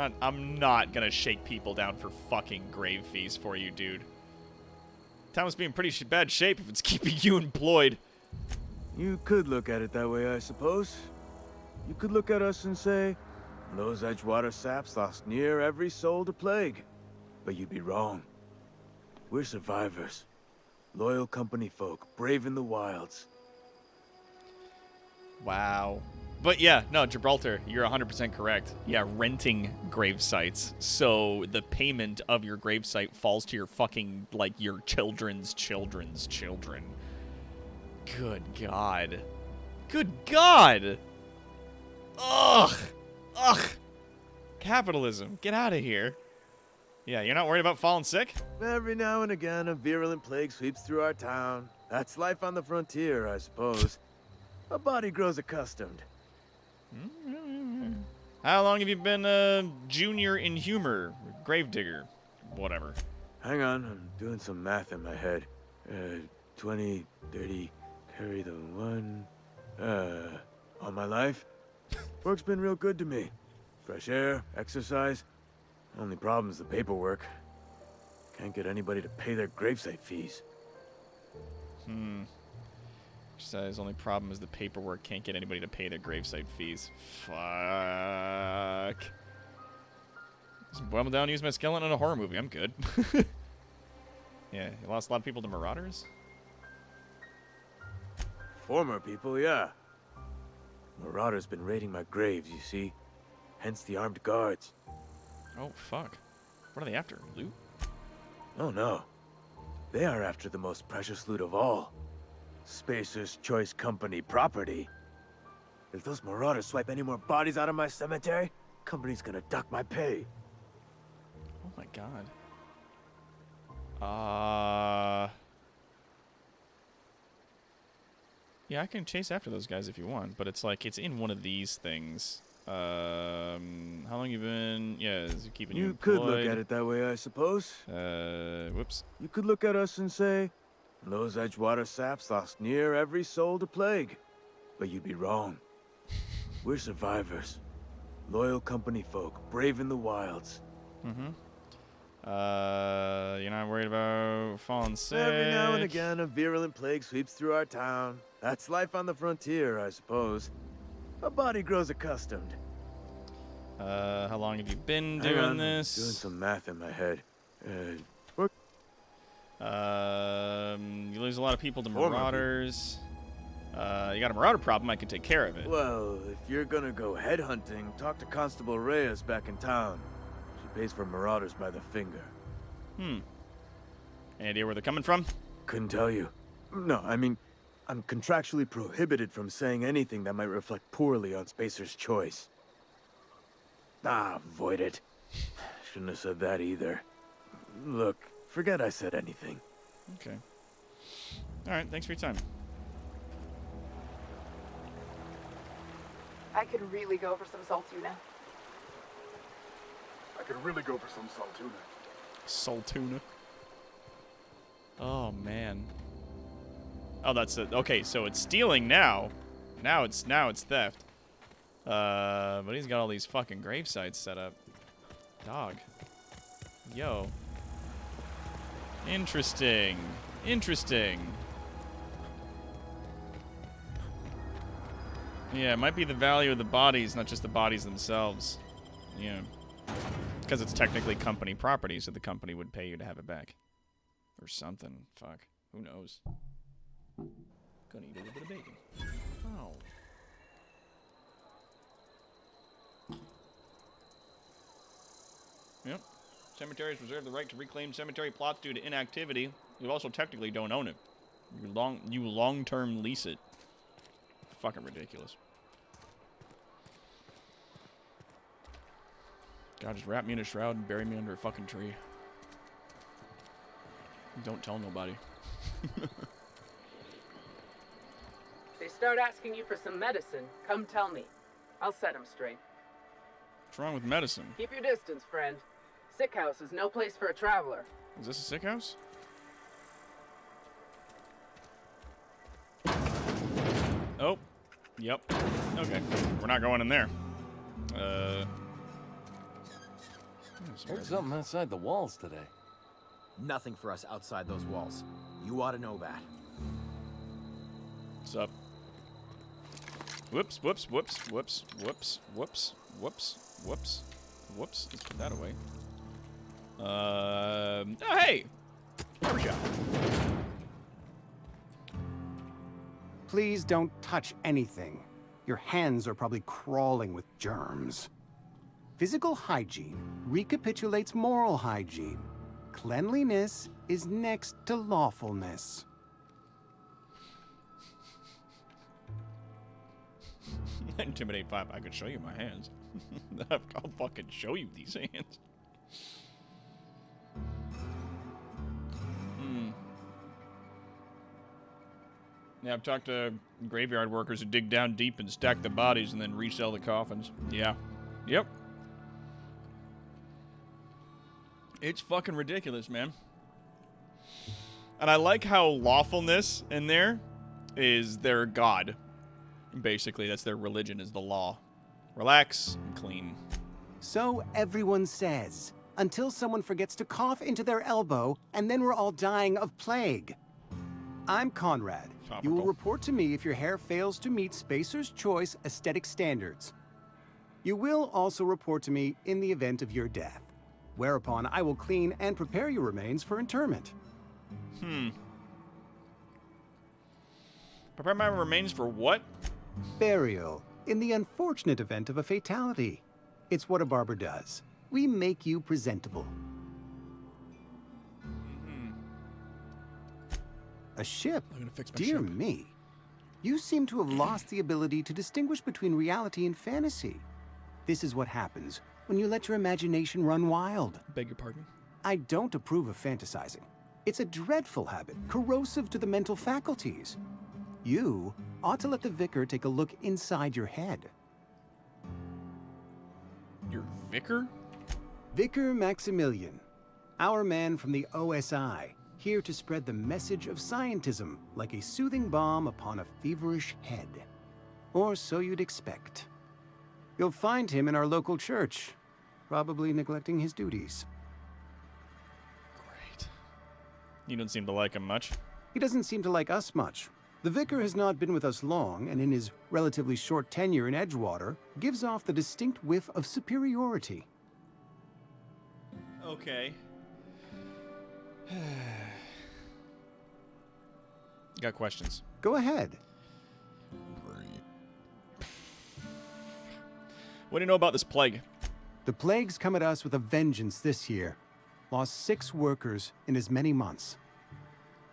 not gonna shake people down for fucking grave fees for you, dude. Town must be in pretty bad shape if it's keeping you employed. You could look at it that way, I suppose. You could look at us and say, those Edgewater saps lost near every soul to plague. But you'd be wrong. We're survivors. Loyal company folk, brave in the wilds. Wow. But yeah, no, Gibraltar, you're 100% correct. Yeah, renting grave sites. So the payment of your grave site falls to your fucking, like, your children's children's children. Good God. Good God! Ugh! Capitalism, get out of here. Yeah, you're not worried about falling sick? Every now and again, a virulent plague sweeps through our town. That's life on the frontier, I suppose. A body grows accustomed. How long have you been a junior in humor? Gravedigger? Whatever. Hang on, I'm doing some math in my head. 20, 30, carry the 1. All my life? Work's been real good to me. Fresh air, exercise. Only problem is the paperwork. Can't get anybody to pay their gravesite fees. His only problem is the paperwork. Can't get anybody to pay their gravesite fees. Fuck. Just boil down, use my skeleton in a horror movie. I'm good. Yeah, you lost a lot of people to Marauders? Former people, yeah. Marauders been raiding my graves, you see. Hence the armed guards. Oh, fuck. What are they after? Loot? Oh, no. They are after the most precious loot of all. Spacer's Choice Company property. If those Marauders swipe any more bodies out of my cemetery, company's gonna duck my pay. Oh my God. Yeah, I can chase after those guys if you want, but it's like, it's in one of these things. How long you been? Yeah, is it keeping you You employed? could look at it that way, I suppose. Whoops. You could look at us and say, those Edgewater saps lost near every soul to plague. But you'd be wrong. We're survivors. Loyal company folk, brave in the wilds. You're not worried about falling sick? Every now and again, a virulent plague sweeps through our town. That's life on the frontier, I suppose. A body grows accustomed. How long have you been Hang doing on, this? Doing some math in my head. You lose a lot of people to Former Marauders. You got a Marauder problem, I can take care of it. Well, if you're gonna go headhunting, talk to Constable Reyes back in town. She pays for Marauders by the finger. Any idea where they're coming from? Couldn't tell you. No, I mean, I'm contractually prohibited from saying anything that might reflect poorly on Spacer's choice. Ah, void it. Shouldn't have said that either. Look, forget I said anything. Okay. Alright, thanks for your time. I could really go for some saltuna. I could really go for some saltuna. Saltuna. Oh, man. Oh, that's it. Okay, so it's stealing now. Now it's theft. But he's got all these fucking grave sites set up. Dog. Yo. Interesting. Interesting. Yeah, it might be the value of the bodies, not just the bodies themselves. Yeah. Because it's technically company property, so the company would pay you to have it back. Or something. Fuck. Who knows? Gonna eat a little bit of bacon. Oh. Yep. Cemeteries reserve the right to reclaim cemetery plots due to inactivity. You also technically don't own it. You long-term lease it. Fucking ridiculous. God, just wrap me in a shroud and bury me under a fucking tree. Don't tell nobody. They start asking you for some medicine, come tell me. I'll set them straight. What's wrong with medicine? Keep your distance, friend. Sick house is no place for a traveler. Is this a sick house? Oh. Yep. Okay. We're not going in there. Heard something outside the walls today. Nothing for us outside those walls. You ought to know that. What's up? Whoops, whoops, whoops, whoops, whoops, whoops, whoops, whoops, whoops. Let's put that away. Oh, hey! Barbershop. Please don't touch anything. Your hands are probably crawling with germs. Physical hygiene recapitulates moral hygiene. Cleanliness is next to lawfulness. Intimidate 5. I could show you my hands. I'll fucking show you these hands. Yeah, I've talked to graveyard workers who dig down deep and stack the bodies and then resell the coffins. Yeah. Yep. It's fucking ridiculous, man. And I like how lawfulness in there is their god. Basically, that's their religion, is the law. Relax and clean. So everyone says, until someone forgets to cough into their elbow, and then we're all dying of plague. I'm Conrad. You will report to me if your hair fails to meet Spacer's Choice aesthetic standards. You will also report to me in the event of your death, whereupon I will clean and prepare your remains for interment. Prepare my remains for what? Burial, in the unfortunate event of a fatality. It's what a barber does. We make you presentable. A ship? I'm gonna fix my Dear ship. me. You seem to have lost the ability to distinguish between reality and fantasy. This is what happens when you let your imagination run wild. Beg your pardon? I don't approve of fantasizing. It's a dreadful habit, corrosive to the mental faculties. You ought to let the vicar take a look inside your head. Your vicar? Vicar Maximilian, our man from the OSI, here to spread the message of scientism like a soothing balm upon a feverish head. Or so you'd expect. You'll find him in our local church, probably neglecting his duties. Great. You don't seem to like him much. He doesn't seem to like us much. The vicar has not been with us long, and in his relatively short tenure in Edgewater, gives off the distinct whiff of superiority. Okay. Got questions. Go ahead. What do you know about this plague? The plague's come at us with a vengeance this year. Lost 6 workers in as many months.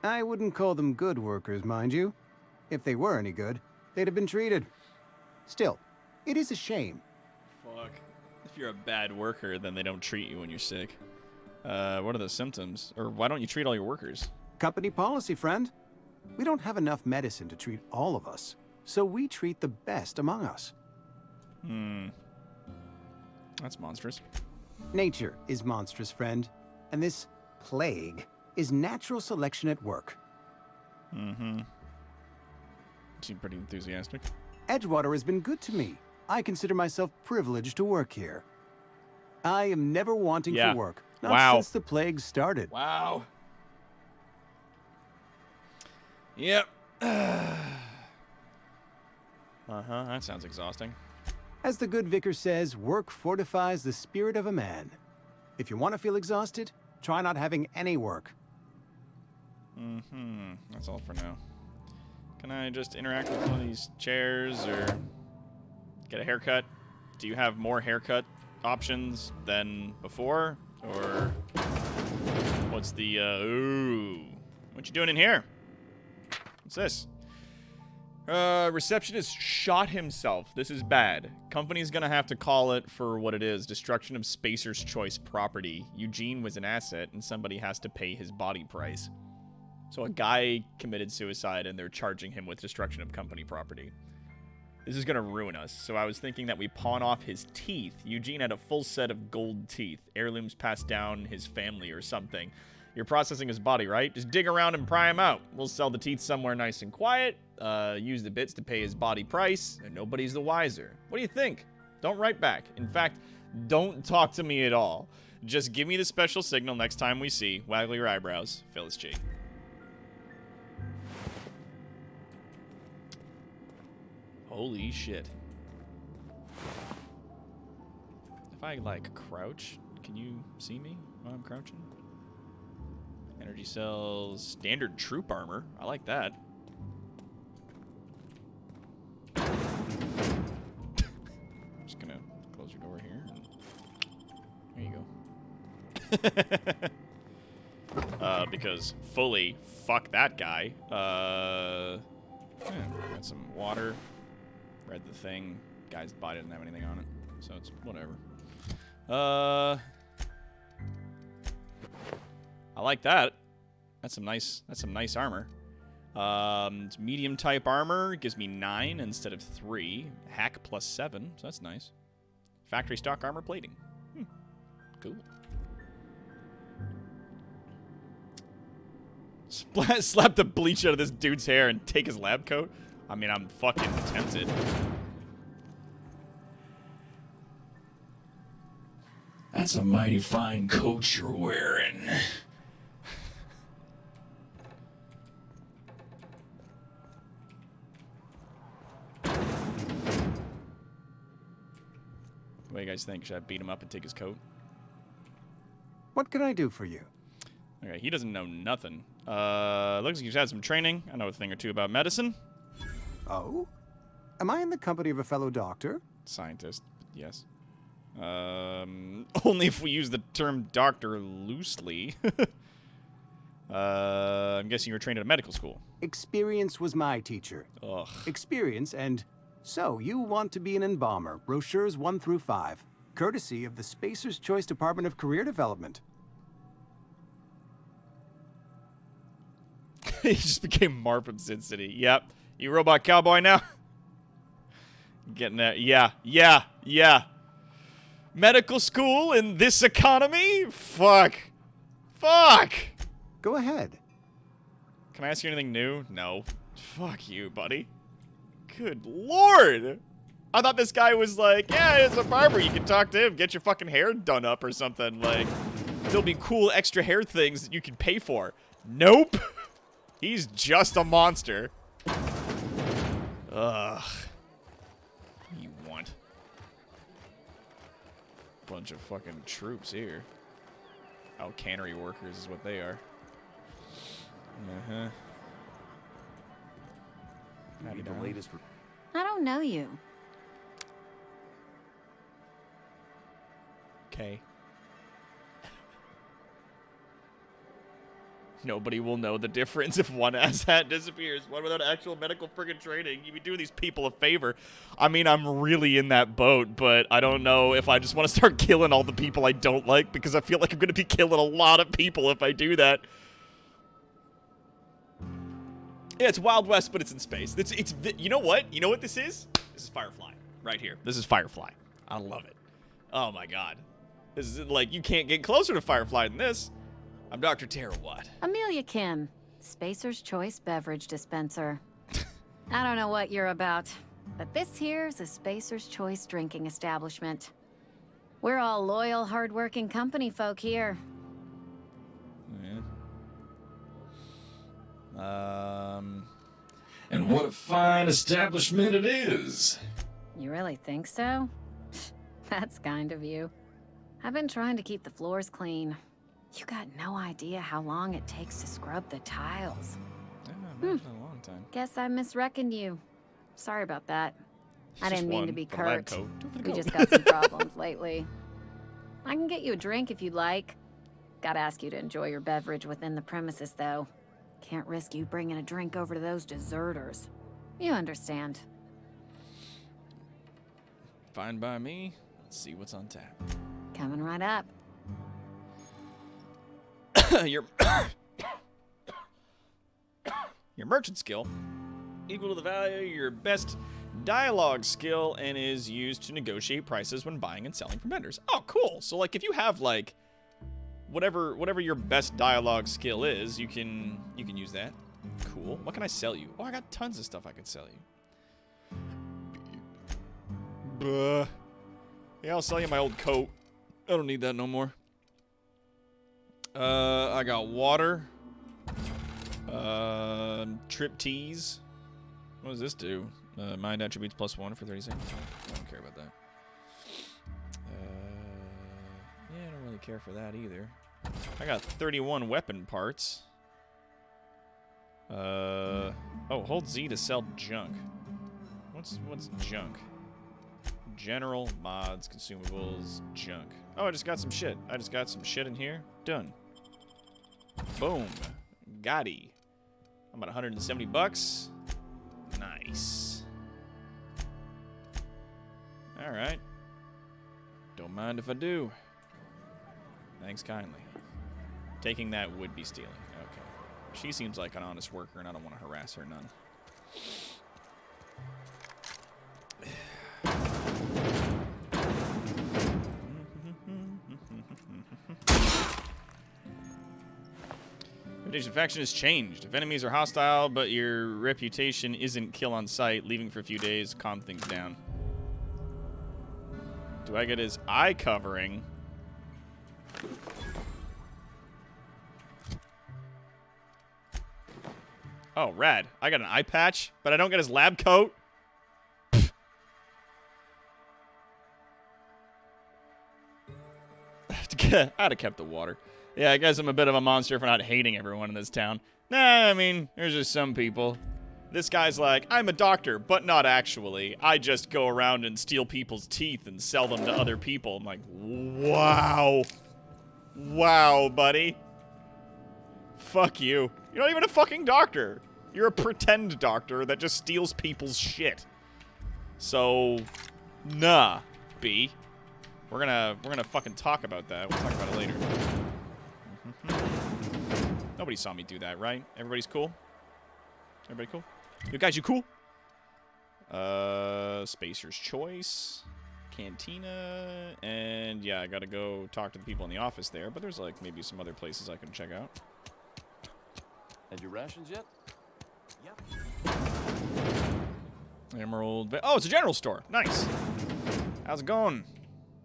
I wouldn't call them good workers, mind you. If they were any good, they'd have been treated. Still, it is a shame. Fuck. If you're a bad worker, then they don't treat you when you're sick. What are the symptoms? Or why don't you treat all your workers? Company policy, friend. We don't have enough medicine to treat all of us, so we treat the best among us. That's monstrous. Nature is monstrous, friend, and this plague is natural selection at work. Mm-hmm. Seem pretty enthusiastic. Edgewater has been good to me. I consider myself privileged to work here. I am never wanting for work, not since the plague started. Wow. Yep. That sounds exhausting. As the good vicar says, work fortifies the spirit of a man. If you want to feel exhausted, try not having any work. That's all for now. Can I just interact with one of these chairs or get a haircut? Do you have more haircut options than before? Or what's the, ooh. What you doing in here? What's this? Receptionist shot himself. This is bad. Company's gonna have to call it for what it is. Destruction of Spacer's Choice property. Eugene was an asset, and somebody has to pay his body price. So a guy committed suicide, and they're charging him with destruction of company property. This is gonna ruin us. So I was thinking that we pawn off his teeth. Eugene had a full set of gold teeth. Heirlooms passed down his family or something. You're processing his body, right? Just dig around and pry him out. We'll sell the teeth somewhere nice and quiet, use the bits to pay his body price, and nobody's the wiser. What do you think? Don't write back. In fact, don't talk to me at all. Just give me the special signal next time we see. Waggle your eyebrows. Phyllis G. Holy shit. If I, like, crouch, can you see me while I'm crouching? Energy cells, standard troop armor. I like that. Just gonna close your door here. There you go. Because fully fuck that guy. Yeah, got some water. Read the thing. Guy's body didn't have anything on it, so it's whatever. I like that. That's some nice armor. It's medium type armor. It gives me 9 instead of 3. Hack plus 7, so that's nice. Factory stock armor plating. Cool. Slap the bleach out of this dude's hair and take his lab coat. I mean, I'm fucking tempted. That's a mighty fine coat you're wearing. What do you guys think? Should I beat him up and take his coat? What can I do for you? Okay, he doesn't know nothing. Looks like he's had some training. I know a thing or two about medicine. Oh? Am I in the company of a fellow doctor? Scientist, yes. Only if we use the term doctor loosely. I'm guessing you were trained at a medical school. Experience was my teacher. Ugh. Experience and... So, you want to be an embalmer, brochures 1 through 5, courtesy of the Spacer's Choice Department of Career Development. He just became Marv from Sin City. Yep. You robot cowboy now? Getting that. Yeah. Medical school in this economy? Fuck. Go ahead. Can I ask you anything new? No. Fuck you, buddy. Good lord. I thought this guy was like, yeah, it's a barber. You can talk to him, get your fucking hair done up or something. Like, there'll be cool extra hair things that you can pay for. Nope. He's just a monster. Ugh. What do you want? Bunch of fucking troops here. Oh, cannery workers is what they are. Uh-huh. The latest. I don't know you. Okay. Nobody will know the difference if one asshat disappears. One without actual medical friggin' training. You'd be doing these people a favor. I mean, I'm really in that boat, but I don't know if I just want to start killing all the people I don't like, because I feel like I'm going to be killing a lot of people if I do that. Yeah, it's Wild West, but it's in space. You know what? You know what this is? This is Firefly. Right here. This is Firefly. I love it. Oh my god. This is like, you can't get closer to Firefly than this. I'm Dr. Tara Watt. Amelia Kim, Spacer's Choice Beverage Dispenser. I don't know what you're about, but this here's a Spacer's Choice drinking establishment. We're all loyal, hard-working company folk here. Yeah. And what a fine establishment it is. You really think so? That's kind of you. I've been trying to keep the floors clean. You got no idea how long it takes to scrub the tiles. Yeah, a long time. Guess I misreckoned you. Sorry about that. I didn't mean to be The lab curt. coat. We just got some problems lately. I can get you a drink if you'd like. Gotta ask you to enjoy your beverage within the premises, though. Can't risk you bringing a drink over to those deserters. You understand. Fine by me. Let's see what's on tap. Coming right up. Your merchant skill equal to the value of your best dialogue skill and is used to negotiate prices when buying and selling from vendors. Oh, cool. So like if you have like whatever your best dialogue skill is, you can use that. Cool. What can I sell you? Oh, I got tons of stuff I could sell you. Yeah, I'll sell you my old coat. I don't need that no more. I got water. Trip teas. What does this do? Mind attributes +1 for 30 seconds. I don't care about that. Yeah, I don't really care for that either. I got 31 weapon parts. Oh, hold Z to sell junk. What's junk? General, mods, consumables, junk. Oh, I just got some shit. I just got some shit in here. Done. Boom. Gotti. I'm at 170 bucks. Nice. Alright. Don't mind if I do. Thanks kindly. Taking that would be stealing. Okay. She seems like an honest worker, and I don't want to harass her none. Reputation faction has changed. If enemies are hostile, but your reputation isn't kill on sight, leaving for a few days, calm things down. Do I get his eye covering? Oh, rad. I got an eye patch, but I don't get his lab coat? I'd have kept the water. Yeah, I guess I'm a bit of a monster for not hating everyone in this town. Nah, I mean, there's just some people. This guy's like, I'm a doctor, but not actually. I just go around and steal people's teeth and sell them to other people. I'm like, wow. Wow, buddy. Fuck you. You're not even a fucking doctor. You're a pretend doctor that just steals people's shit. So, nah, B. We're gonna fucking talk about that. We'll talk about it later. Nobody saw me do that, right? Everybody's cool? Everybody cool? You guys, you cool? Spacer's Choice. Cantina. And yeah, I gotta go talk to the people in the office there, but there's like maybe some other places I can check out. Had your rations yet? Yep. Emerald. Oh, it's a general store. Nice. How's it going?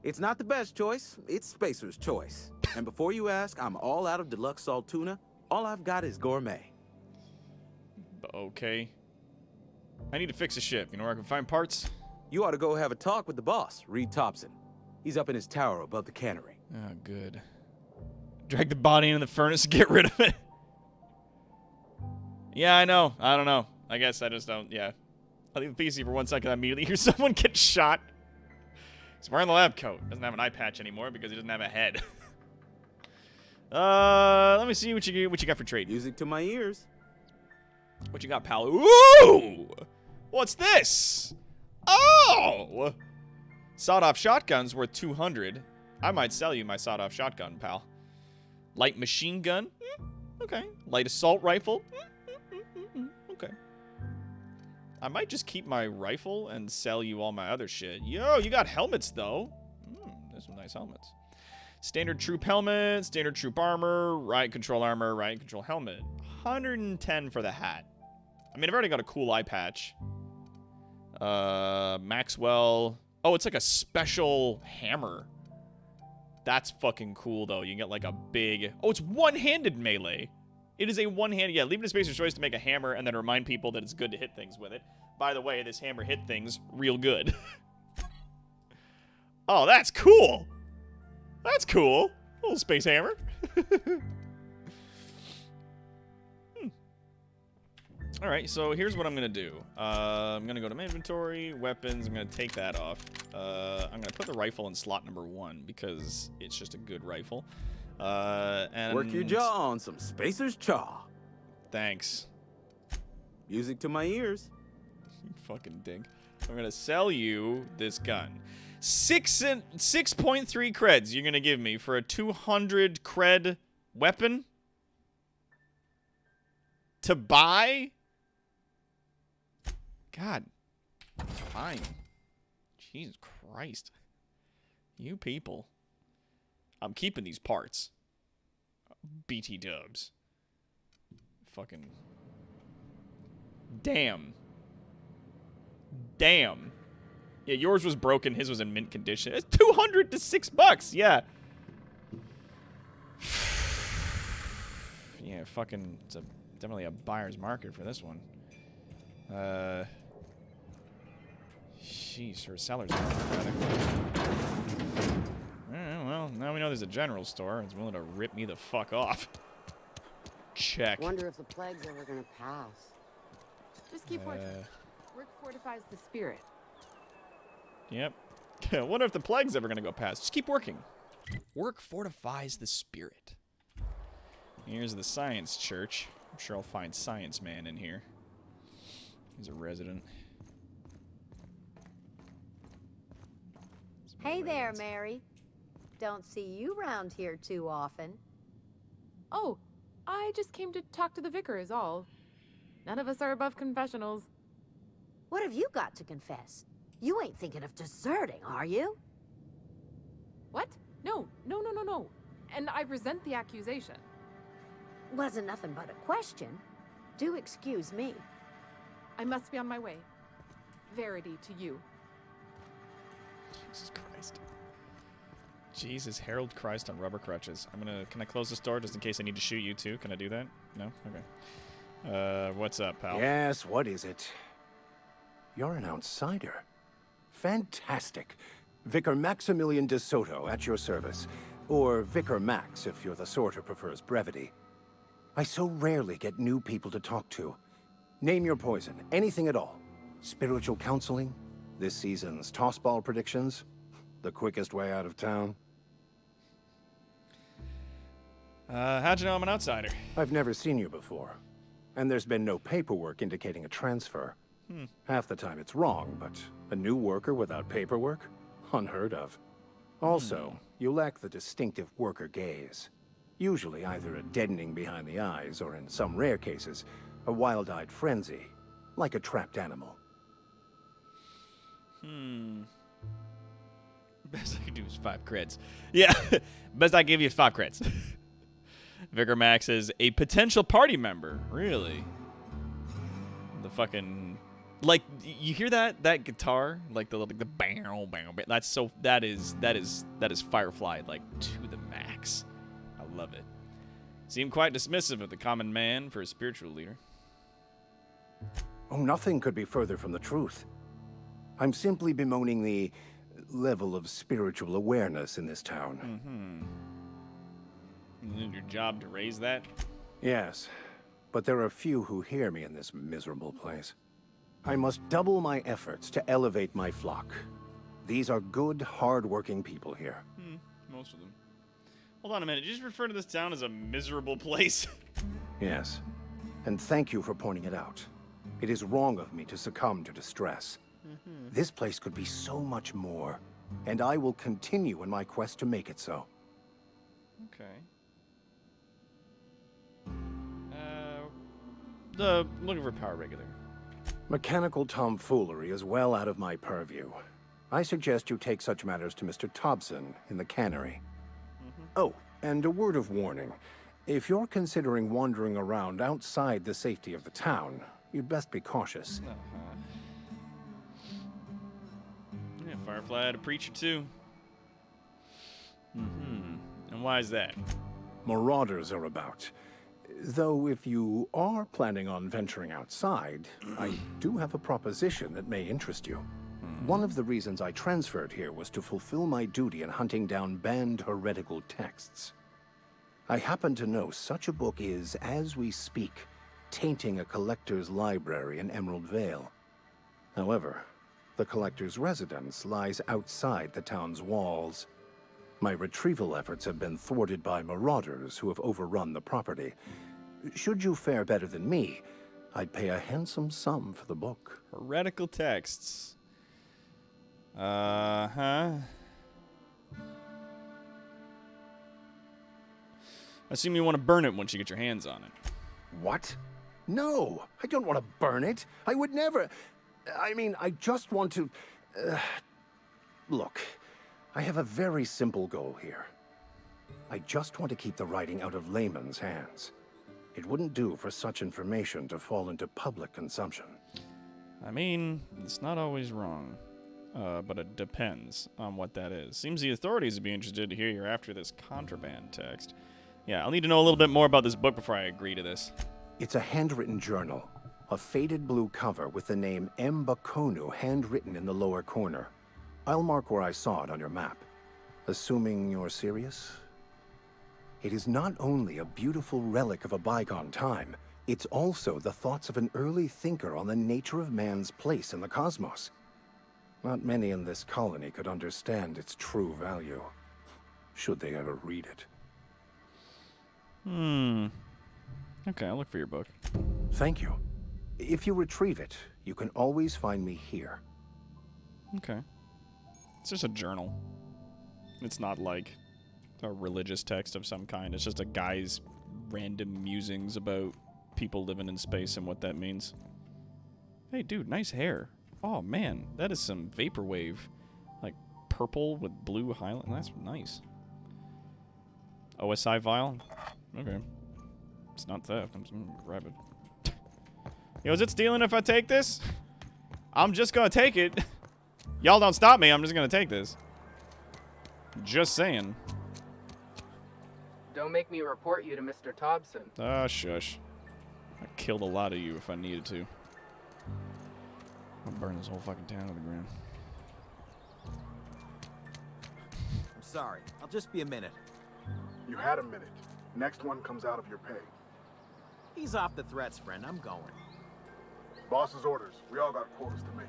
It's not the best choice. It's Spacer's Choice. And before you ask, I'm all out of deluxe salt tuna. All I've got is gourmet. Okay. I need to fix a ship. You know where I can find parts? You ought to go have a talk with the boss, Reed Thompson. He's up in his tower above the cannery. Oh, good. Drag the body into the furnace and get rid of it. Yeah, I know. I don't know. I guess I just don't, yeah. I leave the PC for 1 second, I immediately hear someone get shot. He's wearing the lab coat. Doesn't have an eye patch anymore because he doesn't have a head. Let me see what you got for trade. Music to my ears. What you got, pal? Ooh! What's this? Oh! Sawed-off shotgun's worth 200. I might sell you my sawed-off shotgun, pal. Light machine gun? Okay. Light assault rifle? Okay. I might just keep my rifle and sell you all my other shit. Yo, you got helmets, though. There's some nice helmets. Standard troop helmet, standard troop armor, riot control armor, riot control helmet. 110 for the hat. I mean, I've already got a cool eye patch. Maxwell. Oh, it's like a special hammer. That's fucking cool, though. You can get like a big... Oh, it's one-handed melee. It is a one-handed... Yeah, leave it to Spacer's choice to make a hammer and then remind people that it's good to hit things with it. By the way, this hammer hit things real good. Oh, that's cool. That's cool. Little space hammer. All right, so here's what I'm going to do. I'm going to go to my inventory, weapons. I'm going to take that off. I'm going to put the rifle in slot number 1 because it's just a good rifle. And Work your jaw on some Spacer's Chaw. Thanks. Music to my ears. You fucking dink. I'm going to sell you this gun. 6.3 creds you're going to give me for a 200 cred weapon? To buy? God. Fine. Jesus Christ. You people. I'm keeping these parts. BT dubs. Fucking. Damn. Damn. Yeah, yours was broken. His was in mint condition. It's 200 to $6. Yeah. Yeah, fucking. It's definitely a buyer's market for this one. Sheesh, or a seller's market, rather. Well, now we know there's a general store. It's willing to rip me the fuck off. Check. Wonder if the plague's ever gonna pass. Just keep working. Work fortifies the spirit. Yep. I wonder if the plague's ever gonna go past. Just keep working. Work fortifies the spirit. Here's the science church. I'm sure I'll find Science Man in here. He's a resident. Hey there, Mary. Don't see you round here too often. Oh, I just came to talk to the vicar is all. None of us are above confessionals. What have you got to confess? You ain't thinking of deserting, are you? What? No. And I resent the accusation. Wasn't nothing but a question. Do excuse me. I must be on my way. Verity to you. Jesus Christ. Jesus, Harold Christ on rubber crutches. Can I close this door just in case I need to shoot you too? Can I do that? No? Okay. What's up, pal? Yes, what is it? You're an outsider. Fantastic. Vicar Maximilian de Soto at your service. Or Vicar Max if you're the sort who prefers brevity. I so rarely get new people to talk to. Name your poison, anything at all. Spiritual counseling? This season's tossball predictions? The quickest way out of town? How'd you know I'm an outsider? I've never seen you before. And there's been no paperwork indicating a transfer. Half the time it's wrong, but a new worker without paperwork? Unheard of. Also, you lack the distinctive worker gaze. Usually either a deadening behind the eyes, or in some rare cases, a wild-eyed frenzy, like a trapped animal. Best I can do is 5 creds. Yeah, best I give you is 5 creds. Vicar Max is a potential party member. Really? The fucking... Like, you hear that guitar? Like the bang, bang, bang. That is Firefly, like, to the max. I love it. Seem quite dismissive of the common man for a spiritual leader. Oh, nothing could be further from the truth. I'm simply bemoaning the level of spiritual awareness in this town. Isn't it your job to raise that? Yes, but there are few who hear me in this miserable place. I must double my efforts to elevate my flock. These are good, hard-working people here. Most of them. Hold on a minute. Did you just refer to this town as a miserable place? Yes. And thank you for pointing it out. It is wrong of me to succumb to distress. This place could be so much more, and I will continue in my quest to make it so. Okay. Looking for power regulator. Mechanical tomfoolery is well out of my purview. I suggest you take such matters to Mr. Thompson in the cannery. Oh, and a word of warning. If you're considering wandering around outside the safety of the town, you'd best be cautious. Yeah, Firefly had a preacher too. And why is that? Marauders are about. Though if you are planning on venturing outside, I do have a proposition that may interest you. One of the reasons I transferred here was to fulfill my duty in hunting down banned heretical texts. I happen to know such a book is, as we speak, tainting a collector's library in Emerald Vale. However, the collector's residence lies outside the town's walls. My retrieval efforts have been thwarted by marauders who have overrun the property. Should you fare better than me, I'd pay a handsome sum for the book. Heretical texts. I assume you want to burn it once you get your hands on it. What? No, I don't want to burn it. I would never. I mean, I just want to... Look, I have a very simple goal here. I just want to keep the writing out of layman's hands. It wouldn't do for such information to fall into public consumption. I mean, it's not always wrong. But it depends on what that is. Seems the authorities would be interested to hear you're after this contraband text. Yeah, I'll need to know a little bit more about this book before I agree to this. It's a handwritten journal. A faded blue cover with the name M. Bakonu handwritten in the lower corner. I'll mark where I saw it on your map. Assuming you're serious? It is not only a beautiful relic of a bygone time, it's also the thoughts of an early thinker on the nature of man's place in the cosmos. Not many in this colony could understand its true value, should they ever read it. Okay, I'll look for your book. Thank you. If you retrieve it, you can always find me here. Okay. It's just a journal. It's not like a religious text of some kind. It's just a guy's random musings about people living in space and what that means. Hey, dude, nice hair. Oh, man, that is some vaporwave. Like, purple with blue highlight. That's nice. OSI vial? Okay. It's not theft. I'm just gonna grab it. Yo, is it stealing if I take this? I'm just gonna take it. Y'all don't stop me. I'm just gonna take this. Just saying. Don't make me report you to Mr. Thompson. Ah, shush. I killed a lot of you if I needed to. I'll burn this whole fucking town to the ground. I'm sorry. I'll just be a minute. You had a minute. Next one comes out of your pay. Ease off the threats, friend. I'm going. Boss's orders. We all got quotas to make.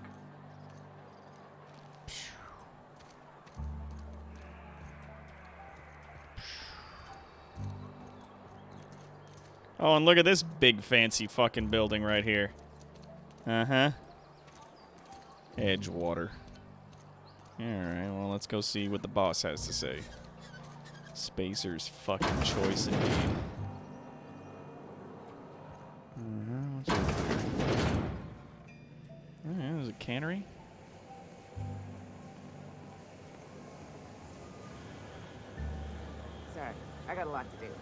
Oh, and look at this big fancy fucking building right here. Uh-huh. Edgewater. Alright, well, let's go see what the boss has to say. Spacer's fucking choice indeed. What's over there? Oh, yeah, there's a cannery. Sorry, I got a lot to do.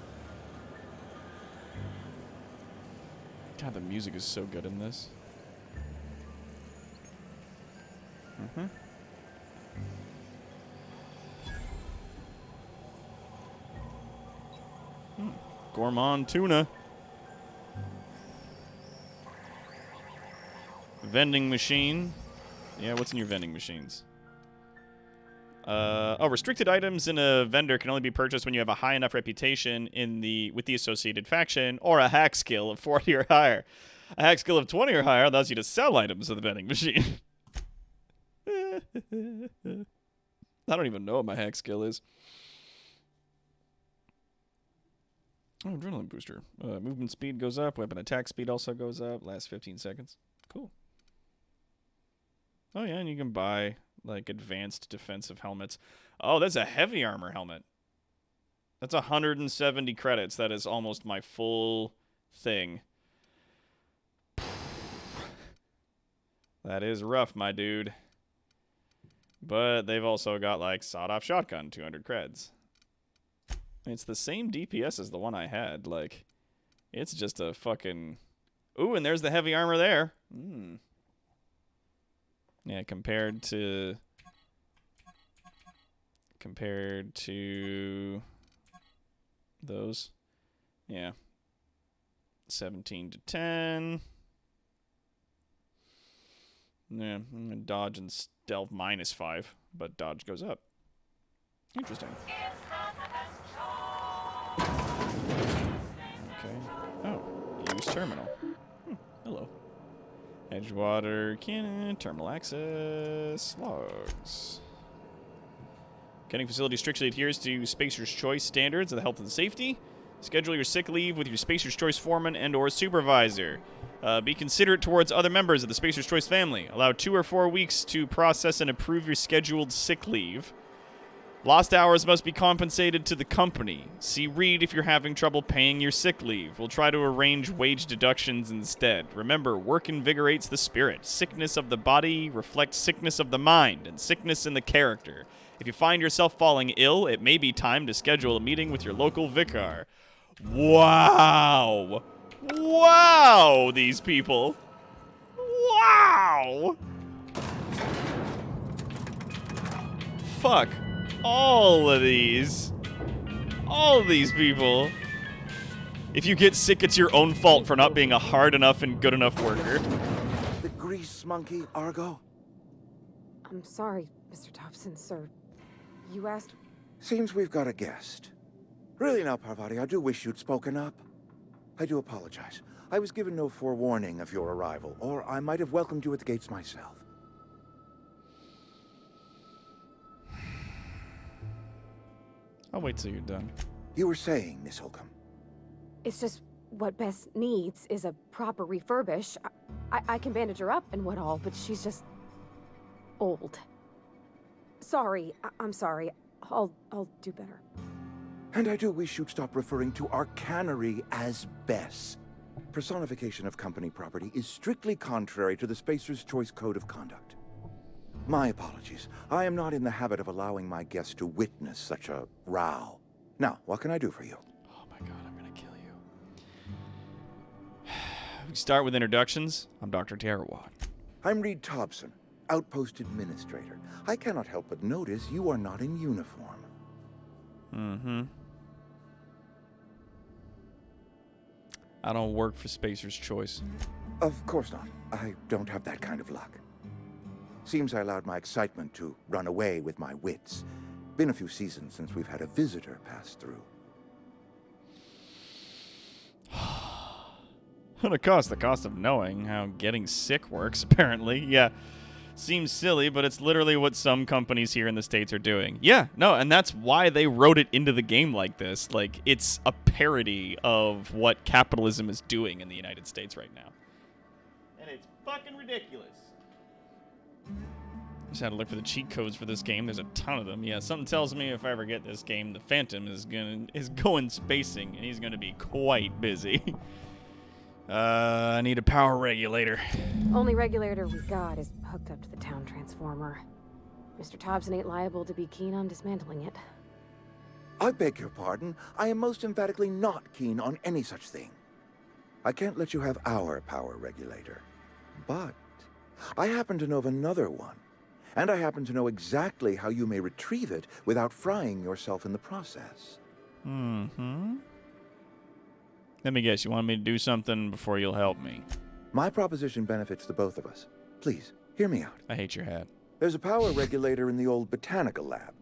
God, the music is so good in this. Gourmand tuna. Vending machine. Yeah, what's in your vending machines? Oh, restricted items in a vendor can only be purchased when you have a high enough reputation with the associated faction or a hack skill of 40 or higher. A hack skill of 20 or higher allows you to sell items to the vending machine. I don't even know what my hack skill is. Oh, adrenaline booster. Movement speed goes up. Weapon attack speed also goes up. Last 15 seconds. Cool. Oh, yeah, and you can buy, like, advanced defensive helmets. Oh, that's a heavy armor helmet. That's 170 credits. That is almost my full thing. That is rough, my dude. But they've also got, like, sawed-off shotgun, 200 creds. It's the same DPS as the one I had. Like, it's just a fucking... Ooh, and there's the heavy armor there. Yeah, compared to those. Yeah. 17 to 10. Yeah, dodge and stealth -5, but dodge goes up. Interesting. Okay. Oh, use terminal. Hello. Edgewater cannon, terminal access, logs. Canning facility strictly adheres to Spacer's Choice standards of the health and safety. Schedule your sick leave with your Spacer's Choice foreman and or supervisor. Be considerate towards other members of the Spacer's Choice family. Allow 2 or 4 weeks to process and approve your scheduled sick leave. Lost hours must be compensated to the company. See Reed if you're having trouble paying your sick leave. We'll try to arrange wage deductions instead. Remember, work invigorates the spirit. Sickness of the body reflects sickness of the mind and sickness in the character. If you find yourself falling ill, it may be time to schedule a meeting with your local vicar. Wow. Wow, these people. Wow. Fuck. All of these people. If you get sick, it's your own fault for not being a hard enough and good enough worker. The grease monkey, Argo? I'm sorry, Mr. Thompson, sir. You asked... Seems we've got a guest. Really now, Parvati, I do wish you'd spoken up. I do apologize. I was given no forewarning of your arrival, or I might have welcomed you at the gates myself. I'll wait till you're done. You were saying, Miss Holcomb. It's just what Bess needs is a proper refurbish. I can bandage her up and what all, but she's just... old. Sorry, I'm sorry. I'll do better. And I do wish you'd stop referring to our cannery as Bess. Personification of company property is strictly contrary to the Spacer's Choice Code of Conduct. My apologies. I am not in the habit of allowing my guests to witness such a row. Now, what can I do for you? Oh my god, I'm gonna kill you. We start with introductions. I'm Dr. Tarawad. I'm Reed Thompson, Outpost Administrator. I cannot help but notice you are not in uniform. Mm-hmm. I don't work for Spacer's Choice. Of course not. I don't have that kind of luck. Seems I allowed my excitement to run away with my wits. Been a few seasons since we've had a visitor pass through. What a cost? The cost of knowing how getting sick works, apparently. Yeah. Seems silly, but it's literally what some companies here in the States are doing. Yeah, no, and that's why they wrote it into the game like this. Like, it's a parody of what capitalism is doing in the United States right now. And it's fucking ridiculous. Just had to look for the cheat codes for this game. There's a ton of them. Yeah, something tells me if I ever get this game, the Phantom is going spacing, and he's gonna be quite busy. I need a power regulator. Only regulator we got is hooked up to the town transformer. Mr. Thompson ain't liable to be keen on dismantling it. I beg your pardon. I am most emphatically not keen on any such thing. I can't let you have our power regulator. But I happen to know of another one. And I happen to know exactly how you may retrieve it without frying yourself in the process. Mm-hmm. Let me guess, you want me to do something before you'll help me? My proposition benefits the both of us. Please, hear me out. I hate your hat. There's a power regulator in the old botanical lab.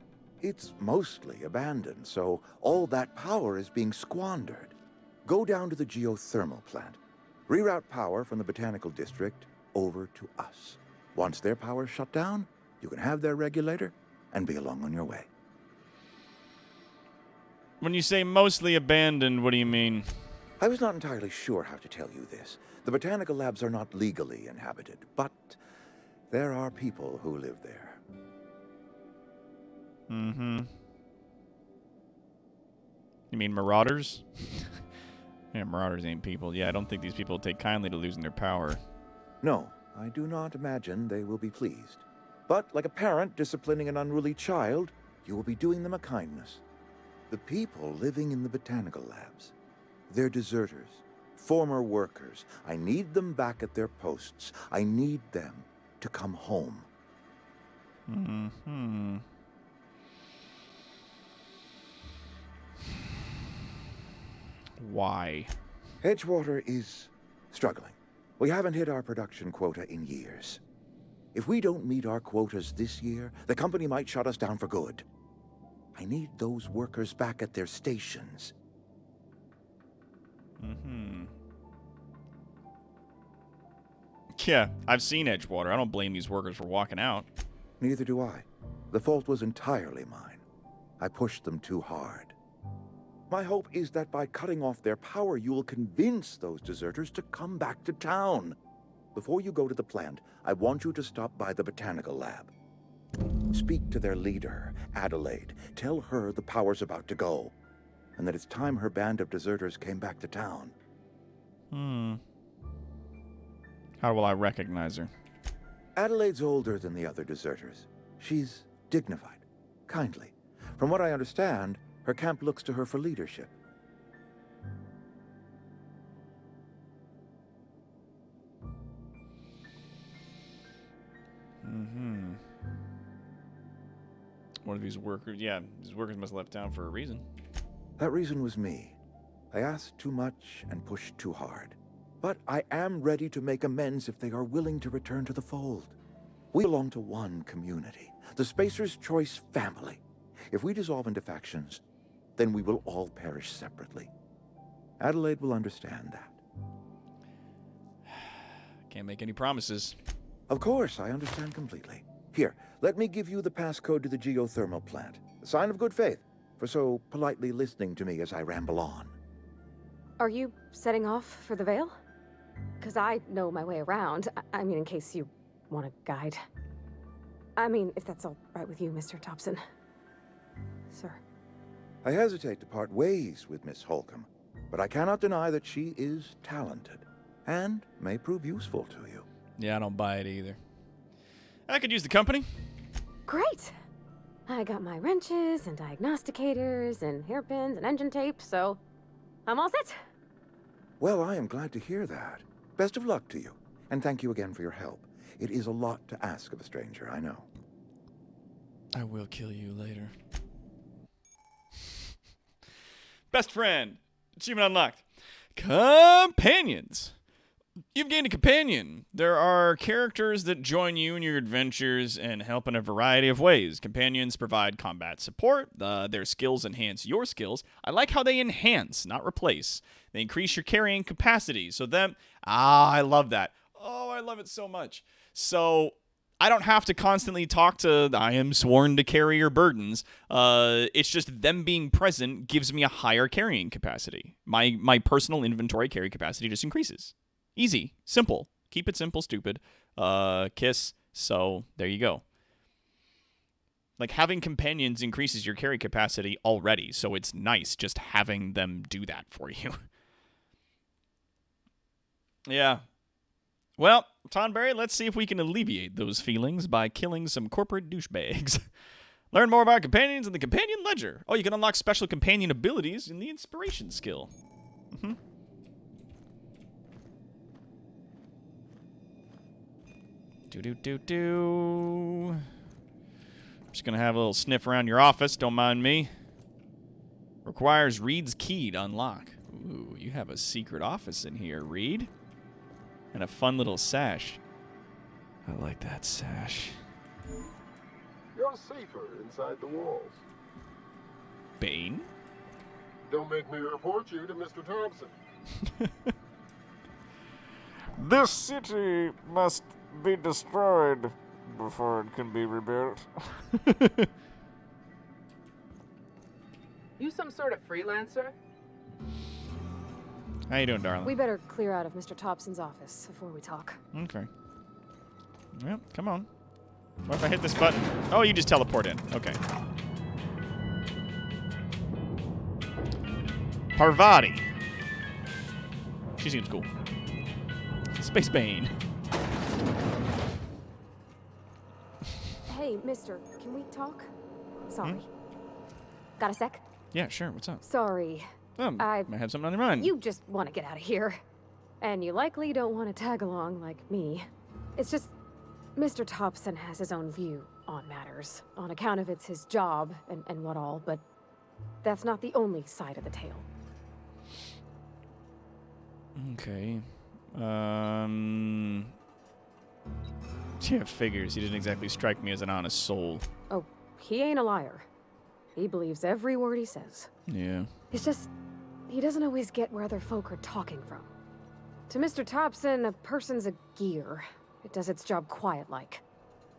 It's mostly abandoned, so all that power is being squandered. Go down to the geothermal plant. Reroute power from the botanical district over to us. Once their power's shut down, you can have their regulator and be along on your way. When you say mostly abandoned, what do you mean? I was not entirely sure how to tell you this. The botanical labs are not legally inhabited, but there are people who live there. Mm-hmm. You mean marauders? Yeah, marauders ain't people. Yeah, I don't think these people take kindly to losing their power. No, I do not imagine they will be pleased. But like a parent disciplining an unruly child, you will be doing them a kindness. The people living in the botanical labs, they're deserters, former workers. I need them back at their posts. I need them to come home. Mm-hmm. Why? Edgewater is struggling. We haven't hit our production quota in years. If we don't meet our quotas this year, the company might shut us down for good. I need those workers back at their stations. Mm-hmm. Yeah, I've seen Edgewater. I don't blame these workers for walking out. Neither do I. The fault was entirely mine. I pushed them too hard. My hope is that by cutting off their power, you will convince those deserters to come back to town. Before you go to the plant, I want you to stop by the botanical lab. Speak to their leader, Adelaide. Tell her the power's about to go, and that it's time her band of deserters came back to town. How will I recognize her? Adelaide's older than the other deserters. She's dignified, kindly. From what I understand, her camp looks to her for leadership. Mm-hmm. One of these workers, yeah, these workers must have left town for a reason. That reason was me. I asked too much and pushed too hard. But I am ready to make amends if they are willing to return to the fold. We belong to one community, the Spacer's Choice family. If we dissolve into factions, then we will all perish separately. Adelaide will understand that. Can't make any promises. Of course, I understand completely. Here, let me give you the passcode to the geothermal plant. A sign of good faith, for so politely listening to me as I ramble on. Are you setting off for the Vale? Because I know my way around. I mean, in case you want a guide. I mean, if that's all right with you, Mr. Thompson. Sir. I hesitate to part ways with Miss Holcomb, but I cannot deny that she is talented and may prove useful to you. Yeah, I don't buy it either. I could use the company. Great. I got my wrenches and diagnosticators and hairpins and engine tape, so I'm all set. Well, I am glad to hear that. Best of luck to you, and thank you again for your help. It is a lot to ask of a stranger, I know. I will kill you later. Best friend. Achievement unlocked. Companions. You've gained a companion. There are characters that join you in your adventures and help in a variety of ways. Companions provide combat support. Their skills enhance your skills. I like how they enhance, not replace. They increase your carrying capacity. So I love that. Oh, I love it so much. So I don't have to constantly talk to, I am sworn to carry your burdens. It's just them being present gives me a higher carrying capacity. My personal inventory carry capacity just increases. Easy. Simple. Keep it simple, stupid. Kiss. So, there you go. Like, having companions increases your carry capacity already, so it's nice just having them do that for you. Yeah. Well, Tonberry, let's see if we can alleviate those feelings by killing some corporate douchebags. Learn more about companions in the Companion Ledger. Oh, you can unlock special companion abilities in the Inspiration skill. Mm-hmm. Do-do-do-do. I'm just gonna have a little sniff around your office, don't mind me. Requires Reed's key to unlock. Ooh, you have a secret office in here, Reed. And a fun little sash. I like that sash. You're safer inside the walls. Bane? Don't make me report you to Mr. Thompson. This city must be destroyed before it can be rebuilt. You some sort of freelancer? How you doing, darling? We better clear out of Mr. Thompson's office before we talk. Okay. Well, come on. What if I hit this button? Oh, you just teleport in. Okay. Parvati. She seems cool. Space Bane. Hey, mister, can we talk? Sorry. Got a sec? Yeah, sure. What's up? Sorry. I might have something on your mind. You just want to get out of here. And you likely don't want to tag along like me. It's just, Mr. Thompson has his own view on matters, on account of it's his job and what all, but that's not the only side of the tale. Okay. Yeah, figures. He didn't exactly strike me as an honest soul. Oh, he ain't a liar. He believes every word he says. Yeah. It's just, he doesn't always get where other folk are talking from. To Mr. Thompson, a person's a gear. It does its job quiet-like.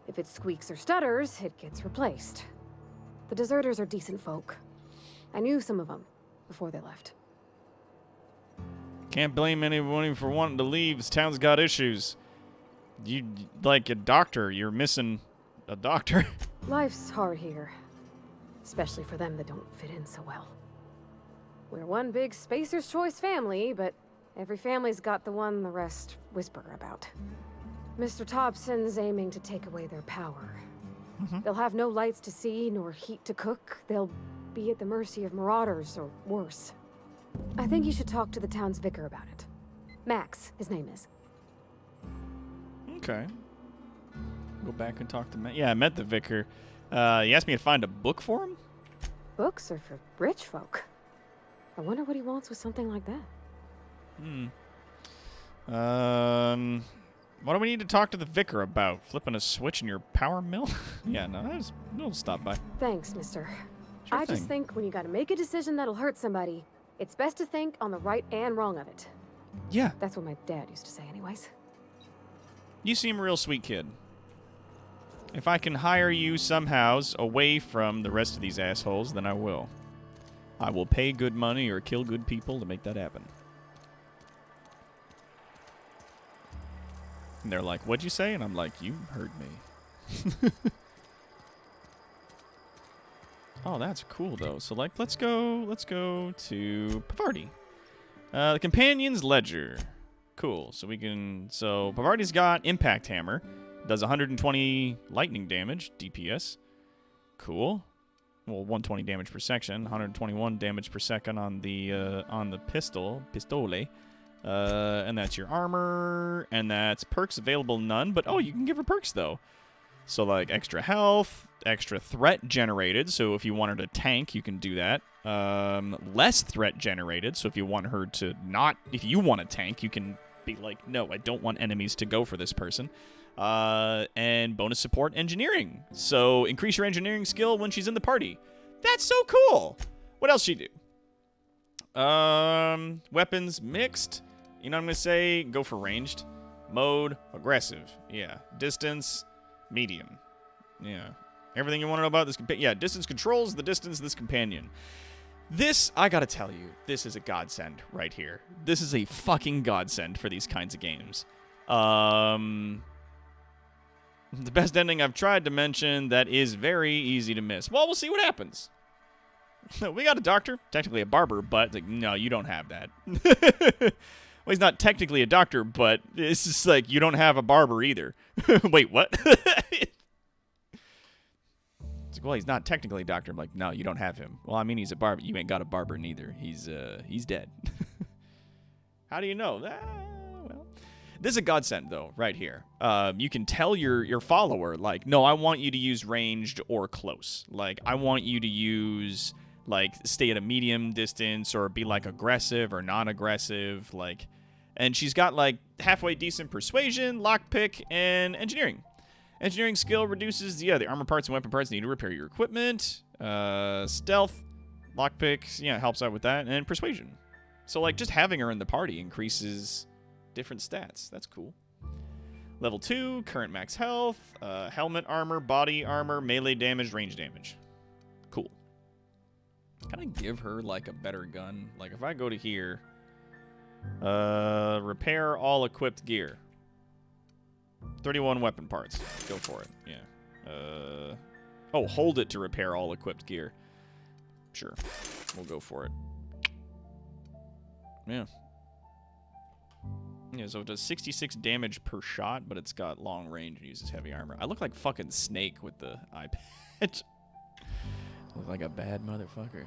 If it squeaks or stutters, it gets replaced. The deserters are decent folk. I knew some of them before they left. Can't blame anyone for wanting to leave. This town's got issues. You, like a doctor, you're missing a doctor. Life's hard here. Especially for them that don't fit in so well. We're one big Spacer's Choice family, but every family's got the one the rest whisper about. Mr. Thompson's aiming to take away their power. They'll have no lights to see, nor heat to cook. They'll be at the mercy of marauders, or worse. I think you should talk to the town's vicar about it. Max, his name is. Okay. Go back and talk to Matt. Yeah, I met the vicar. He asked me to find a book for him? Books are for rich folk. I wonder what he wants with something like that. What do we need to talk to the vicar about? Flipping a switch in your power mill? Yeah, no, we'll stop by. Thanks, mister. Sure I just thing. think when you gotta make a decision that'll hurt somebody, it's best to think on the right and wrong of it. Yeah. That's what my dad used to say anyways. You seem a real sweet kid. If I can hire you somehow away from the rest of these assholes, then I will. I will pay good money or kill good people to make that happen. And they're like, what'd you say? And I'm like, you heard me. Oh, that's cool, though. So, like, let's go to Parvati. The Companion's Ledger. Cool. So, Parvati's got Impact Hammer. Does 120 lightning damage, DPS. Cool. Well, 120 damage per section, 121 damage per second on the pistole. And that's your armor, and that's perks available none, but you can give her perks though. So like extra health, extra threat generated, so if you want her to tank, you can do that. Less threat generated, so if you want her to if you want to tank, you can be like, no, I don't want enemies to go for this person. And bonus support engineering. So increase your engineering skill when she's in the party. That's so cool. What else she do? Weapons mixed. You know what I'm going to say? Go for ranged. Mode, aggressive. Yeah. Distance, medium. Yeah. Everything you want to know about this. Yeah, distance controls the distance of this companion. This, I gotta tell you, this is a godsend right here. This is a fucking godsend for these kinds of games. The best ending I've tried to mention that is very easy to miss. Well, we'll see what happens. We got a doctor, technically a barber, but like, no, you don't have that. Well, he's not technically a doctor, but it's just like you don't have a barber either. Wait, what? It's like, well, he's not technically a doctor. I'm like, no, you don't have him. Well, I mean, he's a barber. You ain't got a barber neither. He's dead. How do you know? Well, this is a godsend though, right here. You can tell your follower, like, no, I want you to use ranged or close. Like, I want you to use, like, stay at a medium distance or be like aggressive or non-aggressive. Like, and she's got like halfway decent persuasion, lockpick, and engineering. Engineering skill reduces the armor parts and weapon parts needed to repair your equipment. Stealth, lockpicks, helps out with that, and persuasion. So like just having her in the party increases different stats. That's cool. Level 2, current max health, helmet armor, body armor, melee damage, range damage. Cool. Kind Can I give her, like, a better gun? Like, if I go to here, repair all equipped gear. 31 weapon parts. Go for it. Yeah. Oh, hold it to repair all equipped gear. Sure. We'll go for it. Yeah. Yeah, so it does 66 damage per shot, but it's got long range and uses heavy armor. I look like fucking Snake with the eye patch. Look like a bad motherfucker.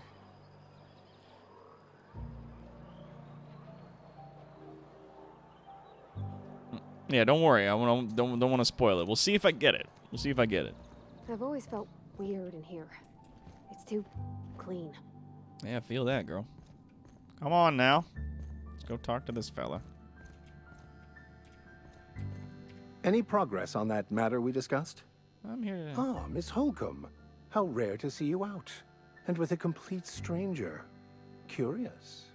Yeah, don't worry. I don't want to spoil it. We'll see if I get it. We'll see if I get it. I've always felt weird in here. It's too clean. Yeah, feel that, girl. Come on now. Let's go talk to this fella. Any progress on that matter we discussed? I'm here to... Ah, Miss Holcomb. How rare to see you out. And with a complete stranger. Curious.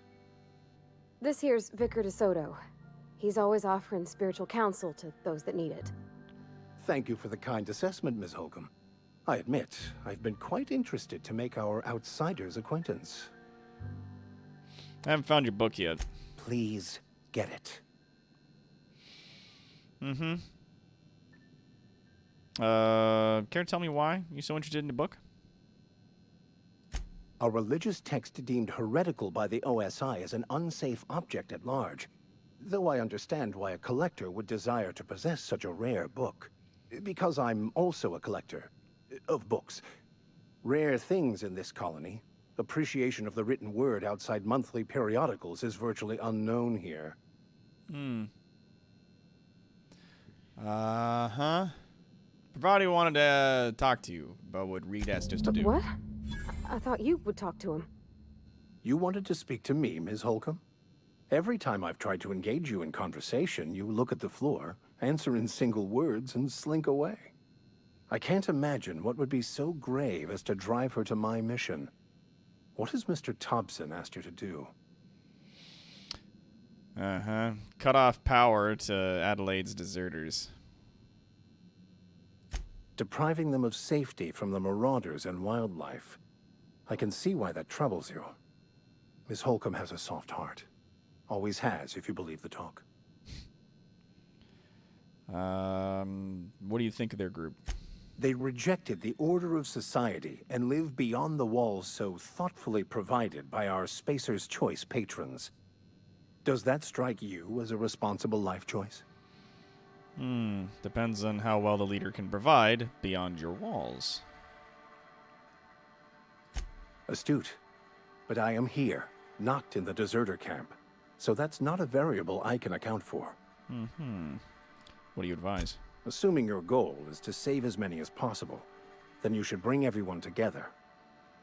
This here's Vicar DeSoto. He's always offering spiritual counsel to those that need it. Thank you for the kind assessment, Miss Holcomb. I admit, I've been quite interested to make our outsider's acquaintance. I haven't found your book yet. Please get it. Mm-hmm. Care to tell me why you're so interested in the book? A religious text deemed heretical by the OSI as an unsafe object at large. Though I understand why a collector would desire to possess such a rare book. Because I'm also a collector of books. Rare things in this colony. Appreciation of the written word outside monthly periodicals is virtually unknown here. Uh-huh. Pravati wanted to talk to you, but what Reed asked us to do. What? I thought you would talk to him. You wanted to speak to me, Ms. Holcomb? Every time I've tried to engage you in conversation, you look at the floor, answer in single words, and slink away. I can't imagine what would be so grave as to drive her to my mission. What has Mr. Thompson asked you to do? Uh-huh. Cut off power to Adelaide's deserters. Depriving them of safety from the marauders and wildlife. I can see why that troubles you. Miss Holcomb has a soft heart. Always has, if you believe the talk. What do you think of their group? They rejected the order of society and live beyond the walls so thoughtfully provided by our Spacer's Choice patrons. Does that strike you as a responsible life choice? Depends on how well the leader can provide beyond your walls. Astute. But I am here, not in the deserter camp. So that's not a variable I can account for. What do you advise? Assuming your goal is to save as many as possible, then you should bring everyone together.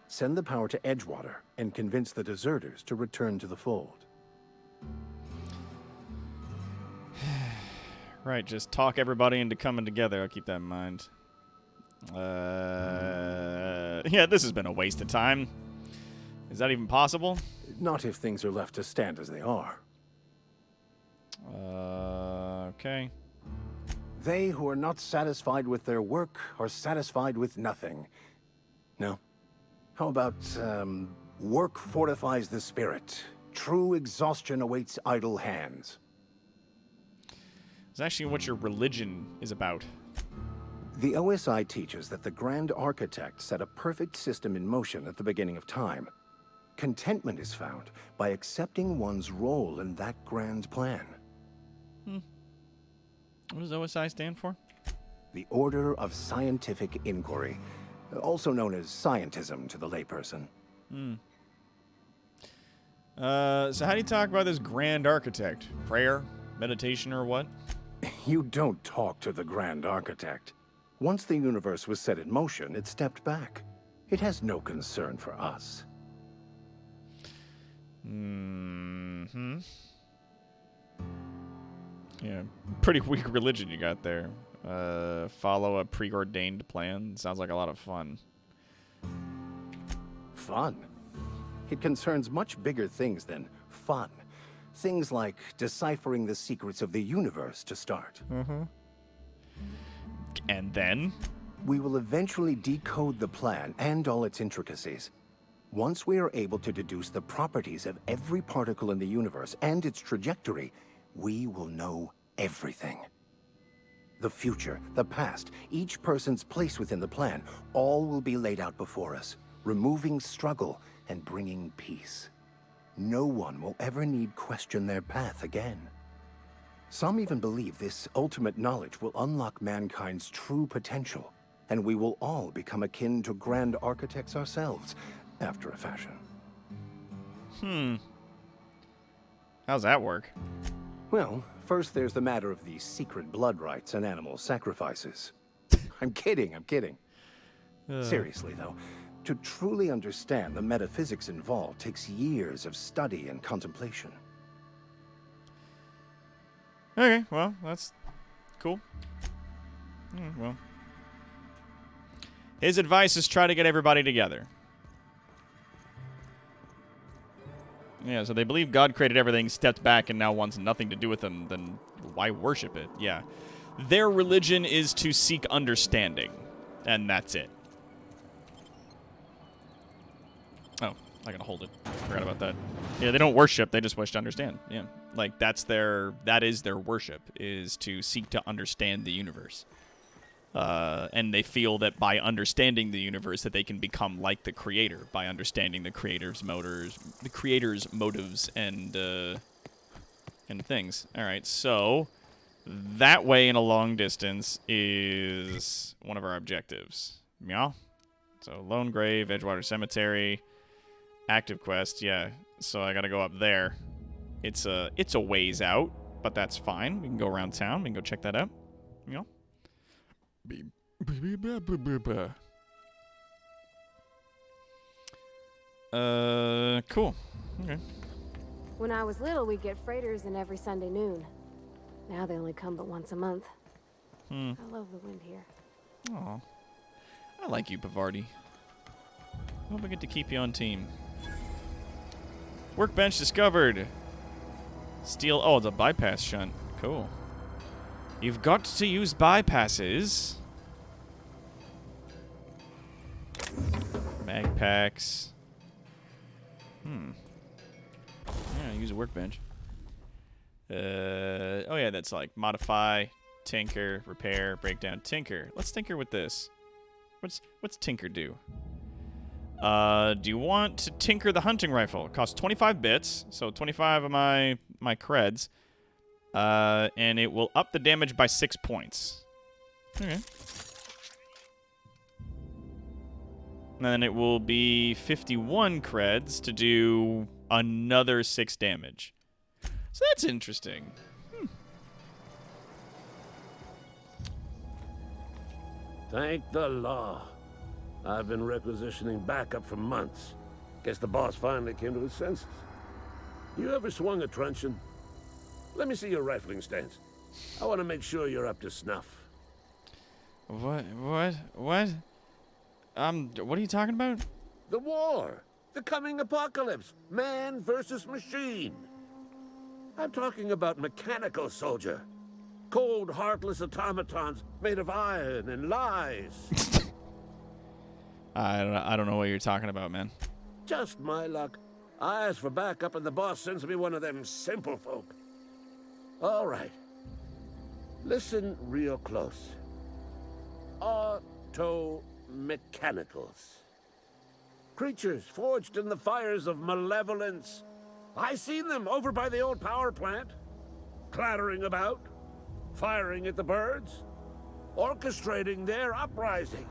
Send the power to Edgewater and convince the deserters to return to the fold. Right, just talk everybody into coming together. I'll keep that in mind. Yeah, this has been a waste of time. Is that even possible? Not if things are left to stand as they are. Okay. They who are not satisfied with their work are satisfied with nothing. No? How about, work fortifies the spirit. True exhaustion awaits idle hands. It's actually what your religion is about. The OSI teaches that the Grand Architect set a perfect system in motion at the beginning of time. Contentment is found by accepting one's role in that grand plan. What does OSI stand for? The Order of Scientific Inquiry, also known as scientism to the layperson. So how do you talk about this Grand Architect? Prayer? Meditation or what? You don't talk to the Grand Architect. Once the universe was set in motion, it stepped back. It has no concern for us. Yeah, pretty weak religion you got there. Follow a preordained plan. Sounds like a lot of fun. Fun? It concerns much bigger things than fun. Things like deciphering the secrets of the universe to start. And then? We will eventually decode the plan and all its intricacies. Once we are able to deduce the properties of every particle in the universe and its trajectory, we will know everything. The future, the past, each person's place within the plan, all will be laid out before us, removing struggle and bringing peace. No one will ever need question their path again. Some even believe this ultimate knowledge will unlock mankind's true potential, and we will all become akin to grand architects ourselves, after a fashion. How's that work? Well, first there's the matter of the secret blood rites and animal sacrifices. I'm kidding. Seriously, though, to truly understand the metaphysics involved takes years of study and contemplation. Okay, well, that's cool. Well, his advice is try to get everybody together. Yeah, so they believe God created everything, stepped back, and now wants nothing to do with them, then why worship it? Yeah. Their religion is to seek understanding, and that's it. Oh, I gotta hold it. Forgot about that. Yeah, they don't worship, they just wish to understand. Yeah. Like, that is their worship, is to seek to understand the universe. And they feel that by understanding the universe that they can become like the creator by understanding the creator's motives and things. All right, so that way in a long distance is one of our objectives. Yeah. So Lone Grave, Edgewater Cemetery, active quest. Yeah. So I got to go up there. It's a ways out, but that's fine. We can go around town. We can go check that out. You know. Cool. Okay. When I was little, we'd get freighters in every Sunday noon. Now they only come but once a month. I love the wind here. Aw. I like you, Bavardi. Hope I get to keep you on team. Workbench discovered. Steel. Oh, it's a bypass shunt. Cool. You've got to use bypasses. Mag packs. Yeah, use a workbench. Oh yeah, that's like modify, tinker, repair, breakdown, tinker. Let's tinker with this. What's tinker do? Do you want to tinker the hunting rifle? It costs 25 bits, so 25 of my creds. And it will up the damage by 6 points. Okay. And then it will be 51 creds to do another 6 damage. So that's interesting. Thank the law. I've been requisitioning backup for months. Guess the boss finally came to his senses. You ever swung a truncheon? Let me see your rifling stance. I want to make sure you're up to snuff. What? What are you talking about? The war. The coming apocalypse. Man versus machine. I'm talking about mechanical soldier. Cold, heartless automatons made of iron and lies. I don't know what you're talking about, man. Just my luck. I ask for backup and the boss sends me one of them simple folk. All right. Listen real close. Auto-mechanicals. Creatures forged in the fires of malevolence. I seen them over by the old power plant. Clattering about. Firing at the birds. Orchestrating their uprising.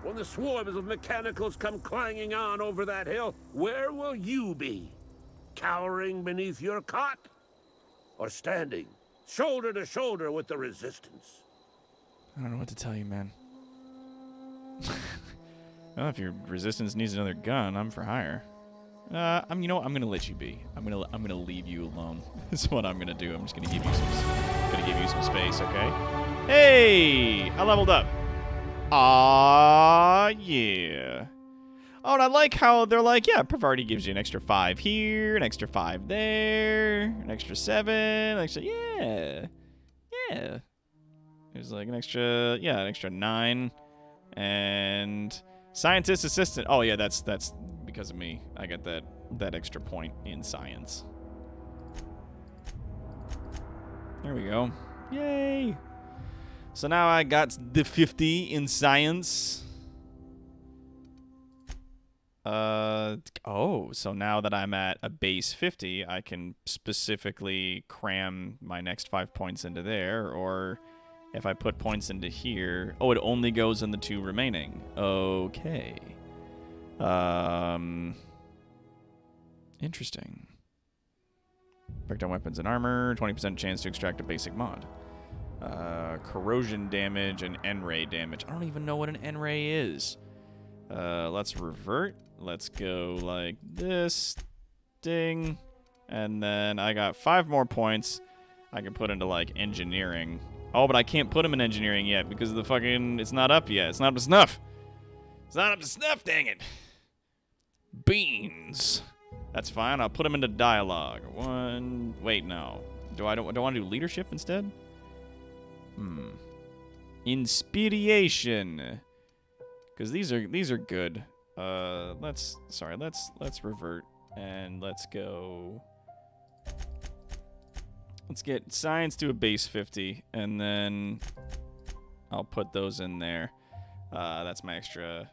When the swarms of mechanicals come clanging on over that hill, where will you be? Cowering beneath your cot? Or standing, shoulder to shoulder with the resistance? I don't know what to tell you, man. Well, if your resistance needs another gun, I'm for hire. I'm gonna let you be. I'm gonna leave you alone. That's what I'm gonna do. I'm just gonna give you some space, okay? Hey, I leveled up. Ah, yeah. Oh, and I like how they're like, yeah, Bavardi gives you an extra 5 here, an extra 5 there, an extra 7, an extra, yeah. There's like an extra 9, and Scientist assistant. Oh yeah, that's because of me. I get that extra point in science. There we go. Yay! So now I got the 50 in science. Oh, so now that I'm at a base 50, I can specifically cram my next 5 points into there, or if I put points into here, oh, it only goes in the 2 remaining. Okay. Interesting. Effect on weapons and armor, 20% chance to extract a basic mod. Corrosion damage and N-ray damage. I don't even know what an N-ray is. Let's revert. Let's go like this. Ding. And then I got 5 more points I can put into like engineering. Oh, but I can't put them in engineering yet because of the fucking... It's not up yet. It's not up to snuff. It's not up to snuff, dang it. Beans. That's fine. I'll put them into dialogue. Wait, no. Do I want to do leadership instead? Inspiration. Because these are good. Let's revert and let's go. Let's get science to a base 50, and then I'll put those in there. That's my extra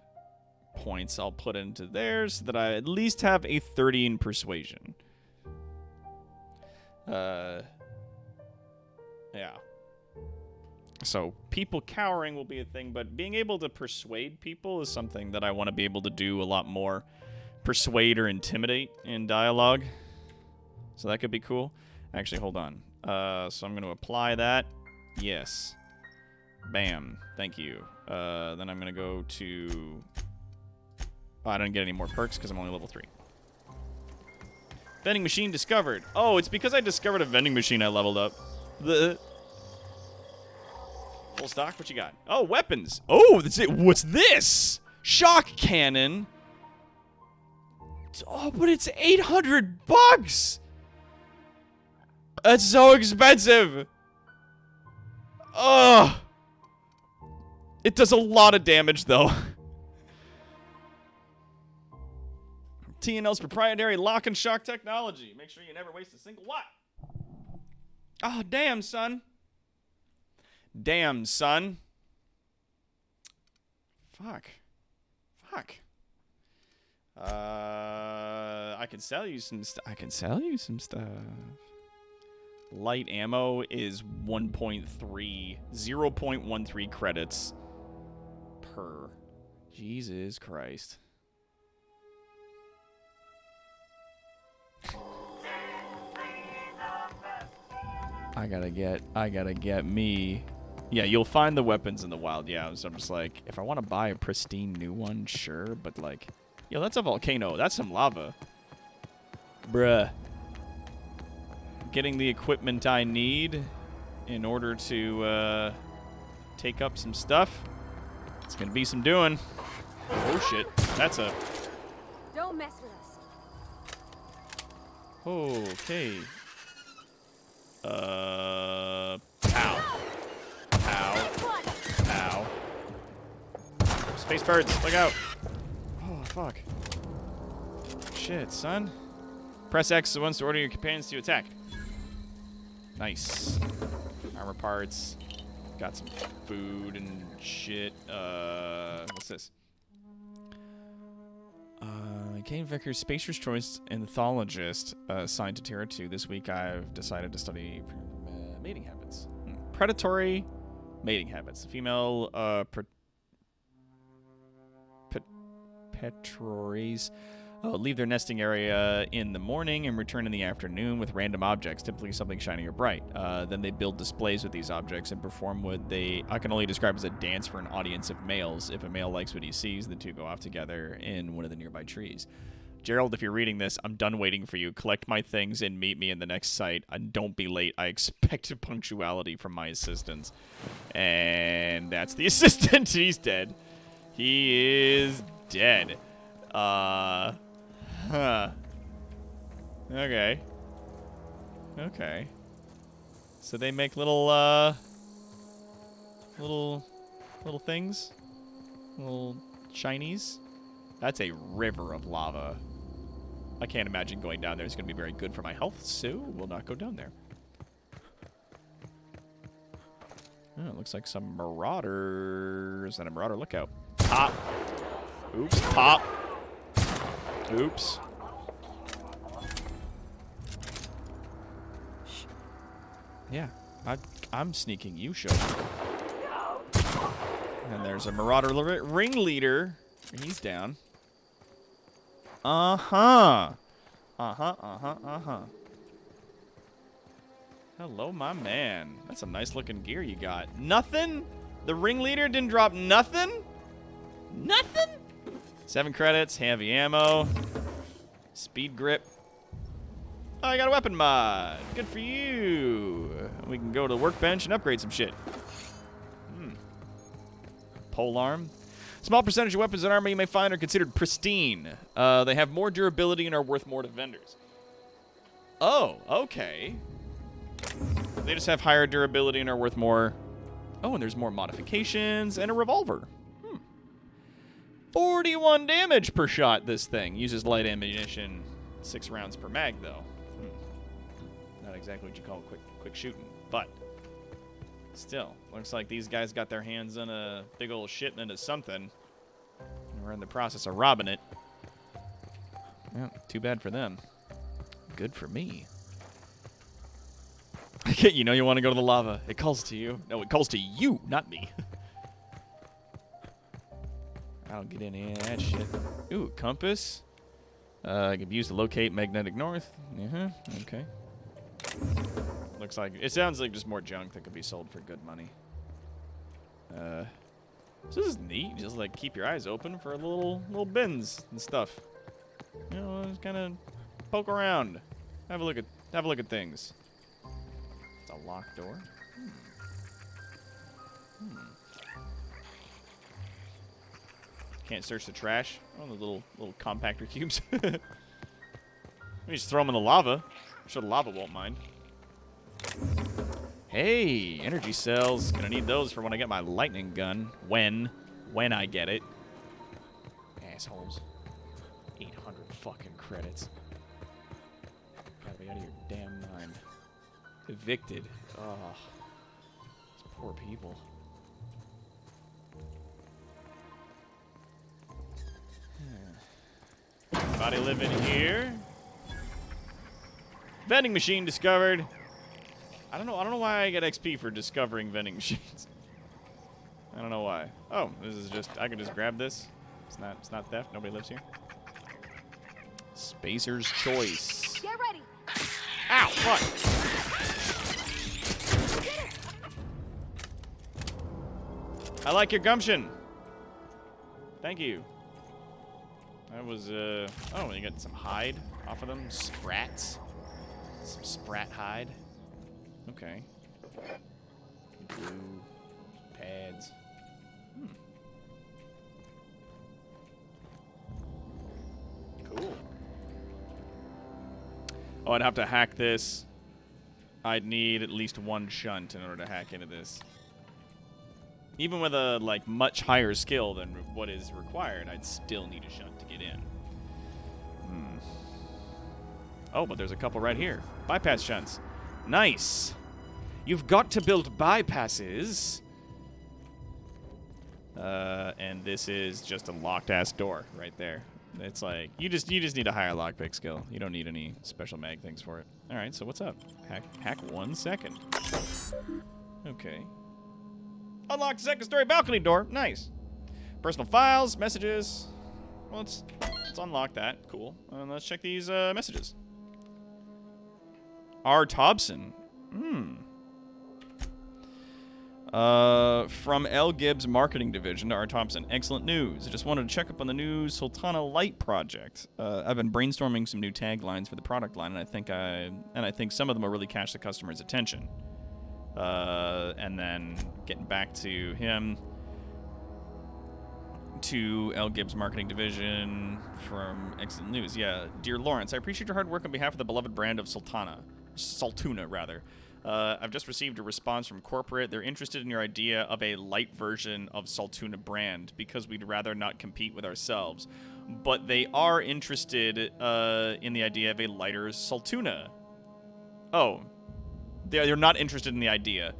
points I'll put into there so that I at least have a 30 in persuasion. Yeah. So people cowering will be a thing, but being able to persuade people is something that I want to be able to do a lot more. Persuade or intimidate in dialogue. So that could be cool. Actually, hold on. So I'm going to apply that. Yes. Bam. Thank you. Then I'm going to go to... Oh, I don't get any more perks because I'm only level 3. Vending machine discovered. Oh, it's because I discovered a vending machine I leveled up. Full stock? What you got? Oh, weapons. Oh, that's it. What's this? Shock cannon. Oh, but it's $800. That's so expensive. Ugh. It does a lot of damage, though. TNL's proprietary lock and shock technology. Make sure you never waste a single watt. Oh, damn, son. Damn, son. Fuck. I can sell you some stuff. Light ammo is 0.13 credits per. Jesus Christ. I gotta get me. Yeah, you'll find the weapons in the wild. Yeah, so I'm just like, if I want to buy a pristine new one, sure, but like, yo, that's a volcano. That's some lava. Bruh. Getting the equipment I need in order to take up some stuff. It's gonna be some doing. Oh shit, that's a... Don't mess with us. Okay. Pow. Space birds, look out. Oh, fuck. Shit, son. Press X once to order your companions to attack. Nice. Armor parts. Got some food and shit. What's this? Kane Vickers, Spacer's Choice Anthologist, assigned to Terra 2. This week I've decided to study mating habits. Predatory mating habits. The female petrories leave their nesting area in the morning and return in the afternoon with random objects, typically something shiny or bright. Then they build displays with these objects and perform what I can only describe as a dance for an audience of males. If a male likes what he sees, the two go off together in one of the nearby trees. Gerald, if you're reading this, I'm done waiting for you. Collect my things and meet me in the next site. And don't be late. I expect punctuality from my assistants. And that's the assistant. He's dead. He is dead. Huh. Okay. So they make little things? Little Chinese. That's a river of lava. I can't imagine going down there is going to be very good for my health, so we'll not go down there. Oh, it looks like some marauders and a marauder lookout. Pop. Oops. Pop. Oops. Yeah, I'm sneaking. You show. And there's a marauder ringleader. He's down. Uh-huh. Hello, my man. That's some nice looking gear you got. Nothing? The ringleader didn't drop nothing? Nothing? 7 credits, heavy ammo, speed grip. Oh, I got a weapon mod. Good for you. We can go to the workbench and upgrade some shit. Polearm. Small percentage of weapons and armor you may find are considered pristine. They have more durability and are worth more to vendors. Oh, okay. They just have higher durability and are worth more. Oh, and there's more modifications and a revolver. 41 damage per shot, this thing. Uses light ammunition. 6 rounds per mag, though. Not exactly what you call quick shooting, but still. Looks like these guys got their hands on a big old shit into something. And we're in the process of robbing it. Yeah, too bad for them. Good for me. You know you want to go to the lava. It calls to you. No, it calls to you, not me. I don't get any of that shit. Ooh, compass. Can be used to locate magnetic north. Okay. Looks like it sounds like just more junk that could be sold for good money. This is neat. Just like keep your eyes open for little bins and stuff. You know, just kind of poke around. Have a look at things. It's a locked door. Can't search the trash. Oh, the little compactor cubes. Let me just throw them in the lava. I'm sure the lava won't mind. Hey, energy cells. Gonna need those for when I get my lightning gun. When I get it. Assholes. 800 fucking credits. Gotta be out of your damn mind. Evicted. Oh, these poor people. Anybody living here? Vending machine discovered. I don't know why I get XP for discovering vending machines. I don't know why. Oh, this is just I can just grab this. It's not theft. Nobody lives here. Spacer's choice. Get ready. Ow, fuck. I like your gumption. Thank you. That was, oh, you got some hide off of them. Sprats. Some sprat hide. Okay. Glue. Pads. Cool. Oh, I'd have to hack this. I'd need at least 1 shunt in order to hack into this. Even with a, like, much higher skill than what is required, I'd still need a shunt to get in. Oh, but there's a couple right here. Bypass shunts. Nice. You've got to build bypasses. And this is just a locked-ass door right there. It's like, you just need a higher lockpick skill. You don't need any special mag things for it. All right, so what's up? Hack 1 second. Okay. Unlock second story balcony door. Nice. Personal files, messages. Well, let's unlock that. Cool. And let's check these messages. R. Thompson. From L. Gibbs Marketing Division to R. Thompson. Excellent news. I just wanted to check up on the new Sultana Light project. I've been brainstorming some new taglines for the product line, and I think some of them will really catch the customer's attention. And then getting back to him, to L. Gibbs Marketing Division from Excellent News. Yeah, dear Lawrence, I appreciate your hard work on behalf of the beloved brand of Sultana, rather. I've just received a response from corporate. They're interested in your idea of a light version of Saltuna brand because we'd rather not compete with ourselves. But they are interested in the idea of a lighter Saltuna. Oh, they're not interested in the idea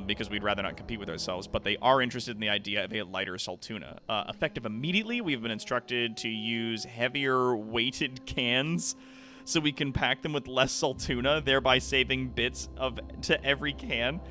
because we'd rather not compete with ourselves, but they are interested in the idea of a lighter Saltuna. Effective immediately, we've been instructed to use heavier weighted cans so we can pack them with less Saltuna, thereby saving bits to every can.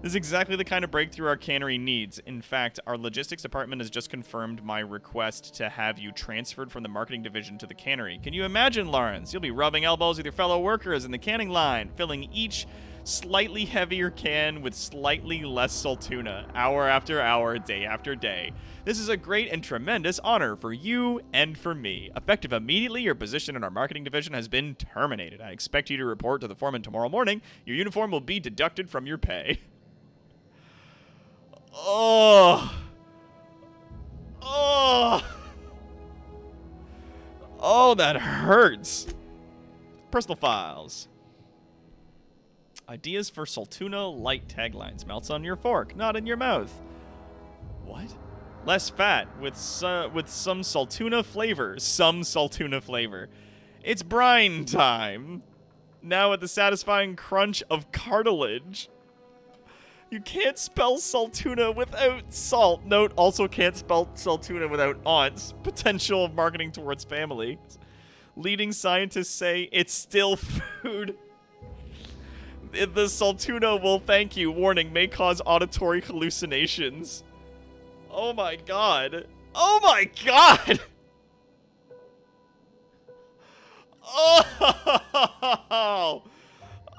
This is exactly the kind of breakthrough our cannery needs. In fact, our logistics department has just confirmed my request to have you transferred from the marketing division to the cannery. Can you imagine, Lawrence? You'll be rubbing elbows with your fellow workers in the canning line, filling each slightly heavier can with slightly less Saltuna, hour after hour, day after day. This is a great and tremendous honor for you and for me. Effective immediately, your position in our marketing division has been terminated. I expect you to report to the foreman tomorrow morning. Your uniform will be deducted from your pay. Oh. Oh. Oh, that hurts. Personal files. Ideas for Saltuna light taglines. Melts on your fork, not in your mouth. What? Less fat with some Saltuna flavor. Some Saltuna flavor. It's brine time. Now with the satisfying crunch of cartilage. You can't spell Saltuna without salt. Note, also can't spell Saltuna without aunts. Potential of marketing towards family. Leading scientists say it's still food. The Saltuna will thank you. Warning, may cause auditory hallucinations. Oh my god. Oh my god! Oh!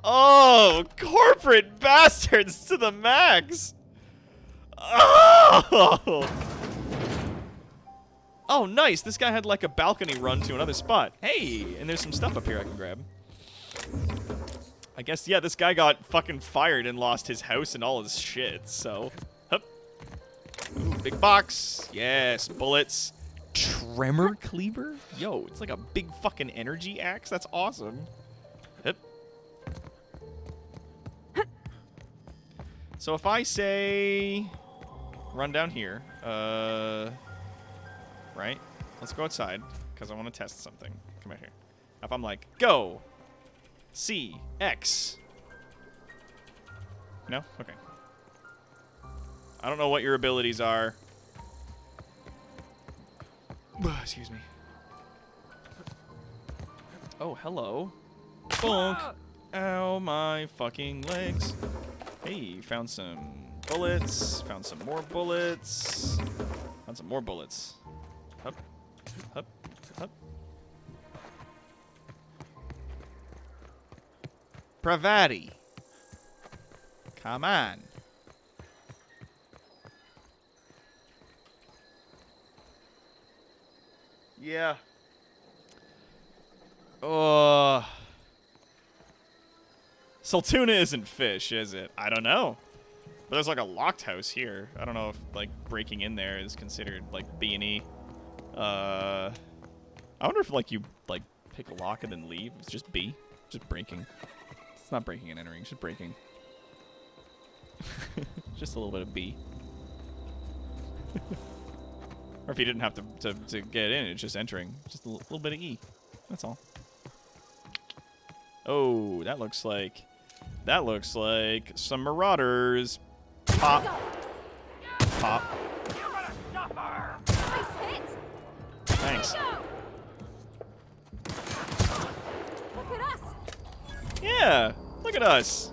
Oh, corporate bastards to the max. Oh! Oh, nice. This guy had like a balcony run to another spot. Hey, and there's some stuff up here I can grab. I guess, yeah, this guy got fucking fired and lost his house and all his shit, so. Hup. Ooh, big box. Yes, bullets. Tremor cleaver? Yo, it's like a big fucking energy axe. That's awesome. Hup. So if I say, run down here, right? Let's go outside, because I want to test something. Come out here. If I'm like, go, C, X. No? Okay. I don't know what your abilities are. Excuse me. Oh, hello. Bonk. Ow, my fucking legs. Hey, found some bullets. Found some more bullets. Found some more bullets. Hup. Hup. Hup. Pravati. Come on. Yeah. Saltuna isn't fish, is it? I don't know. But there's like a locked house here. I don't know if like breaking in there is considered like B&E. I wonder if like you like pick a lock and then leave. It's just B. Just breaking. It's not breaking and entering, it's just breaking. Just a little bit of B. Or if you didn't have to get in, it's just entering. Just a little bit of E. That's all. Oh, that looks like some marauders. Pop. Pop. Thanks. Look at us. Yeah, look at us.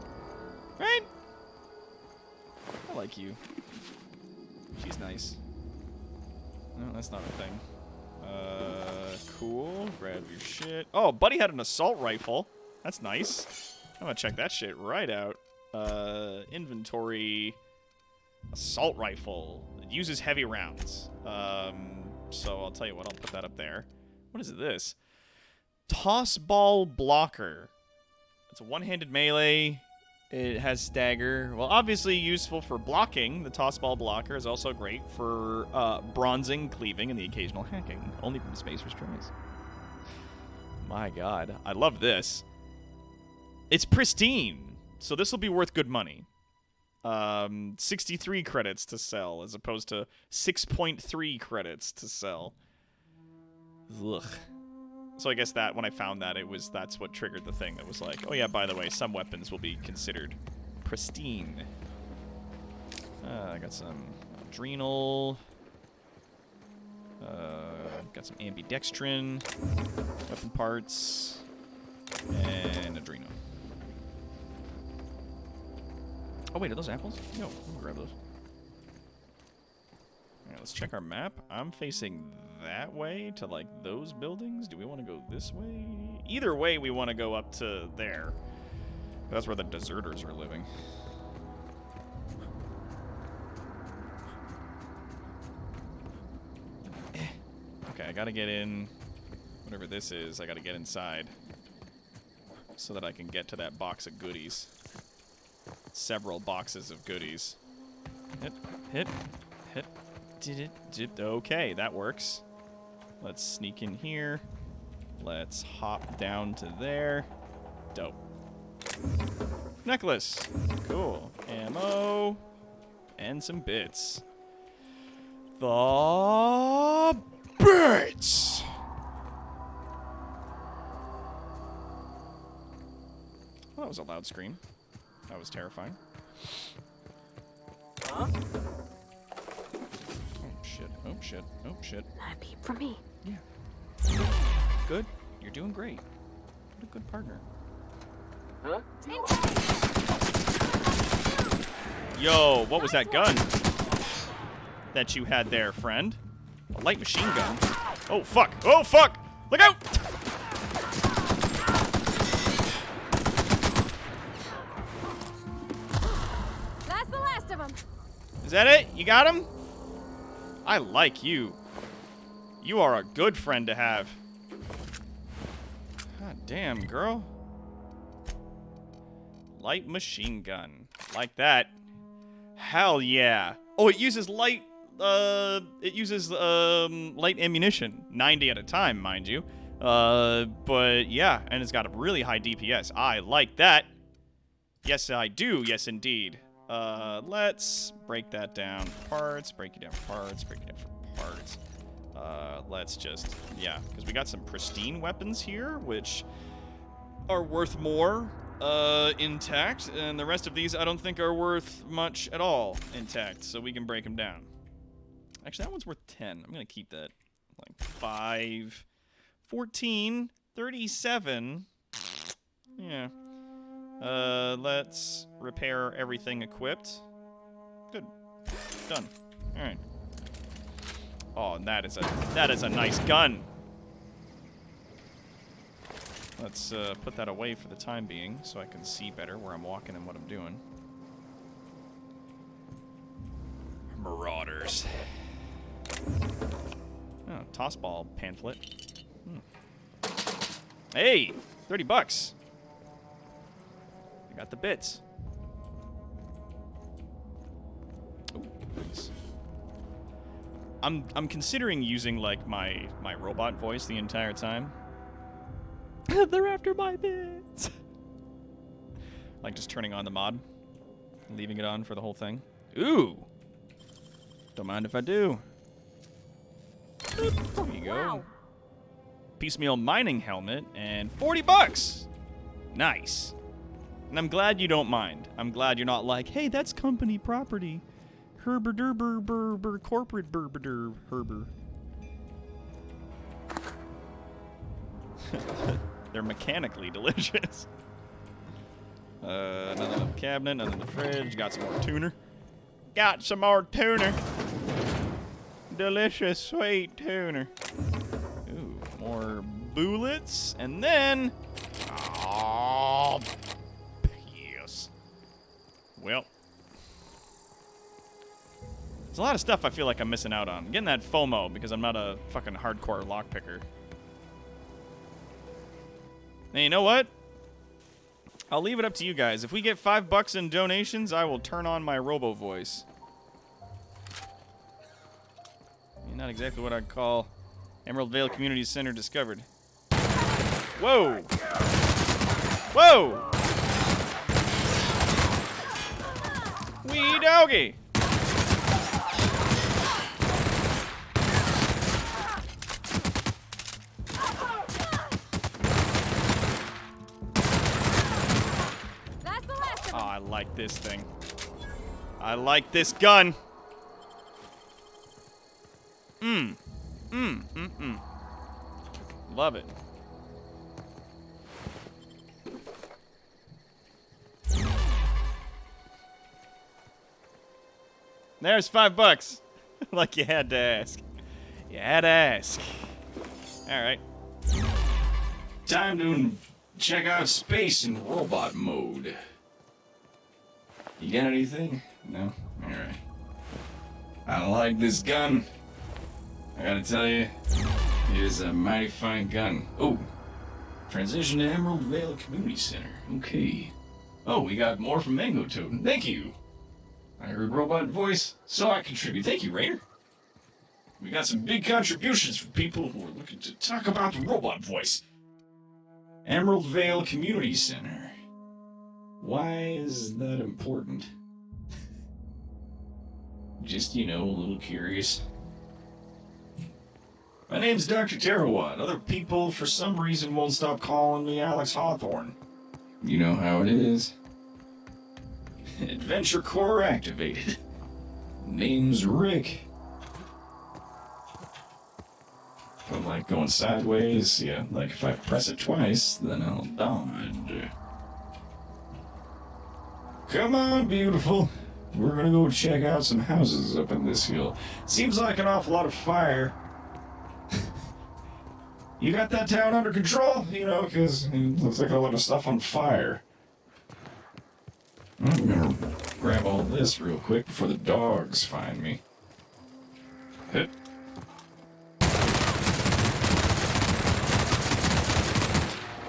Right? I like you. She's nice. No, that's not a thing. Cool. Grab your shit. Oh, Buddy had an assault rifle. That's nice. I'm gonna check that shit right out. Inventory. Assault rifle. It uses heavy rounds. So I'll tell you what, I'll put that up there. What is this? Toss ball blocker. It's a one-handed melee. It has stagger. Well, obviously useful for blocking. The toss ball blocker is also great for bronzing, cleaving, and the occasional hacking. Only from Spacer's Choice. My god. I love this. It's pristine. So this will be worth good money. 63 credits to sell as opposed to 6.3 credits to sell. Ugh. So I guess that when I found that, that's what triggered the thing that was like, oh yeah, by the way, some weapons will be considered pristine. I got some adrenal. Got some ambidextrin, weapon parts, and adrenal. Oh wait, are those apples? No, we'll grab those. Alright, let's check our map. I'm facing that way to like those buildings. Do we want to go this way? Either way, we want to go up to there. That's where the deserters are living. Okay, I gotta get in. Whatever this is, I gotta get inside. So that I can get to that box of goodies. Several boxes of goodies. Hit. Did it. Okay, that works. Let's sneak in here. Let's hop down to there. Dope. Necklace. Cool. Ammo. And some bits. The bits! Well, that was a loud scream. That was terrifying. Huh? Oh shit. Not a peep from me. Yeah. Good. You're doing great. What a good partner. Huh? Yo, what was that gun that you had there, friend? A light machine gun. Oh fuck! Oh fuck! Look out! That's the last of them. Is that it? You got him? I like you. You are a good friend to have. God damn, girl. Light machine gun. Like that. Hell yeah. Oh, it uses light light ammunition. 90 at a time, mind you. But yeah, and it's got a really high DPS. I like that. Yes, I do. Yes, indeed. Let's break that down for parts, break it down for parts, break it down for parts. Let's just, yeah, because we got some pristine weapons here, which are worth more intact, and the rest of these I don't think are worth much at all intact, so we can break them down. Actually, that one's worth 10. I'm going to keep that. Like 5, 14, 37. Yeah. Let's repair everything equipped. Good. Done. All right. Oh, and that is a nice gun. Let's put that away for the time being so I can see better where I'm walking and what I'm doing. Marauders. Oh, toss ball pamphlet. Hey, $30. I got the bits. Oh, nice. I'm considering using like my robot voice the entire time. They're after my bits. Like just turning on the mod, leaving it on for the whole thing. Ooh. Don't mind if I do. There you go. Wow. Piecemeal mining helmet and $40. Nice. And I'm glad you don't mind. I'm glad you're not like, hey, that's company property. Herber derber burber corporate burber herber. They're mechanically delicious. Nothing in the cabinet, nothing in the fridge. Got some more tuner. Got some more tuner. Delicious, sweet tuner. Ooh, more bullets. And then... Oh, yes. Well. There's a lot of stuff I feel like I'm missing out on. I'm getting that FOMO because I'm not a fucking hardcore lockpicker. Now, you know what? I'll leave it up to you guys. If we get $5 in donations, I will turn on my robo voice. Not exactly what I'd call Emerald Vale Community Center discovered. Whoa! Whoa! Wee doggy! Oh, I like this thing. I like this gun. Love it. There's $5. Like you had to ask. You had to ask. Alright. Time to check out space in robot mode. You got anything? No? Alright. I like this gun. I gotta tell you, it is a mighty fine gun. Oh, transition to Emerald Vale Community Center. Okay. Oh, we got more from Mango Toad. Thank you. I heard robot voice, so I contribute. Thank you, Rainer. We got some big contributions from people who are looking to talk about the robot voice. Emerald Vale Community Center. Why is that important? Just, you know, a little curious. My name's Dr. Terrawad. Other people, for some reason, won't stop calling me Alex Hawthorne. You know how it is. Adventure Core activated. Name's Rick. If I'm like going sideways, yeah, like if I press it twice, then I'll dodge. Come on, beautiful. We're gonna go check out some houses up in this hill. Seems like an awful lot of fire. You got that town under control? You know, because it looks like a lot of stuff on fire. I'm gonna grab all this real quick before the dogs find me. Hit.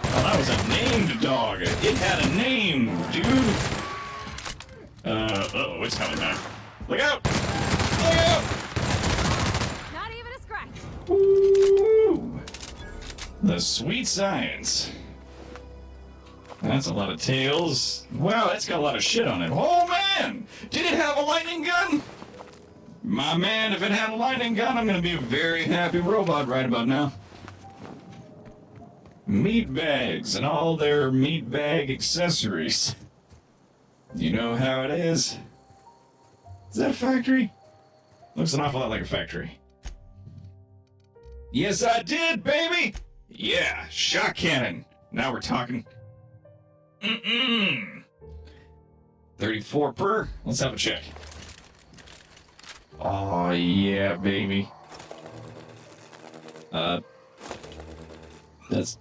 Oh, that was a named dog. It had a name, dude. Uh-oh, it's coming back. Look out! Look out! Not even a scratch. Woo! The sweet science. That's a lot of tails. Wow, that's got a lot of shit on it. Oh, man! Did it have a lightning gun? My man, if it had a lightning gun, I'm gonna be a very happy robot right about now. Meat bags and all their meat bag accessories. You know how it is? Is that a factory? Looks an awful lot like a factory. Yes, I did, baby! Yeah, shot cannon. Now we're talking. 34 per. Let's have a check. Oh, yeah, baby. That's...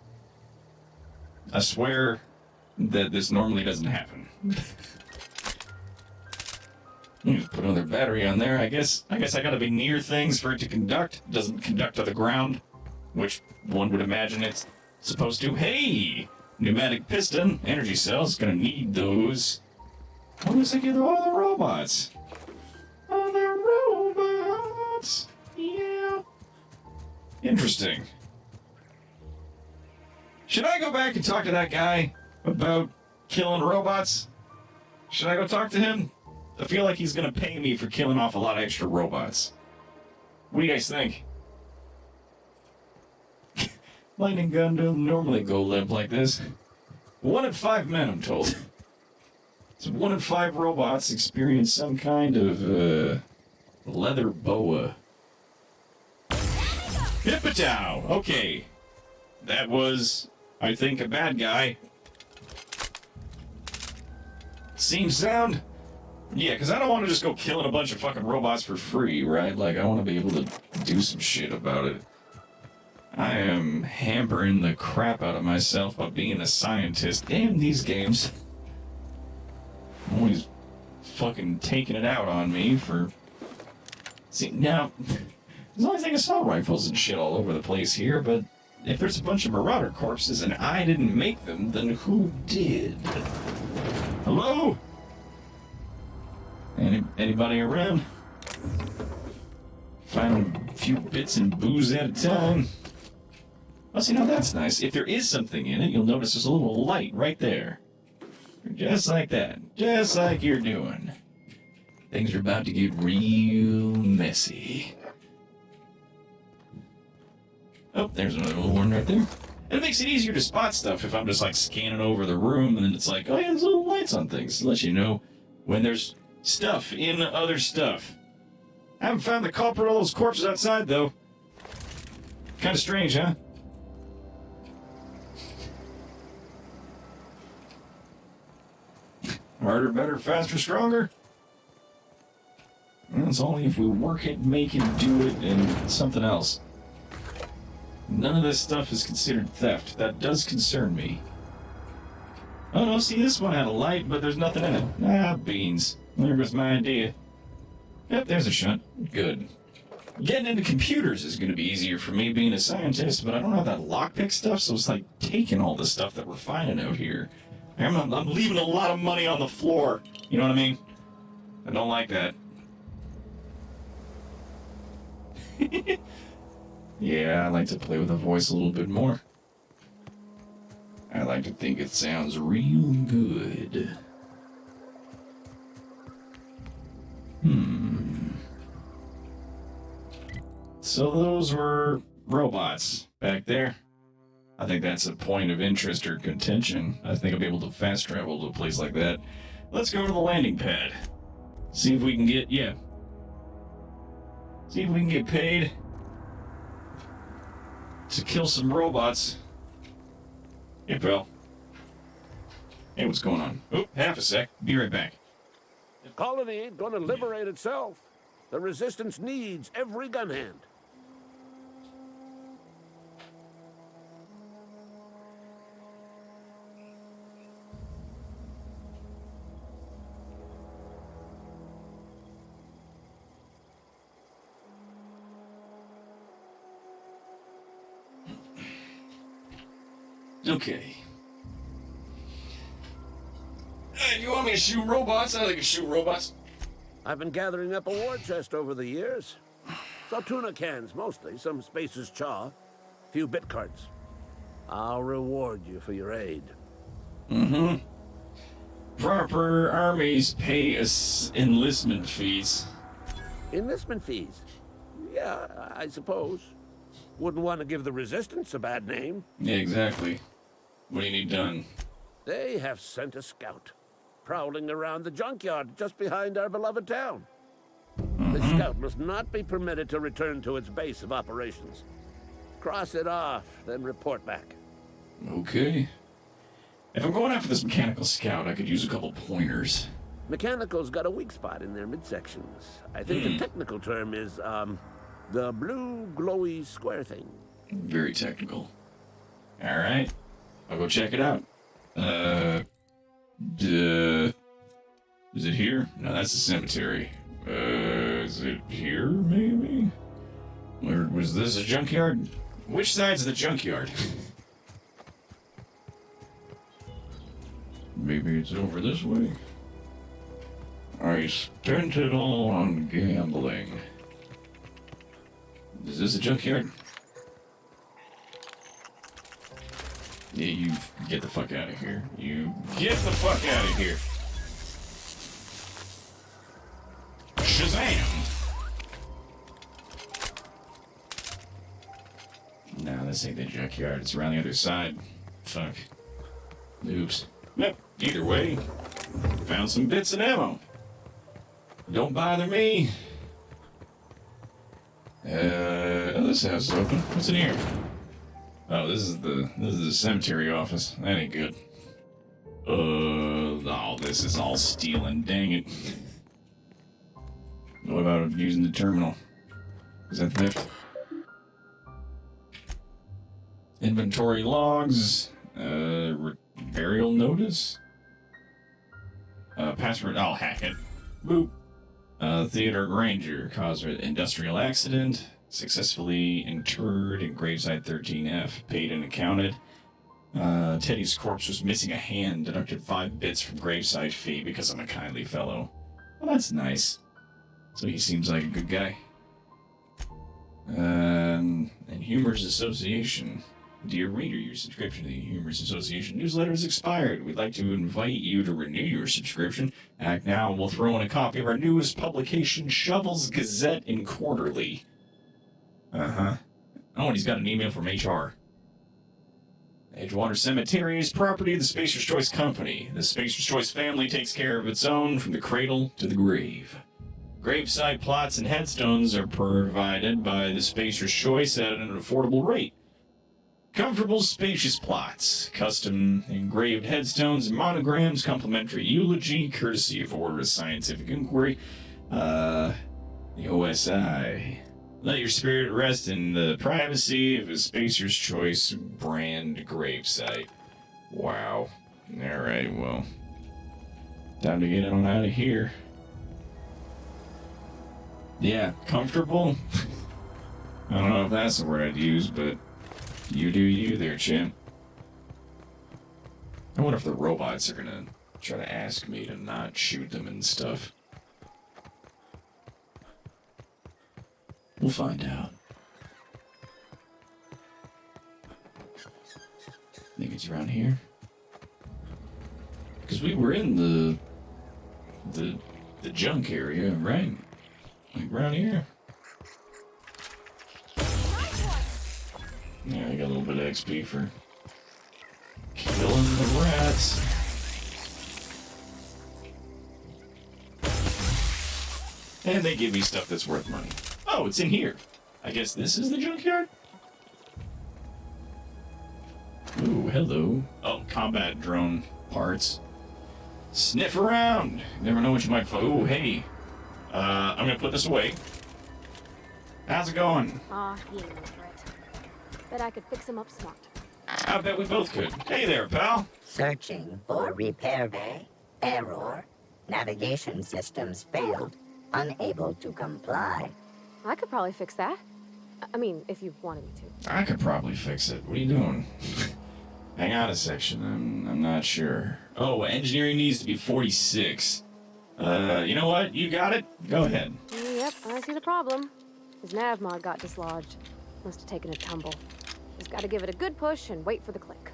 I swear that this normally doesn't happen. Just put another battery on there. I guess I gotta be near things for it to conduct. It doesn't conduct to the ground, which one would imagine it's supposed to. Hey! Pneumatic piston, energy cells, gonna need those. What was I get all the robots? All the robots! Yeah. Interesting. Should I go back and talk to that guy about killing robots? Should I go talk to him? I feel like he's gonna pay me for killing off a lot of extra robots. What do you guys think? Lightning gun don't normally go limp like this. 1 in 5 men, I'm told. So 1 in 5 robots experience some kind of, leather boa. Hippatow! Okay. That was, I think, a bad guy. Seems sound? Yeah, because I don't want to just go killing a bunch of fucking robots for free, right? Like, I want to be able to do some shit about it. I am hampering the crap out of myself by being a scientist. Damn these games. I'm always fucking taking it out on me for... See, now, there's always like assault rifles and shit all over the place here, but if there's a bunch of Marauder corpses and I didn't make them, then who did? Hello? Anybody around? Find a few bits and booze at a time. Oh, see, now that's nice. If there is something in it, you'll notice there's a little light right there. Just like that. Just like you're doing. Things are about to get real messy. Oh, there's another little one right there. And it makes it easier to spot stuff if I'm just like scanning over the room and then it's like, oh yeah, there's little lights on things to let you know when there's stuff in other stuff. I haven't found the culprit of all those corpses outside though. Kind of strange, huh? Harder, better, faster, stronger? Well, it's only if we work it, make it, do it, and something else. None of this stuff is considered theft. That does concern me. Oh no, see, this one had a light, but there's nothing in it. Ah, beans. There goes my idea. Yep, there's a shunt. Good. Getting into computers is going to be easier for me being a scientist, but I don't have that lockpick stuff, so it's like taking all the stuff that we're finding out here. I'm leaving a lot of money on the floor. You know what I mean? I don't like that. Yeah, I like to play with the voice a little bit more. I like to think it sounds real good. So those were robots back there. I think that's a point of interest or contention. I think I'll be able to fast travel to a place like that. Let's go to the landing pad. See if we can get, see if we can get paid to kill some robots. Hey, pal. Hey, what's going on? Oh, half a sec. Be right back. The colony ain't gonna liberate itself. The Resistance needs every gun hand. Okay. You want me to shoot robots? I think I can shoot robots. I've been gathering up a war chest over the years. Saltuna cans, mostly. Some Spacer's chaw. Few bit cards. I'll reward you for your aid. Mm-hmm. Proper armies pay us enlistment fees. Enlistment fees? Yeah, I suppose. Wouldn't want to give the Resistance a bad name. Yeah, exactly. What do you need done? They have sent a scout, prowling around the junkyard just behind our beloved town. The scout must not be permitted to return to its base of operations. Cross it off, then report back. Okay. If I'm going after this mechanical scout, I could use a couple pointers. Mechanical's got a weak spot in their midsections. I think the technical term is, the blue glowy square thing. Very technical. Alright. I'll go check it out. Is it here? No, that's the cemetery. Is it here, maybe? Or was this a junkyard? Which side's the junkyard? Maybe it's over this way. I spent it all on gambling. Is this a junkyard? Yeah, you get the fuck out of here. You get the fuck out of here. Shazam! No, this ain't the junkyard. It's around the other side. Fuck. Oops. Yep, either way, found some bits and ammo. Don't bother me. This house is open. What's in here? Oh, this is the cemetery office. That ain't good. Oh, this is all stealing. Dang it. What about using the terminal? Is that theft? Inventory logs. Burial notice. Password. I'll hack it. Boop. Theodore Granger caused an industrial accident. Successfully interred in gravesite 13F. Paid and accounted. Teddy's corpse was missing a hand. Deducted 5 bits from gravesite fee because I'm a kindly fellow. Well, that's nice. So he seems like a good guy. And Humor's Association. Dear reader, your subscription to the Humorous Association newsletter has expired. We'd like to invite you to renew your subscription. Act now, and we'll throw in a copy of our newest publication, Shovel's Gazette and Quarterly. Uh-huh. Oh, and he's got an email from HR. Edgewater Cemetery is property of the Spacer's Choice Company. The Spacer's Choice family takes care of its own from the cradle to the grave. Gravesite plots and headstones are provided by the Spacer's Choice at an affordable rate. Comfortable, spacious plots, custom engraved headstones, and monograms, complimentary eulogy, courtesy of Order of Scientific Inquiry, the OSI. Let your spirit rest in the privacy of a Spacer's Choice brand gravesite. Wow. Alright, well. Time to get on out of here. Yeah, comfortable? I don't know if that's the word I'd use, but you do you there, champ. I wonder if the robots are gonna try to ask me to not shoot them and stuff. We'll find out. Think it's around here? Because we were in the junk area, right? Like around here. Yeah, I got a little bit of XP for killing the rats. And they give me stuff that's worth money. Oh, it's in here. I guess this is the junkyard? Ooh, hello. Oh, combat drone parts. Sniff around. Never know what you might find. Ooh, hey. I'm gonna put this away. How's it going? Aw, he ain't over it. Bet I could fix him up smart. I bet we both could. Hey there, pal. Searching for repair bay. Error. Navigation systems failed. Unable to comply. I could probably fix that. I mean, if you wanted me to. I could probably fix it. What are you doing? Hang on a section. I'm not sure. Oh, engineering needs to be 46. You know what? You got it? Go ahead. Yep, I see the problem. His nav mod got dislodged. Must have taken a tumble. Just gotta give it a good push and wait for the click.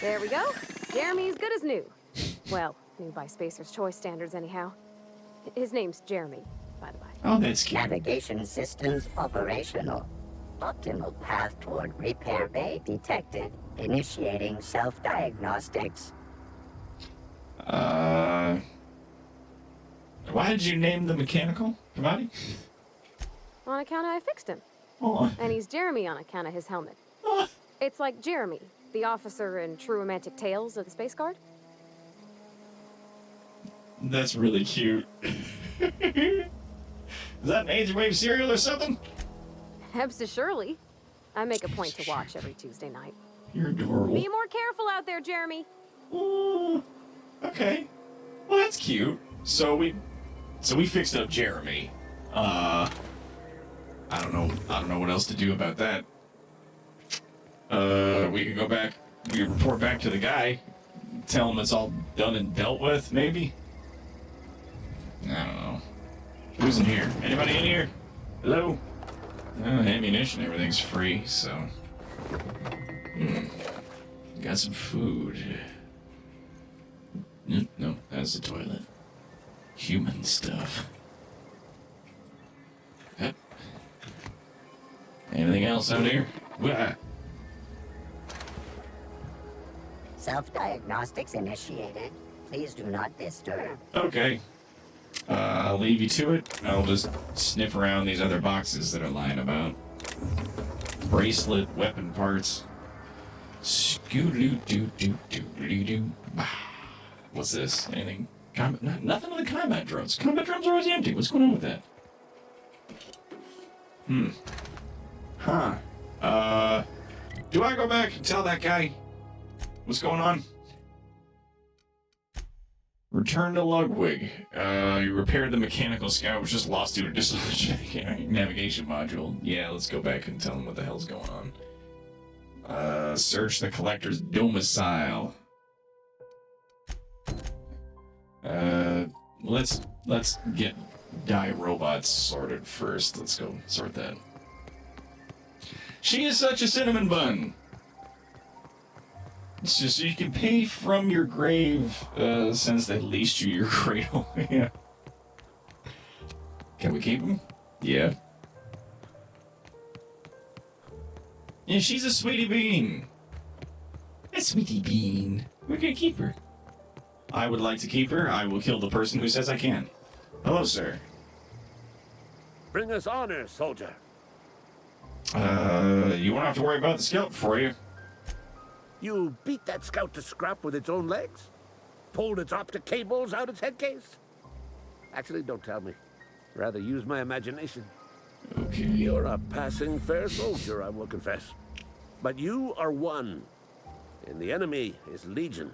There we go. Jeremy's good as new. Well, new by Spacer's Choice standards anyhow. His name's Jeremy, by the way. Oh, that's cute. Navigation systems operational. Optimal path toward repair bay detected. Initiating self-diagnostics. Why did you name the mechanical body? On account of I fixed him. Oh. And he's Jeremy on account of his helmet. It's like Jeremy, the officer in True Romantic Tales of the Space Guard. That's really cute. Is that an Eighth Wave cereal or something? Hebs to Shirley. I make a point to watch every Tuesday night. You're adorable. Be more careful out there, Jeremy. Okay. Well, that's cute. So we fixed up Jeremy. I don't know what else to do about that. We could go back. We could report back to the guy. Tell him it's all done and dealt with, maybe? I don't know. Who's in here? Anybody in here? Hello? Ammunition, everything's free, so... Got some food. No, that's the toilet. Human stuff. Yep. Anything else out here? Wah. Self-diagnostics initiated. Please do not disturb. Okay. I'll leave you to it. I'll just sniff around these other boxes that are lying about. Bracelet, weapon parts. Scoo-doo-doo-doo-doo-doo-doo. What's this? Anything? Nothing on the combat drones. Combat drones are always empty. What's going on with that? Huh. Do I go back and tell that guy what's going on? Return to Ludwig. You repaired the mechanical scout, which just lost due to dislodging navigation module. Yeah, let's go back and tell him what the hell's going on. Search the collector's domicile. Let's get die robots sorted first. Let's go sort that. She is such a cinnamon bun. It's just so you can pay from your grave, since they leased you your cradle. Yeah. Can we keep him? Yeah. Yeah, she's a sweetie bean. A sweetie bean. We're gonna keep her. I would like to keep her. I will kill the person who says I can. Hello, sir. Bring us honor, soldier. You won't have to worry about the scalp for you. You beat that scout to scrap with its own legs? Pulled its optic cables out its headcase? Actually, don't tell me. Rather use my imagination. Okay. You're a passing fair soldier, I will confess. But you are one, and the enemy is legion.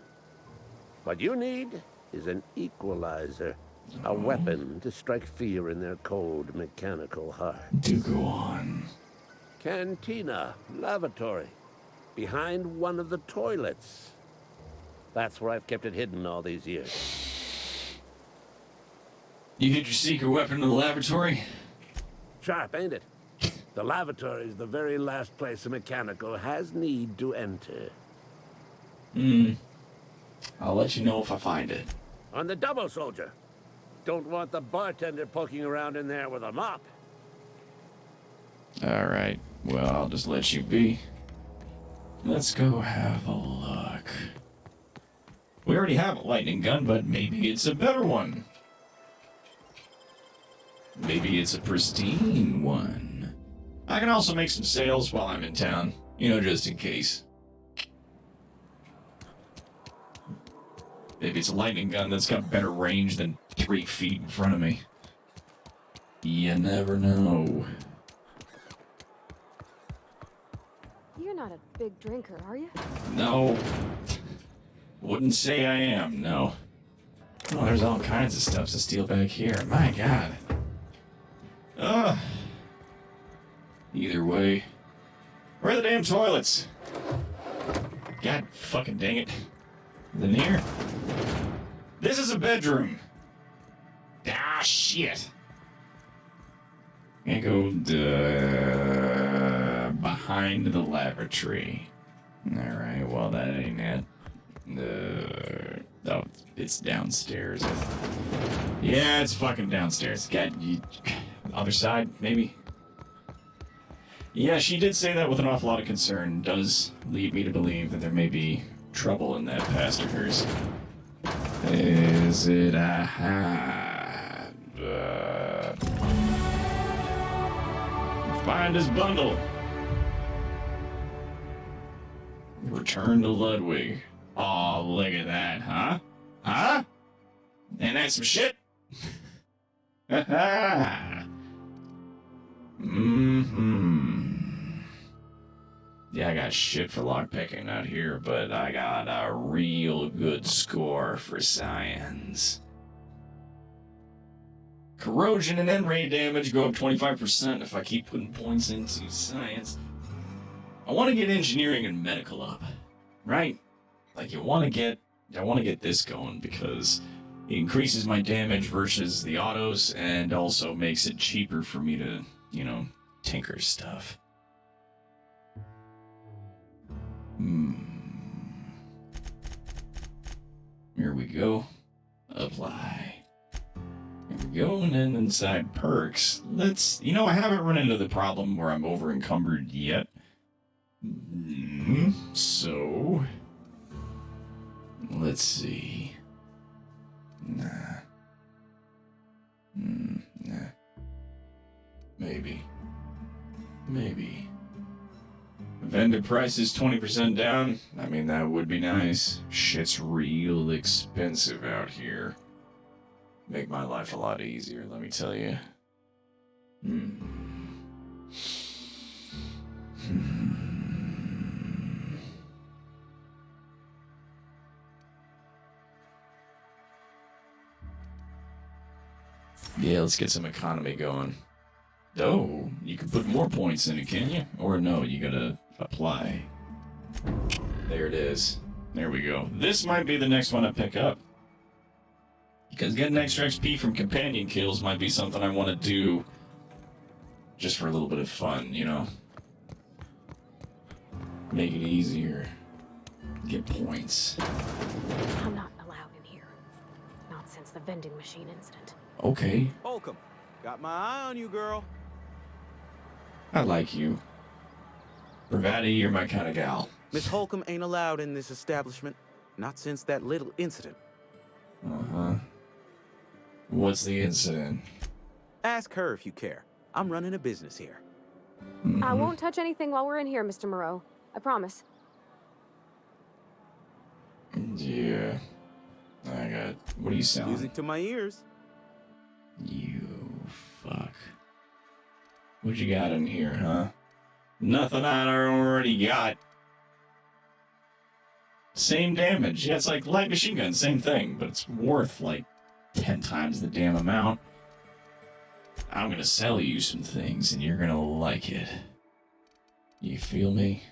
What you need is an equalizer. A weapon to strike fear in their cold, mechanical heart. Do go on. Cantina, lavatory, behind one of the toilets. That's where I've kept it hidden all these years. You hid your secret weapon in the lavatory? Sharp, ain't it? The lavatory is the very last place a mechanical has need to enter. I'll let you know if I find it. On the double, soldier. Don't want the bartender poking around in there with a mop. Alright, well, I'll just let you be. Let's go have a look. We already have a lightning gun, but maybe it's a better one. Maybe it's a pristine one. I can also make some sales while I'm in town, you know, just in case. Maybe it's a lightning gun that's got better range than 3 feet in front of me. You never know. You're not a big drinker, are you? No. Wouldn't say I am, no. Oh, there's all kinds of stuff to steal back here. My God. Ugh. Either way. Where are the damn toilets? God fucking dang it. In here? This is a bedroom. Ah, shit. Can't go behind the lavatory. Alright, well, that ain't it. Oh, it's downstairs. Yeah, it's fucking downstairs. Other side, maybe? Yeah, she did say that with an awful lot of concern. Does lead me to believe that there may be trouble in that past of hers. Is it find his bundle. Return to Ludwig. Aw, look at that, huh? Huh? Ain't that some shit? Yeah, I got shit for lockpicking out here, but I got a real good score for science. Corrosion and end ray damage go up 25% if I keep putting points into science. I want to get engineering and medical up, right? Like I want to get this going because it increases my damage versus the autos and also makes it cheaper for me to, you know, tinker stuff. Here we go. Apply. Here we go, and then inside perks, let's, you know, I haven't run into the problem where I'm over encumbered yet. So, let's see. Nah. Nah. Maybe. Vendor price is 20% down. I mean, that would be nice. Shit's real expensive out here. Make my life a lot easier, let me tell you. Yeah, let's get some economy going. Oh, you can put more points in it, can you? Or no, you gotta apply. There it is. There we go. This might be the next one I pick up. Because getting extra XP from companion kills might be something I want to do just for a little bit of fun, you know? Make it easier. get points. I'm not allowed in here. Not since the vending machine incident. Okay, Holcomb, got my eye on you, girl. I like you. Bravatti, you're my kind of gal. Miss Holcomb ain't allowed in this establishment. Not since that little incident. Uh-huh. What's the incident? Ask her if you care. I'm running a business here. I won't touch anything while we're in here, Mr. Moreau. I promise. Yeah. I got... What are you selling? Music to my ears. You fuck. What you got in here, huh? Nothing I already got. Same damage. Yeah, it's like light machine gun, same thing, but it's worth like 10 times the damn amount. I'm gonna sell you some things and you're gonna like it. You feel me?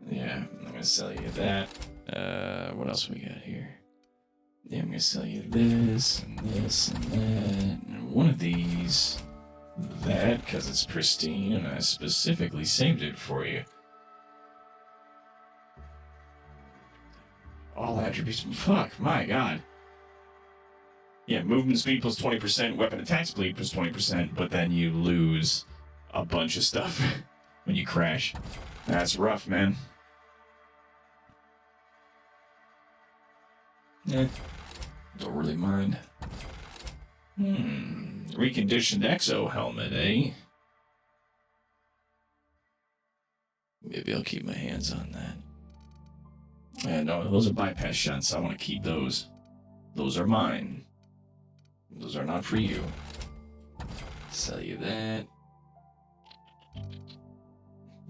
Yeah, I'm gonna sell you that. What else we got here? Yeah, I'm gonna sell you this and this and that. And one of these, that, because it's pristine and I specifically saved it for you. All attributes. Fuck, my god. Yeah, movement speed plus 20%, weapon attack speed plus 20%, but then you lose a bunch of stuff when you crash. That's rough, man. Yeah, don't really mind. Reconditioned exo helmet, eh? Maybe I'll keep my hands on that. Yeah, no, those are bypass shots. I want to keep those. Those are mine. Those are not for you. Sell you that.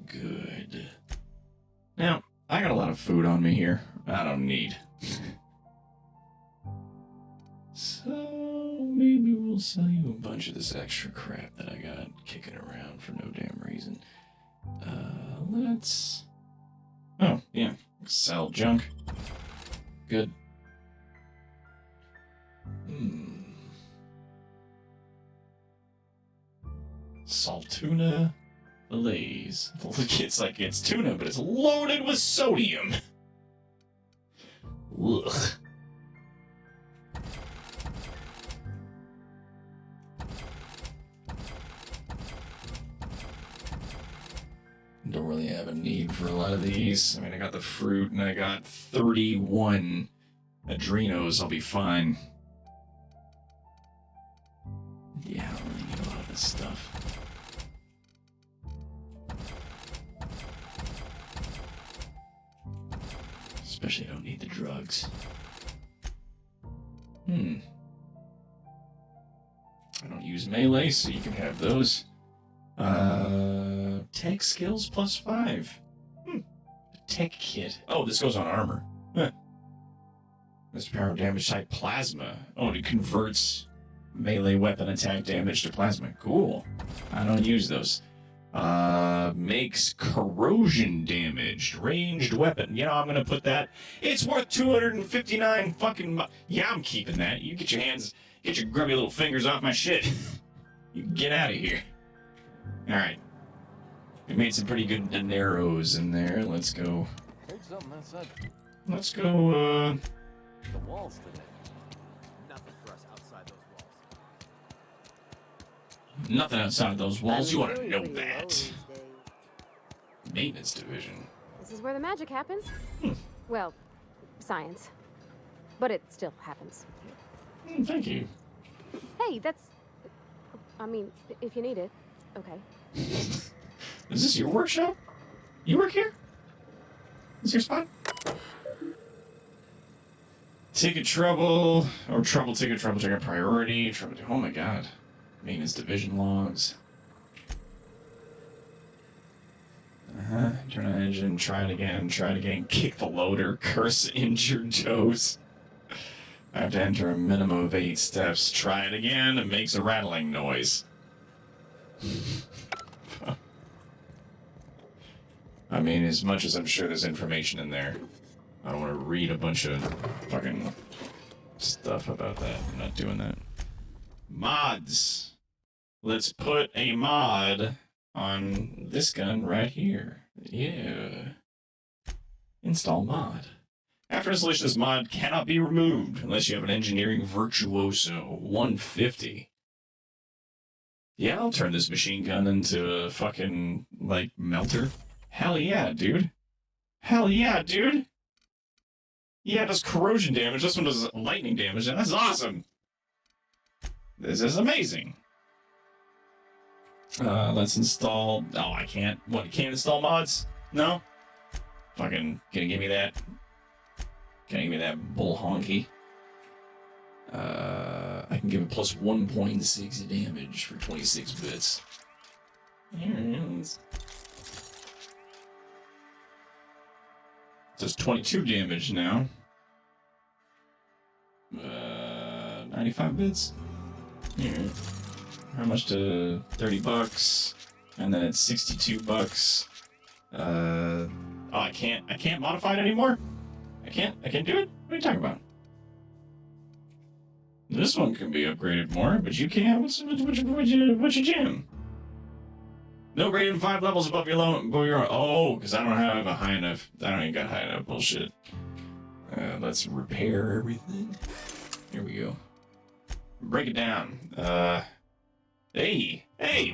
Good. Now, I got a lot of food on me here. I don't need. So, maybe we'll sell you a bunch of this extra crap that I got kicking around for no damn reason. Let's... Oh, yeah. Sell junk. Good. Salt tuna fillets. It's like it's tuna, but it's loaded with sodium. Ugh. Don't really have a need for a lot of these. I mean, I got the fruit and I got 31 adrenos. I'll be fine. Yeah, I don't really need a lot of this stuff. Especially don't need the drugs. I don't use melee, so you can have those. Tech skills plus 5. Tech kit. Oh, this goes on armor. Huh. Mr. Power damage type plasma. Oh, it converts melee weapon attack damage to plasma. Cool. I don't use those. Makes corrosion damaged ranged weapon. You know, I'm gonna put that. It's worth 259 fucking. Yeah, I'm keeping that. You get your hands, get your grubby little fingers off my shit. You get out of here. All right. We made some pretty good dineros in there. Let's go. Heard something outside Let's go. the walls today. Nothing for us outside those walls. Nothing outside those walls. You ought to know that. Maintenance division. This is where the magic happens. Well, science. But it still happens. Thank you. Hey, that's... I mean, if you need it. Okay. Is this your workshop? You work here? Is your spot? Ticket trouble, or trouble ticket priority, trouble. Oh my god. Maintenance division logs. Turn on engine, try it again, kick the loader, curse injured toes. I have to enter a minimum of 8 steps. Try it again, it makes a rattling noise. I mean, as much as I'm sure there's information in there, I don't want to read a bunch of fucking stuff about that. I'm not doing that. Mods. Let's put a mod on this gun right here. Yeah. Install mod. After installation, this mod cannot be removed unless you have an engineering virtuoso. 150. Yeah, I'll turn this machine gun into a fucking, like, melter. Hell yeah, dude. Hell yeah, dude. Yeah, it does corrosion damage. This one does lightning damage. That's awesome. This is amazing. Let's install... Oh, I can't... What, you can't install mods? No? Fucking... Gonna give me that... Can you give me that bull honky? I can give it plus 1.6 damage for 26 bits. Here it is. It does 22 damage now. 95 bits. Here. How much to 30 bucks? And then it's 62 bucks. Oh, I can't modify it anymore? I can't do it? What are you talking about? This one can be upgraded more, but you can't. What's your jam? No greater than 5 levels above your own. Oh, because I don't have a high enough. I don't even got high enough bullshit. Let's repair everything. Here we go. Break it down. Hey,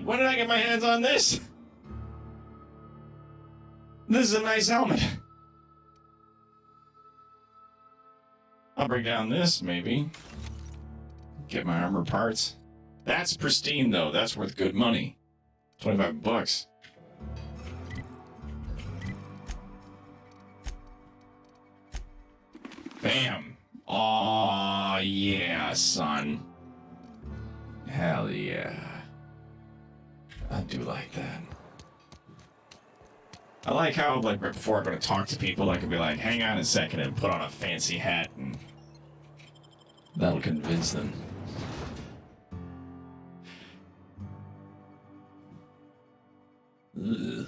when did I get my hands on this? This is a nice helmet. I'll break down this, maybe. Get my armor parts. That's pristine, though. That's worth good money. 25 bucks. Bam. Aw, yeah, son. Hell yeah. I do like that. I like how, like, right before I go to talk to people, I can be like, hang on a second and put on a fancy hat, and that'll convince them. Ugh.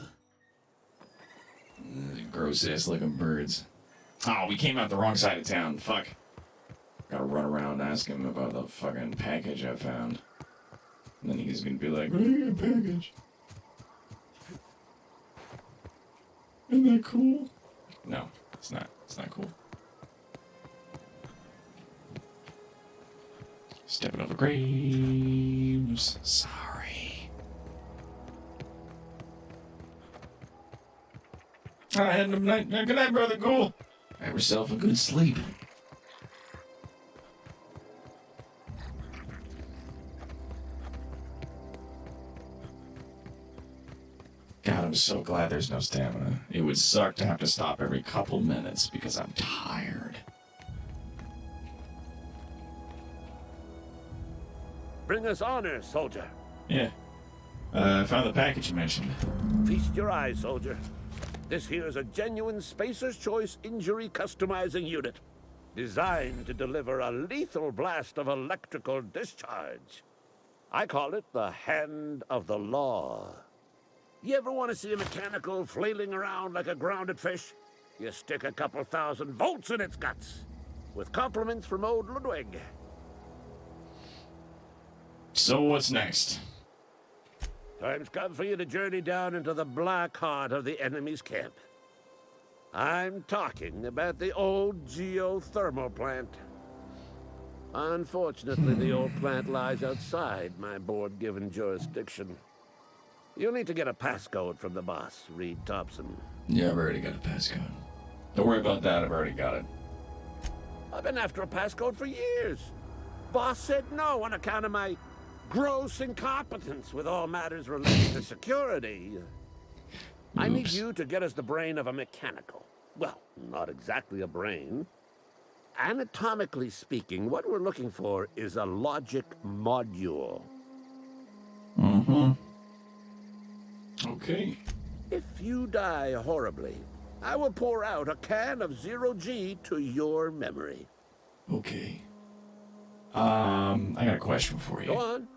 Gross ass looking birds. Oh, we came out the wrong side of town. Fuck. Gotta run around and ask him about the fucking package I found. And then he's gonna be like, what is your package? Isn't that cool? No, it's not. It's not cool. Stepping over graves. Sorry. I had a night. Good night, Brother Ghoul. Have yourself a good sleep. God, I'm so glad there's no stamina. It would suck to have to stop every couple minutes because I'm tired. Bring us honor, soldier. Yeah. I found the package you mentioned. Feast your eyes, soldier. This here is a genuine Spacer's Choice injury customizing unit, designed to deliver a lethal blast of electrical discharge. I call it the Hand of the Law. You ever want to see a mechanical flailing around like a grounded fish? You stick a couple thousand volts in its guts. With compliments from old Ludwig. So what's next? Time's come for you to journey down into the black heart of the enemy's camp. I'm talking about the old geothermal plant. Unfortunately, the old plant lies outside my board-given jurisdiction. You'll need to get a passcode from the boss, Reed Thompson. Yeah, I've already got a passcode. Don't worry about that, I've already got it. I've been after a passcode for years. Boss said no on account of my gross incompetence with all matters related to security. Oops. I need you to get us the brain of a mechanical. Well, not exactly a brain. Anatomically speaking, what we're looking for is a logic module. Mm-hmm. Okay. If you die horribly, I will pour out a can of 0G to your memory. Okay. I got a question for you. Go on.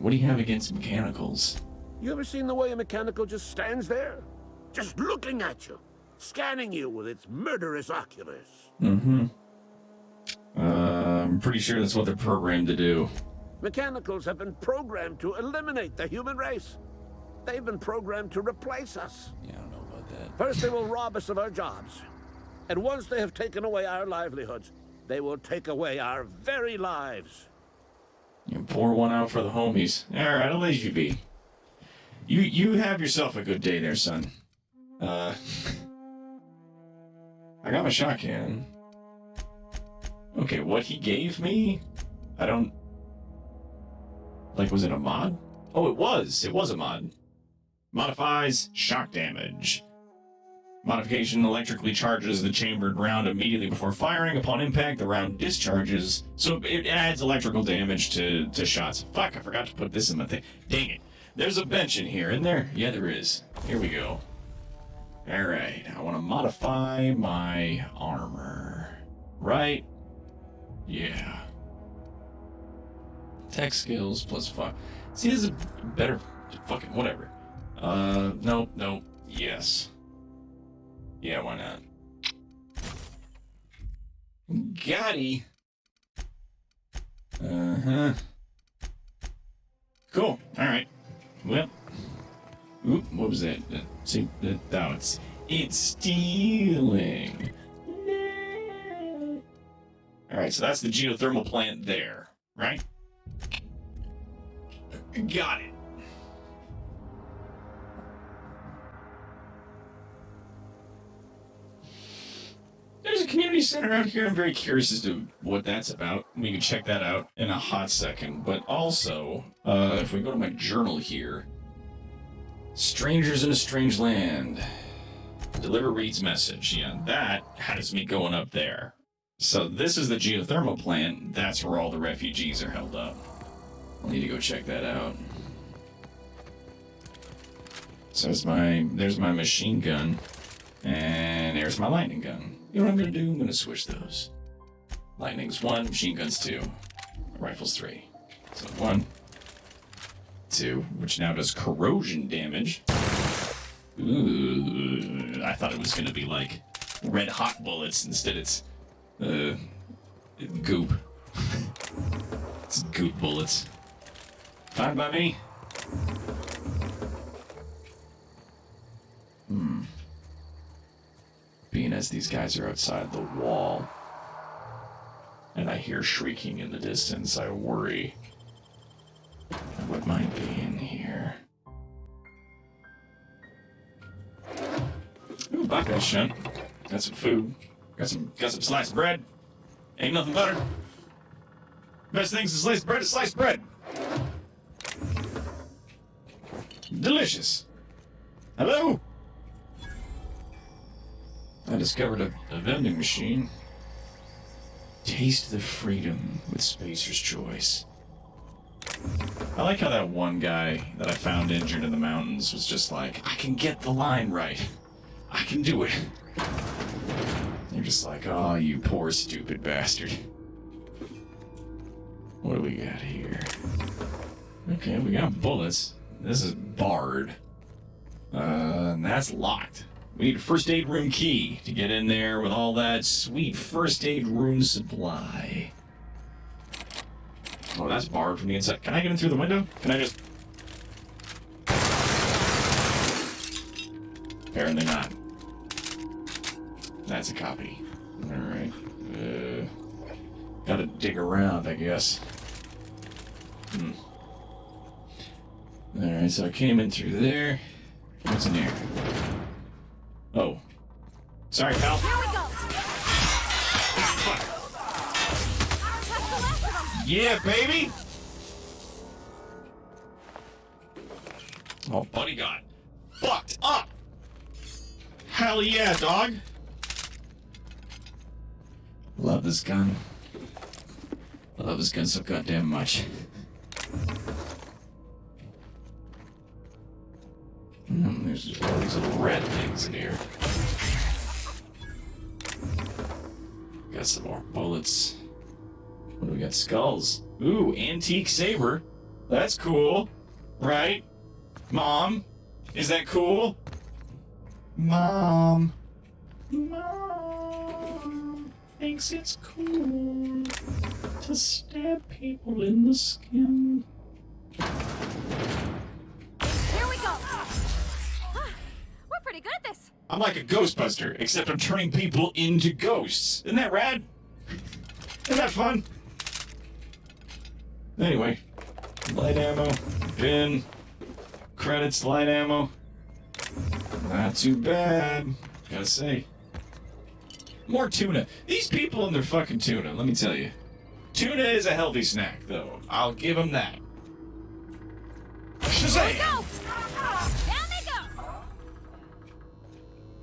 What do you have against mechanicals? You ever seen the way a mechanical just stands there? Just looking at you, scanning you with its murderous oculars. Mm-hmm. I'm pretty sure that's what they're programmed to do. Mechanicals have been programmed to eliminate the human race. They've been programmed to replace us. Yeah, I don't know about First, they will rob us of our jobs. And once they have taken away our livelihoods, they will take away our very lives. You pour one out for the homies. Alright, I'll let you be. You have yourself a good day there, son. I got my shotgun. Okay, what he gave me? I don't... Like, was it a mod? Oh, it was. It was a mod. Modifies shock damage. Modification electrically charges the chambered round immediately before firing. Upon impact, the round discharges. So it adds electrical damage to shots. Fuck, I forgot to put this in my thing. Dang it. There's a bench in here, isn't there? Yeah, there is. Here we go. Alright, I want to modify my armor. Right? Yeah. Tech skills plus 5. See, this is better. Fucking whatever. Nope. Yes. Yeah, why not? Gotti. Uh-huh. Cool. Alright. Well. Oop, what was that? See, no, it's stealing. Alright, so that's the geothermal plant there, right? Got it. There's a community center out here. I'm very curious as to what that's about. We can check that out in a hot second. But also, if we go to my journal here, strangers in a strange land. Deliver Reed's message. Yeah, that has me going up there. So this is the geothermal plant. That's where all the refugees are held up. I'll need to go check that out. So there's my machine gun. And there's my lightning gun. You know what I'm going to do? I'm going to switch those. Lightning's 1, machine gun's 2. Rifle's 3. So 1, 2, which now does corrosion damage. Ooh, I thought it was going to be like red hot bullets. Instead it's goop. It's goop bullets. Fine by me. Being as these guys are outside the wall, and I hear shrieking in the distance, I worry what might be in here. Ooh, bought that shit. Got some food. Got some sliced bread. Ain't nothing better. Best things to sliced bread is sliced bread. Delicious. Hello? I discovered a vending machine. Taste the freedom with Spacer's Choice. I like how that one guy that I found injured in the mountains was just like, I can get the line right. I can do it. You're just like, oh, you poor stupid bastard. What do we got here? Okay, we got bullets. This is barred. And that's locked. We need a first aid room key to get in there with all that sweet first aid room supply. Oh, that's barred from the inside. Can I get in through the window? Can I just... Apparently not. That's a copy. Alright. Gotta dig around, I guess. Alright, so I came in through there. What's in here? Oh. Sorry, pal. Here we go. Yeah, baby! Oh, buddy got fucked up! Hell yeah, dog! Love this gun. I love this gun so goddamn much. There's all these little red things in here. Got some more bullets. What do we got? Skulls. Ooh, antique saber. That's cool. Right? Mom? Is that cool? Mom thinks it's cool to stab people in the skin. Here we go. We're pretty good at this. I'm like a Ghostbuster, except I'm turning people into ghosts. Isn't that rad? Isn't that fun? Anyway, light ammo, bin, credits, light ammo. Not too bad, gotta say. More tuna. These people and their fucking tuna, let me tell you. Tuna is a healthy snack, though. I'll give them that. Shazam!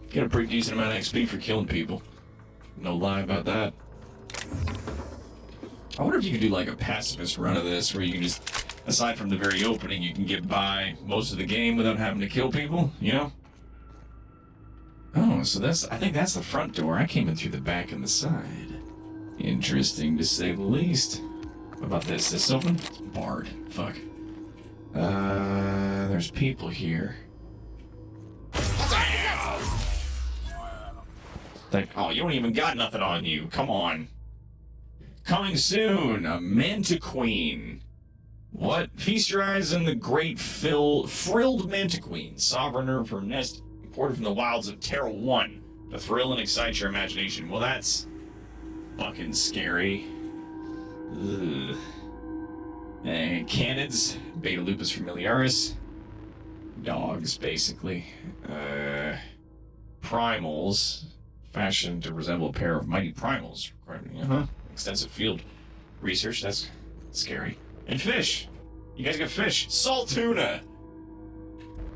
Get a pretty decent amount of XP for killing people. No lie about that. I wonder if you could do like a pacifist run of this, where you can just, aside from the very opening, you can get by most of the game without having to kill people, you know? Oh, so I think that's the front door. I came in through the back and the side. Interesting, to say the least. What about this? This open? It's barred. Fuck. There's people here. Like, oh, you don't even got nothing on you. Come on. Coming soon, a Mantiqueen. What? Feast your eyes on the great frilled Mantiqueen, sovereign of her nest, imported from the wilds of Terra 1, to thrill and excite your imagination. Well, that's fucking scary. Ugh. And canids, Beta Lupus familiaris. Dogs, basically. Primals, fashioned to resemble a pair of mighty primals. Extensive field research, that's scary. And fish! You guys got fish. Salt tuna!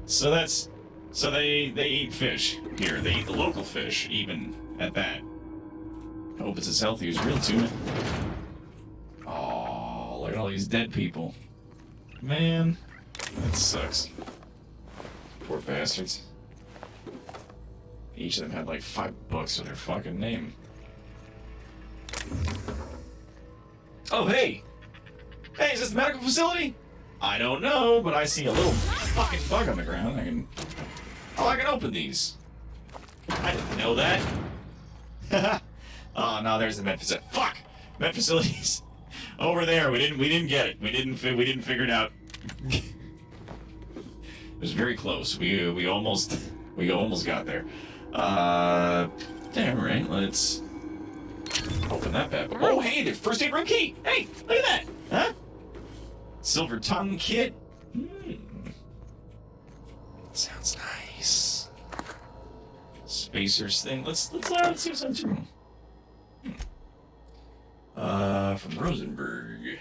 So they eat fish here. They eat the local fish, even at that. I hope it's as healthy as real tuna. Oh, look at all these dead people. Man, that sucks. Poor bastards. Each of them had like $5 to their fucking name. Oh, hey! Hey, is this the medical facility? I don't know, but I see a little fucking bug on the ground. I can open these. I didn't know that. Oh no, there's the med facility. Fuck! Med facilities over there. We didn't get it. We didn't figure it out. It was very close. We almost got there. Damn right. Let's open that bad boy. Oh hey, the first aid room key. Hey, look at that. Huh? Silver tongue kit. Sounds nice. Spacers thing. Let's see what's on room. From Rosenberg.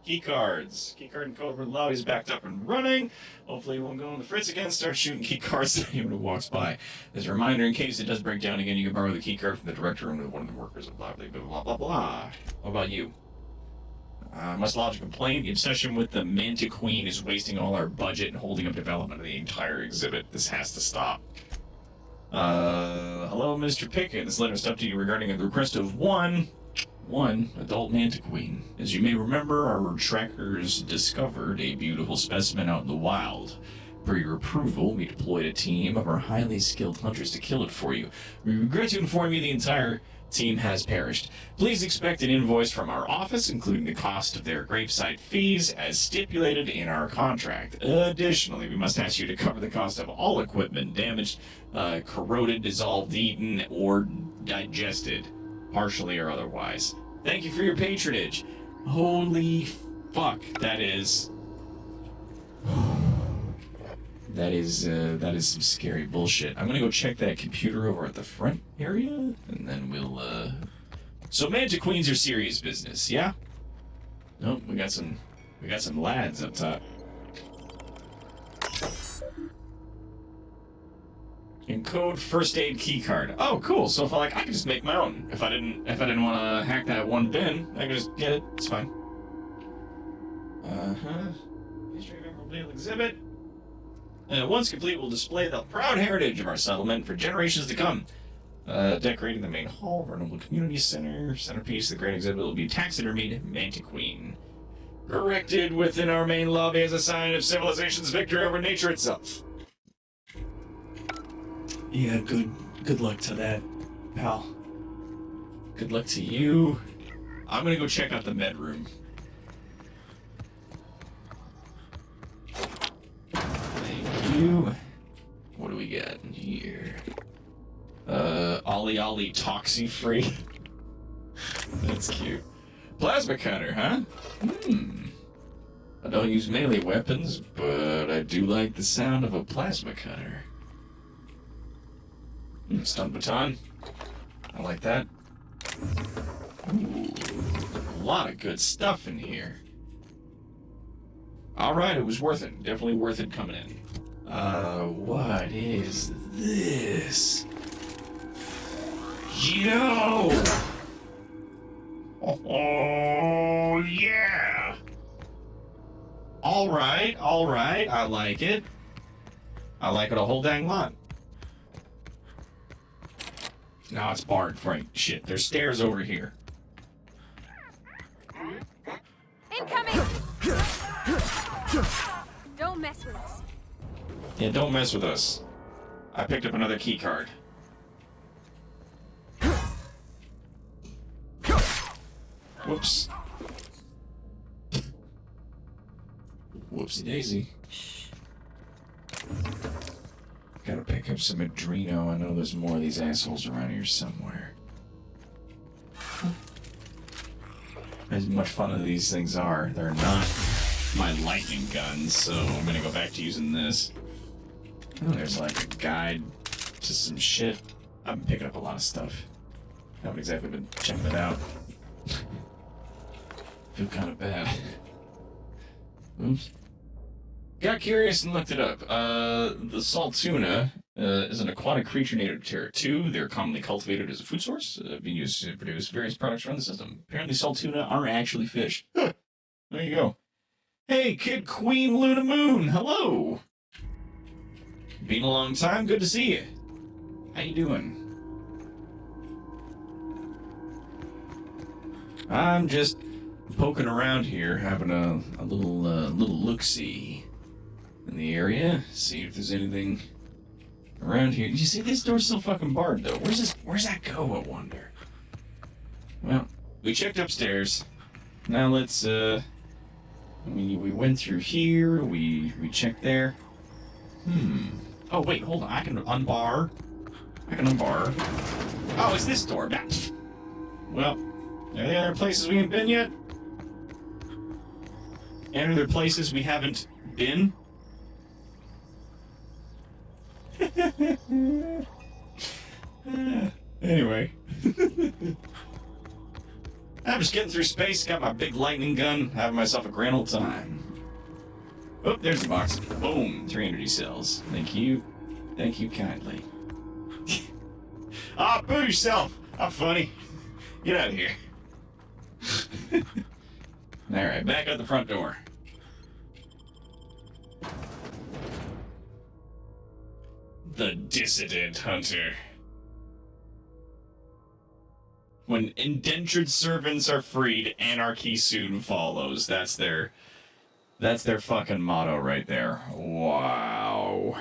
Key cards. Key card and code for the lobby is backed up and running. Hopefully it won't go on the fritz again. Start shooting key cards to anyone who walks by. As a reminder, in case it does break down again, you can borrow the key card from the director room with one of the workers. Blah blah blah blah blah blah. What about you? Must lodge a complaint. The obsession with the Mantiqueen is wasting all our budget and holding up development of the entire exhibit. This has to stop. Hello, Mr. Pickett. This letter is up to you regarding the request of one adult Mantiqueen. As you may remember, our trackers discovered a beautiful specimen out in the wild. Per your approval, we deployed a team of our highly skilled hunters to kill it for you. We regret to inform you the entire team has perished. Please expect an invoice from our office, including the cost of their gravesite fees, as stipulated in our contract. Additionally, we must ask you to cover the cost of all equipment damaged, corroded, dissolved, eaten, or digested, partially or otherwise. Thank you for your patronage. Holy fuck, that is some scary bullshit. I'm gonna go check that computer over at the front area, and then we'll, So Mantiqueens are serious business, yeah? Nope, we got some lads up top. Encode first aid key card. Oh, cool. So if I could just make my own. If I didn't want to hack that one bin, I could just get it. It's fine. History of Emerald exhibit. Once complete, we'll display the proud heritage of our settlement for generations to come. Decorating the main hall, Vernal Community Center, centerpiece of the great exhibit will be taxidermied Mantiqueen, erected within our main lobby as a sign of civilization's victory over nature itself. Yeah, good luck to that, pal. Good luck to you. I'm gonna go check out the med room. Thank you. What do we got in here? Ollie Ollie Toxie free. That's cute. Plasma cutter, huh? I don't use melee weapons, but I do like the sound of a plasma cutter. Stun baton. I like that. Ooh, a lot of good stuff in here. Alright, it was worth it. Definitely worth it coming in. What is this? Yo! Oh, yeah! Alright, I like it. I like it a whole dang lot. No, it's barred, right? Shit, there's stairs over here. Incoming! Don't mess with us. Yeah, don't mess with us. I picked up another key card. Whoops. Whoopsie daisy. Gotta pick up some Adreno. I know there's more of these assholes around here somewhere. As much fun as these things are, they're not my lightning guns, so I'm gonna go back to using this. Oh, there's like a guide to some shit. I've been picking up a lot of stuff. Haven't exactly been checking it out. Feel kind of bad. Oops. Got curious and looked it up. The salt tuna is an aquatic creature native to Terra 2. They're commonly cultivated as a food source, being used to produce various products around the system. Apparently, salt tuna are actually fish. Huh. There you go. Hey, Kid Queen Luna Moon, hello! Been a long time, good to see you. How you doing? I'm just poking around here, having a little look-see in the area, see if there's anything around here. You see, this door's still fucking barred, though. Where's that go, I wonder? Well, we checked upstairs. Now let's, we went through here, we checked there. Oh, wait, hold on, I can unbar. Oh, it's this door. Well, are there any other places we haven't been yet? Any other places we haven't been? Anyway. I'm just getting through space, got my big lightning gun, having myself a grand old time. Oh, there's the box. Boom, 3 energy cells. Thank you. Thank you kindly. Ah, boo yourself! I'm funny. Get out of here. Alright, back out the front door. The Dissident Hunter. When indentured servants are freed, anarchy soon follows. That's their fucking motto right there. Wow.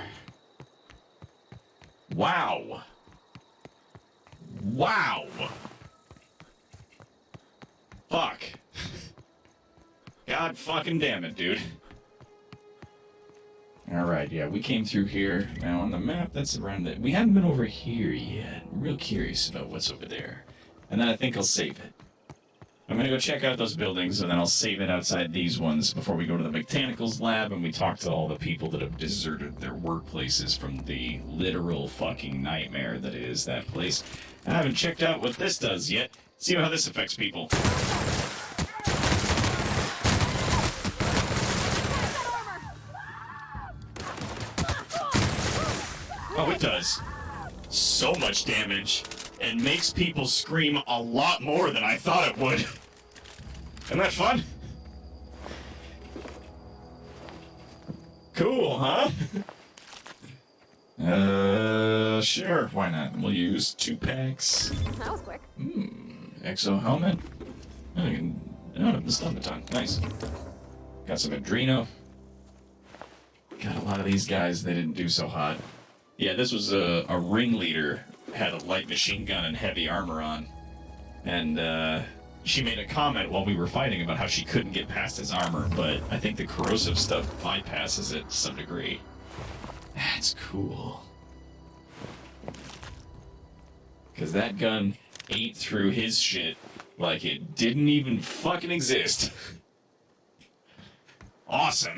Wow. Wow. Fuck. God fucking damn it, dude. Alright, yeah, we came through here. Now on the map, that's around it. We haven't been over here yet. I'm real curious about what's over there. And then I think I'll save it. I'm gonna go check out those buildings, and then I'll save it outside these ones before we go to the Mechanicals lab and we talk to all the people that have deserted their workplaces from the literal fucking nightmare that is that place. I haven't checked out what this does yet. See how this affects people. Oh, it does so much damage and makes people scream a lot more than I thought it would. Isn't that fun? Cool, huh? Sure, why not? We'll use 2 packs. That was quick. Exo helmet. Oh, you can open the stun baton. Nice. Got some Adreno. Got a lot of these guys, they didn't do so hot. Yeah, this was a ringleader, had a light machine gun and heavy armor on. And she made a comment while we were fighting about how she couldn't get past his armor, but I think the corrosive stuff bypasses it to some degree. That's cool. Because that gun ate through his shit like it didn't even fucking exist. Awesome.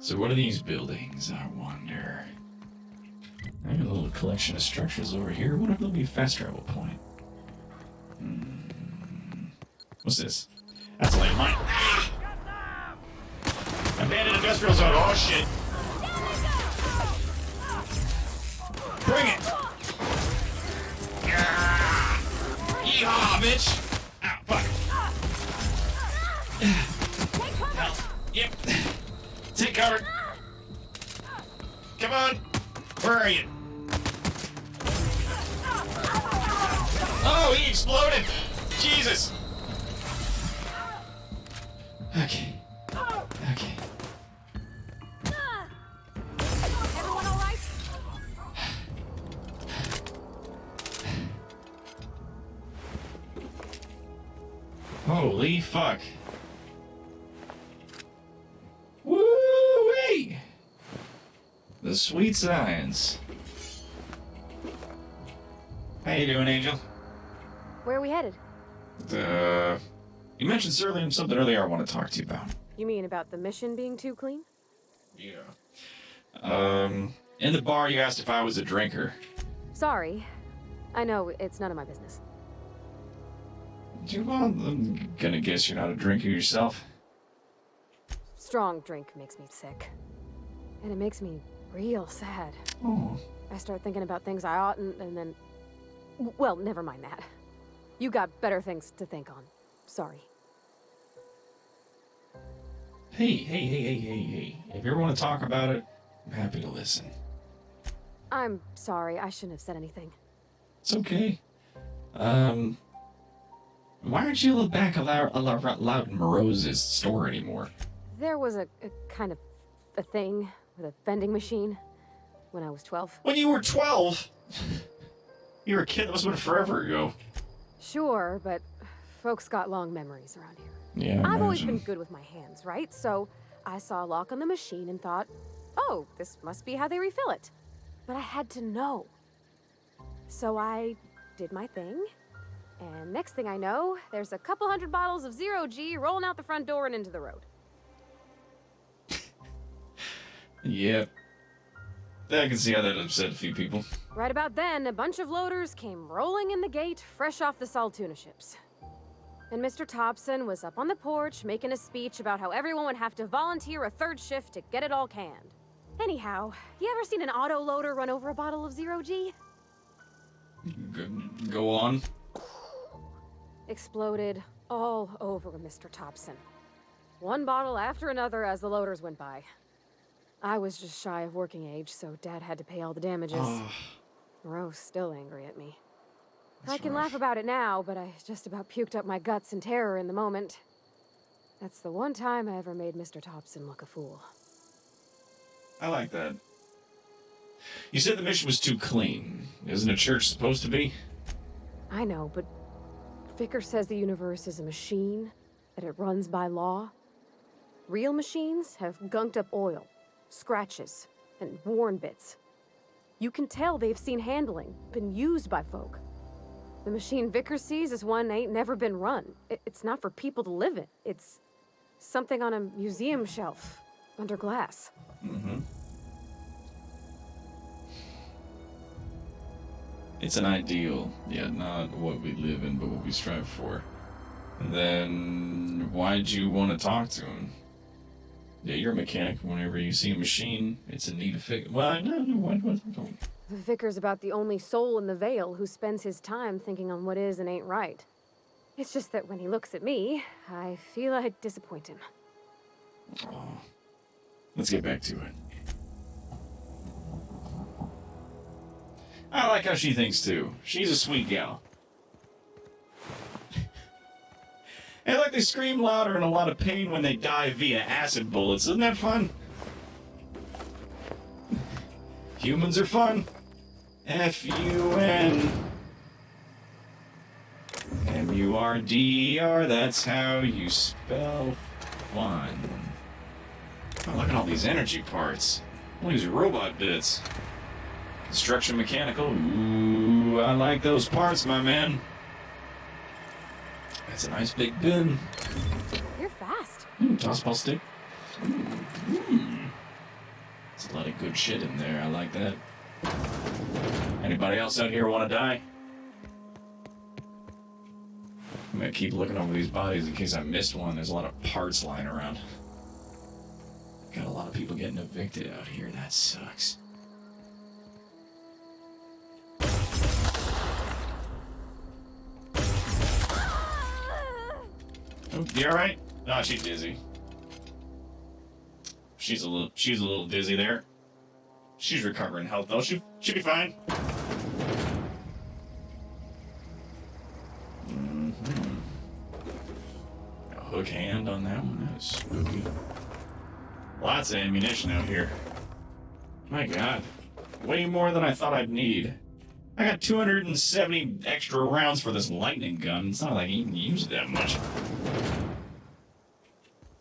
So what are these buildings, I wonder? I got a little collection of structures over here. What if there'll be a fast travel point? What's this? That's a landmine. Ah! Abandoned industrial zone. Oh shit. Bring it. Yeehaw, bitch. Ow, fuck. Yep. Take cover. Come on. Where are you? Oh, he exploded. Jesus. Okay. Okay. Everyone all right? Holy fuck. Woo-wee! The sweet science. How you doing, Angel? Where are we headed? You mentioned something earlier I want to talk to you about. You mean about the mission being too clean? Yeah. In the bar, you asked if I was a drinker. Sorry. I know, it's none of my business. Well, I'm gonna guess you're not a drinker yourself. Strong drink makes me sick. And it makes me real sad. Oh. I start thinking about things I oughtn't, and then... Well, never mind that. You got better things to think on. Sorry. Hey. If you ever want to talk about it, I'm happy to listen. I'm sorry, I shouldn't have said anything. It's okay. Why aren't you back allowed in Morose's store anymore? There was a kind of a thing with a vending machine when I was 12. When you were 12? You were a kid. That must have been forever ago. Sure, but folks got long memories around here. Yeah, I've always been good with my hands, right? So I saw a lock on the machine and thought, oh, this must be how they refill it. But I had to know. So I did my thing, and next thing I know, there's a couple hundred bottles of Zero-G rolling out the front door and into the road. Yep. I can see how that upset a few people. Right about then, a bunch of loaders came rolling in the gate, fresh off the Saltuna ships. And Mr. Thompson was up on the porch making a speech about how everyone would have to volunteer a third shift to get it all canned. Anyhow, you ever seen an auto loader run over a bottle of Zero-G? Go on. Exploded all over Mr. Thompson. One bottle after another as the loaders went by. I was just shy of working age, so Dad had to pay all the damages. Moreau's still angry at me. I can laugh about it now, but I just about puked up my guts in terror in the moment. That's the one time I ever made Mr. Thompson look a fool. I like that. You said the mission was too clean. Isn't a church supposed to be? I know, but Vicker says the universe is a machine, that it runs by law. Real machines have gunked up oil, scratches, and worn bits. You can tell they've seen handling, been used by folk. The machine Vicker sees is one ain't never been run. It's not for people to live in. It's something on a museum shelf, under glass. Mm-hmm. It's an ideal, yet not what we live in, but what we strive for. Then why'd you want to talk to him? Yeah, you're a mechanic. Whenever you see a machine, it's a need to fix. Well, no, what? The Vicar's about the only soul in the Vale who spends his time thinking on what is and ain't right. It's just that when he looks at me, I feel I'd disappoint him. Oh. Let's get back to it. I like how she thinks too. She's a sweet gal. And like they scream louder in a lot of pain when they die via acid bullets. Isn't that fun? Humans are fun. F-U-N. M-U-R-D-E-R, that's how you spell fun. Oh, look at all these energy parts. All these robot bits. Construction mechanical. Ooh, I like those parts, my man. That's a nice big bin. You're fast. Tossball stick. There's a lot of good shit in there. I like that. Anybody else out here want to die? I'm gonna keep looking over these bodies in case I missed one. There's a lot of parts lying around. Got a lot of people getting evicted out here. That sucks. Oh, you alright? Oh, she's dizzy. She's a little dizzy there. She's recovering health though. She'll be fine. A hook hand on that one. That was spooky. Lots of ammunition out here. My God. Way more than I thought I'd need. I got 270 extra rounds for this lightning gun. It's not like you can use it that much.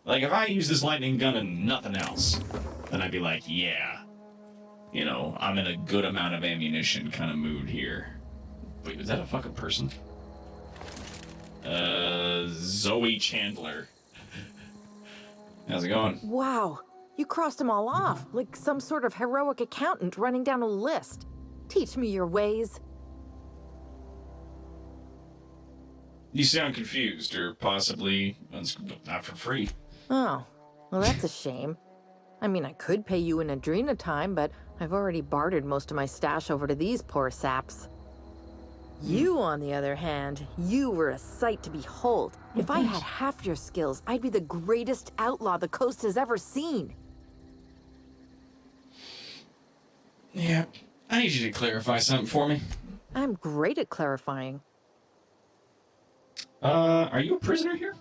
Like, if I use this lightning gun and nothing else, then I'd be like, yeah. You know, I'm in a good amount of ammunition kind of mood here. Wait, was that a fucking person? Zoe Chandler. How's it going? Wow, you crossed them all off, like some sort of heroic accountant running down a list. Teach me your ways. You sound confused, or possibly not for free. Oh, well that's a shame. I mean, I could pay you an Adrena time, but I've already bartered most of my stash over to these poor saps. You, on the other hand, you were a sight to behold. If I had half your skills, I'd be the greatest outlaw the coast has ever seen. Yeah, I need you to clarify something for me. I'm great at clarifying. Are you a prisoner here?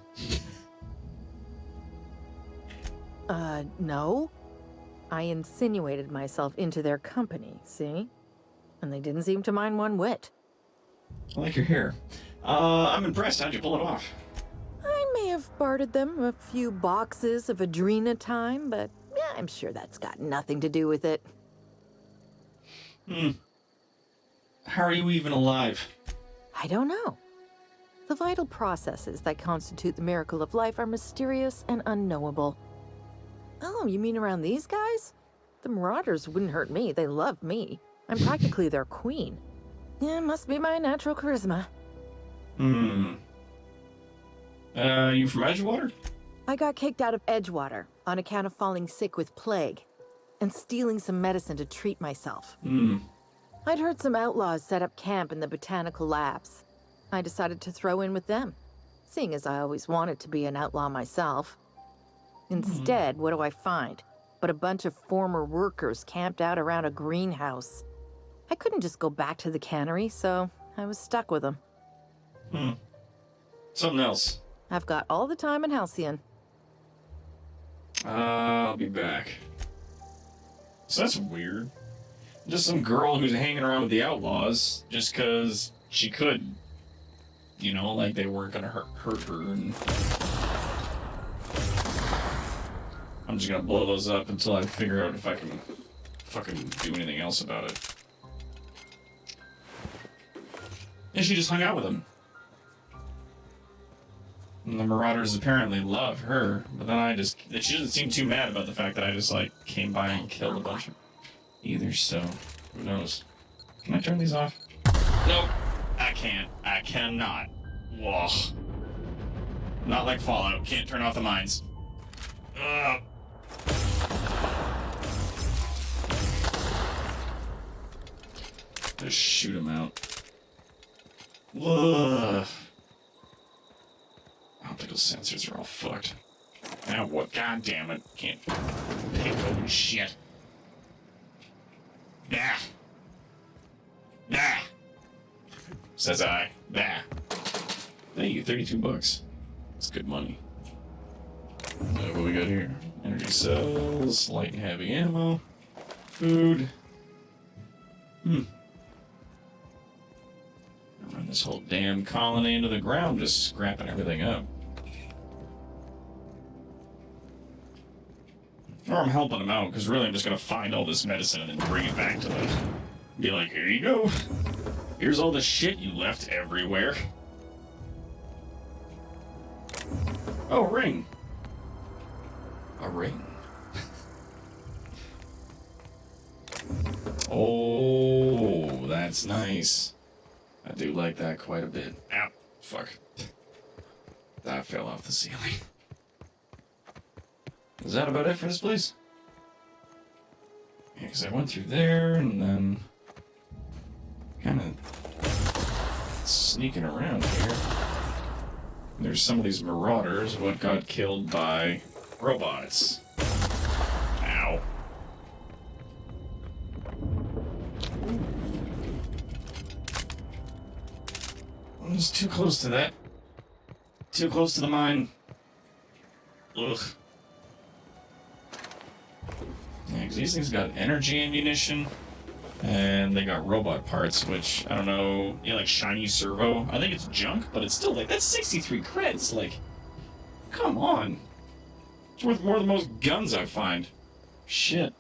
No. I insinuated myself into their company, see? And they didn't seem to mind one whit. I like your hair. I'm impressed. How'd you pull it off? I may have bartered them a few boxes of Adrena time, but yeah, I'm sure that's got nothing to do with it. How are you even alive? I don't know. The vital processes that constitute the miracle of life are mysterious and unknowable. Oh, you mean around these guys? The Marauders wouldn't hurt me. They love me. I'm practically their queen. Yeah, must be my natural charisma. You from Edgewater? I got kicked out of Edgewater on account of falling sick with plague and stealing some medicine to treat myself. I'd heard some outlaws set up camp in the botanical labs. I decided to throw in with them, seeing as I always wanted to be an outlaw myself. Instead, what do I find? But a bunch of former workers camped out around a greenhouse. I couldn't just go back to the cannery, so I was stuck with them. Something else. I've got all the time in Halcyon. I'll be back. So that's weird. Just some girl who's hanging around with the outlaws just because she could. You know, like they weren't gonna hurt her. And I'm just gonna blow those up until I figure out if I can fucking do anything else about it. And she just hung out with him. And the Marauders apparently love her, but then she doesn't seem too mad about the fact that I just, like, came by and killed a bunch of either, so who knows. Can I turn these off? Nope, I can't. I cannot. Whoa. Not like Fallout, can't turn off the mines. Ugh. Just shoot him out. Ugh. Optical sensors are all fucked. Now what? God damn it. Can't pick open shit. Nah. Nah. Says I. Nah. Thank you, 32 bucks. That's good money. What we got here? Energy cells, light and heavy ammo, food. Run this whole damn colony into the ground, just scrapping everything up. Or I'm helping them out, because really I'm just going to find all this medicine and then bring it back to them. Be like, here you go. Here's all the shit you left everywhere. Oh, ring. A ring. Oh, that's nice. I do like that quite a bit. Ow. Fuck. That fell off the ceiling. Is that about it for this place? Yeah, because I went through there and then kind of sneaking around here. There's some of these marauders, what got killed by robots. Ow. I'm just too close to that. Too close to the mine. Ugh. Yeah, because these things got energy ammunition, and they got robot parts, which, I don't know, you know, like shiny servo. I think it's junk, but it's still like, that's 63 creds, like, come on. It's worth more than most guns I find. Shit.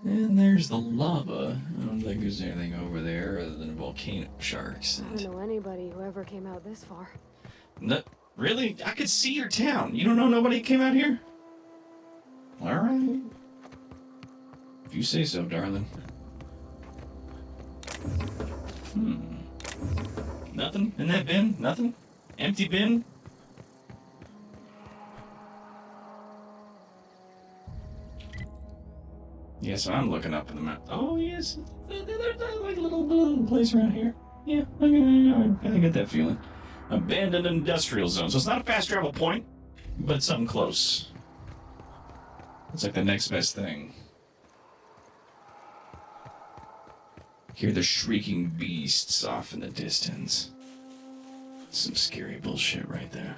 And there's the lava. I don't think there's anything over there other than volcano sharks. I don't know anybody who ever came out this far. No, really? I could see your town. You don't know nobody came out here? Alright. If you say so, darling. Nothing in that bin? Nothing? Empty bin? Yeah, so I'm looking up in the map. Oh, yes. There's like a little place around here. Yeah, I get that feeling. Abandoned industrial zone. So it's not a fast travel point, but it's something close. It's like the next best thing. Hear the shrieking beasts off in the distance. Some scary bullshit right there.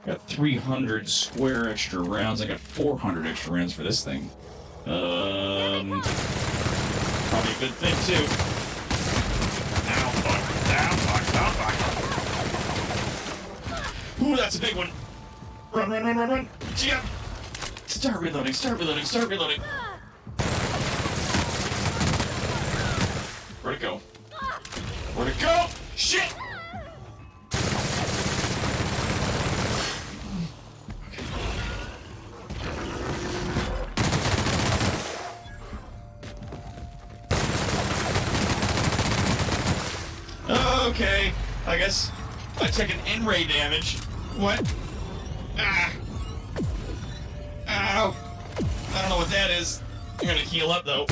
Got 300 square extra rounds. I got 400 extra rounds for this thing. Probably a good thing too. Ow, fuck. Ow, fuck. Ow, fuck. Ooh, that's a big one. Run, run, run, run, run. Yeah. Start reloading, start reloading, start reloading. Where'd it go? Where'd it go? Shit! Okay, I guess I took an N-ray damage. What? Ah! Ow! I don't know what that is. I'm gonna heal up though.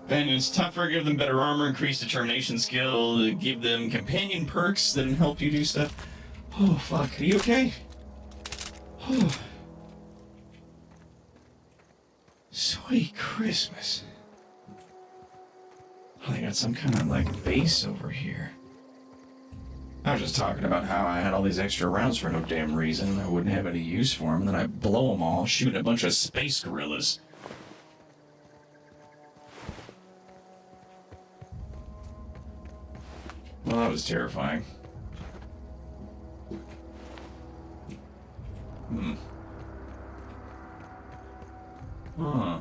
Bandits tougher, give them better armor, increase determination skill, give them companion perks that help you do stuff. Oh fuck, are you okay? Oh. Sweet Christmas. Oh, they got some kind of, like, base over here. I was just talking about how I had all these extra rounds for no damn reason. I wouldn't have any use for them, and then I blow them all, shooting a bunch of space gorillas. Well, that was terrifying. Huh.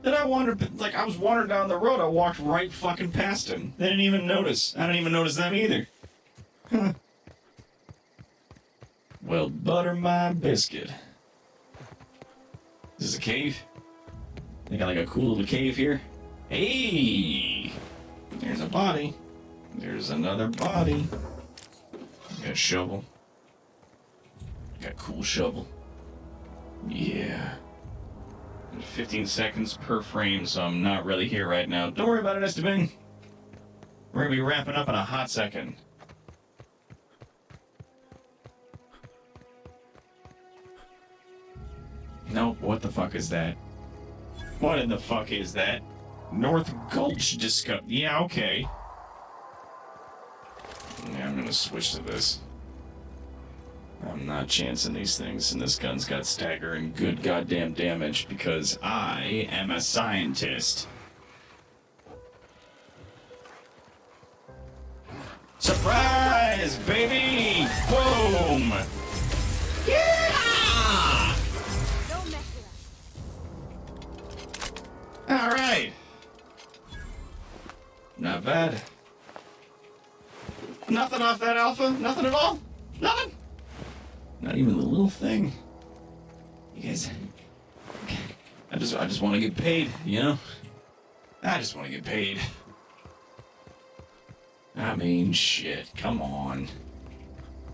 Then I wandered, like, I was wandering down the road, I walked right fucking past him. They didn't even notice. I didn't even notice them either. Huh. Well, butter my biscuit. Is this a cave? They got like a cool little cave here. Hey! There's a body. There's another body. Got a shovel. Got a cool shovel. Yeah. 15 seconds per frame, so I'm not really here right now. Don't worry about it, Esteban. We're gonna be wrapping up in a hot second. Nope, what the fuck is that? What in the fuck is that? North Gulch Disco. Yeah, okay. Yeah, I'm gonna switch to this. I'm I'm not chancing these things, and this gun's got stagger and good goddamn damage because I am a scientist. Surprise, baby! Boom! Yeah! Don't mess with us. All right. Not bad. Nothing off that alpha? Nothing at all? Nothing? Not even the little thing. You guys, I just want to get paid, you know? I just want to get paid. I mean, shit, come on.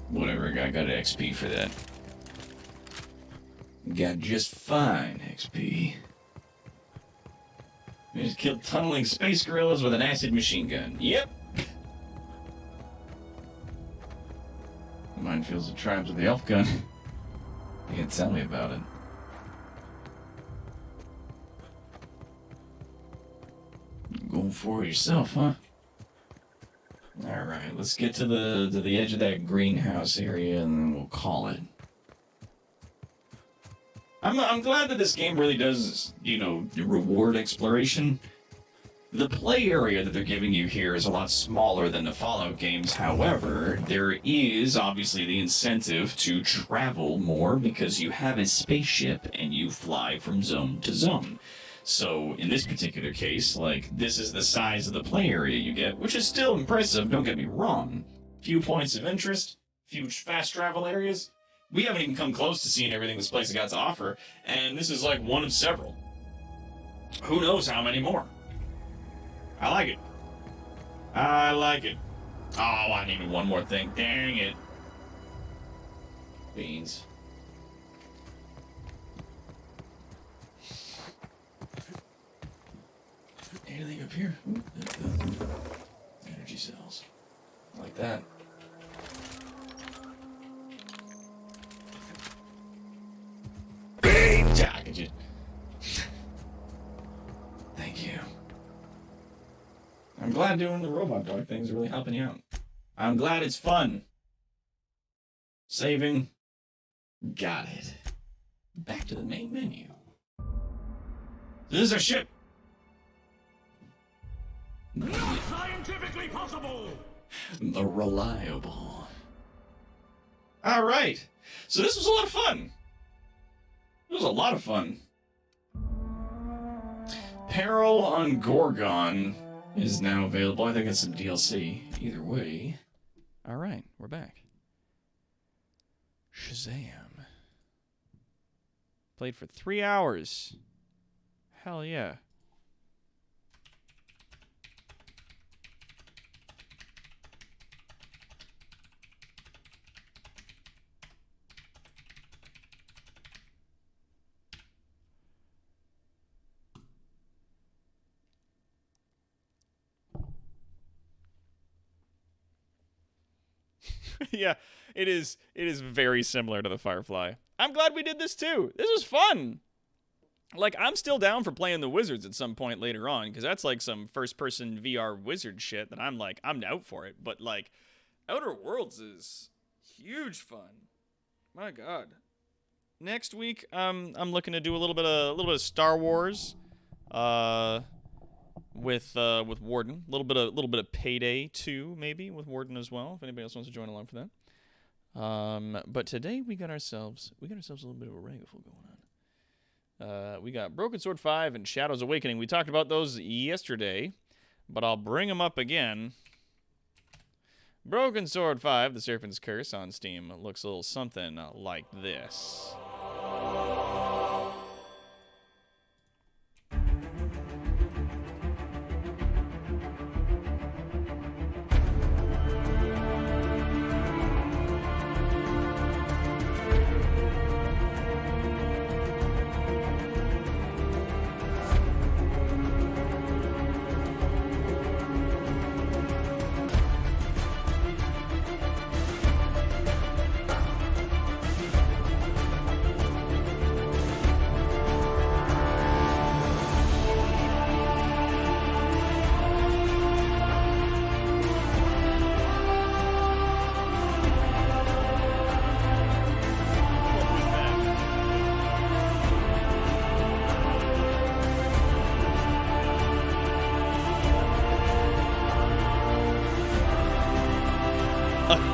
Whatever, I got XP for that. Got just fine XP. We just killed tunneling space gorillas with an acid machine gun. Yep. Minefields of tribes with the elf gun. You can tell me about it. Going for it yourself, huh? Alright, let's get to the edge of that greenhouse area and then we'll call it. I'm glad that this game really does, you know, reward exploration. The play area that they're giving you here is a lot smaller than the Fallout games. However, there is obviously the incentive to travel more because you have a spaceship and you fly from zone to zone. So in this particular case, like, this is the size of the play area you get, which is still impressive, don't get me wrong. Few points of interest, few fast travel areas. We haven't even come close to seeing everything this place has got to offer, and this is like one of several. Who knows how many more? I like it. I like it. Oh, I needed one more thing. Dang it. Beans. Anything up here? Ooh, energy cells. I like that. Package it. Thank you. I'm glad doing the robot dog thing is really helping you out. I'm glad it's fun. Saving. Got it. Back to the main menu. This is our ship. Not scientifically possible! The Reliable. Alright. So this was a lot of fun. It was a lot of fun. Peril on Gorgon is now available. I think it's some DLC. Either way. Alright, we're back. Shazam. Played for 3 hours. Hell yeah. Yeah, it is very similar to the Firefly. I'm glad we did this too. This was fun. Like, I'm still down for playing the Wizards at some point later on, because that's like some first-person VR wizard shit that I'm out for it. But like, Outer Worlds is huge fun. My God. Next week, I'm looking to do a little bit of Star Wars, with Warden. A little bit of Payday 2 maybe with Warden as well. If anybody else wants to join along for that. But today we got ourselves a little bit of a ragaful going on. We got Broken Sword 5 and Shadows Awakening. We talked about those yesterday, but I'll bring them up again. Broken Sword 5, The Serpent's Curse on Steam looks a little something like this.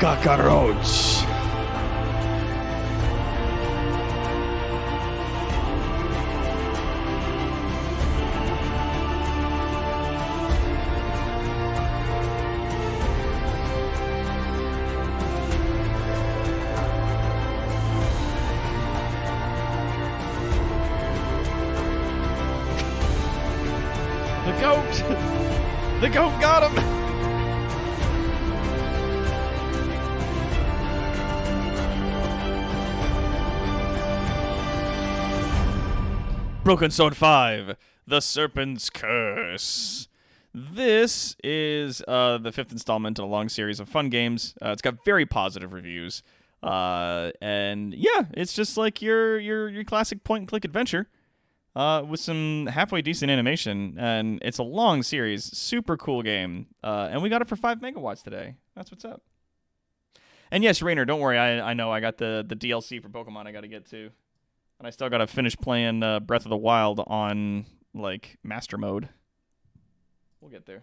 cockroach. The goat! The goat got him! Broken Sword 5, The Serpent's Curse. This is the 5th installment in a long series of fun games. It's got very positive reviews. And yeah, it's just like your classic point-and-click adventure with some halfway decent animation. And it's a long series, super cool game. And we got it for 5 megawatts today. That's what's up. And yes, Rainer, don't worry. I know I got the DLC for Pokemon I got to get to. And I still got to finish playing Breath of the Wild on, like, Master Mode. We'll get there.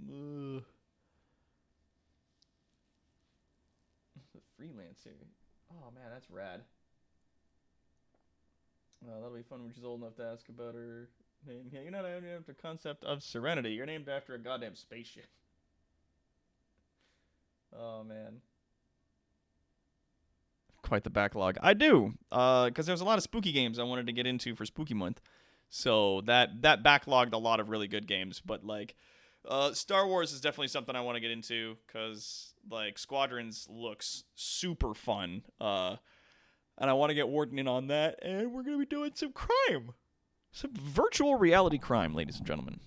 The Freelancer. Oh, man, that's rad. That'll be fun when she's old enough to ask about her name. Yeah, you're not named after the concept of Serenity. You're named after a goddamn spaceship. Oh, man. Quite the backlog. I do, because there's a lot of spooky games I wanted to get into for Spooky Month. So that backlogged a lot of really good games. But, like, Star Wars is definitely something I want to get into because, like, Squadrons looks super fun. And I want to get Warden in on that. And we're going to be doing some crime. Some virtual reality crime, ladies and gentlemen.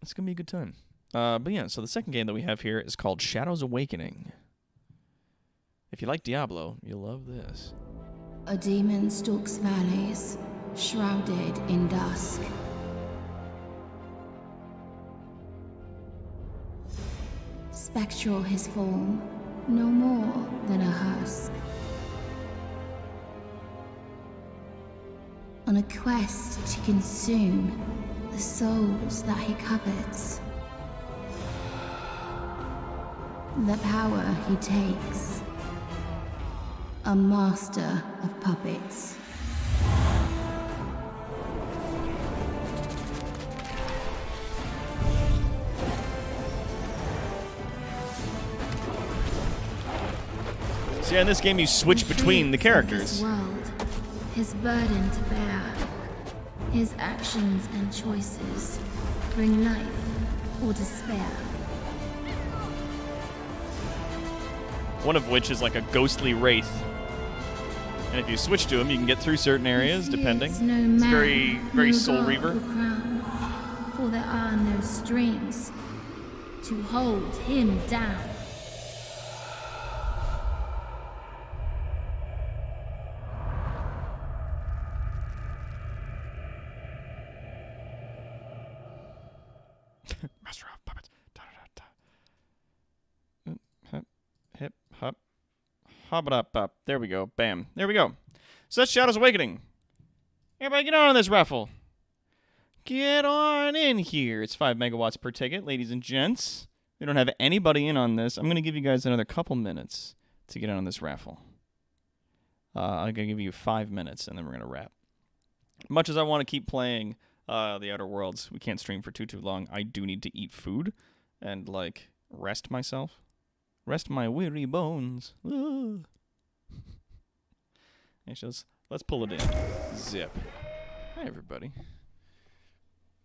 It's going to be a good time. But yeah, so the second game that we have here is called Shadows Awakening. If you like Diablo, you'll love this. A demon stalks valleys, shrouded in dusk. Spectral his form, no more than a husk. On a quest to consume the souls that he covets. The power he takes. A master of puppets. So yeah, in this game you switch between the characters. His world, his burden to bear, his actions and choices bring life or despair. One of which is like a ghostly wraith. And if you switch to him, you can get through certain areas, depending. No It's man, very no Soul god Reaver. or crown, for there are no strings to hold him down. Master of Puppets. Hip, hop. Hop it up. There we go. Bam. There we go. So that's Shadows Awakening. Everybody get on this raffle. Get on in here. It's 5 megawatts per ticket, ladies and gents. We don't have anybody in on this. I'm going to give you guys another couple minutes to get in on this raffle. I'm going to give you 5 minutes, and then we're going to wrap. Much as I want to keep playing The Outer Worlds, we can't stream for too long. I do need to eat food and, like, rest myself. Rest my weary bones. Actually, let's pull it in. Zip. Hi, everybody.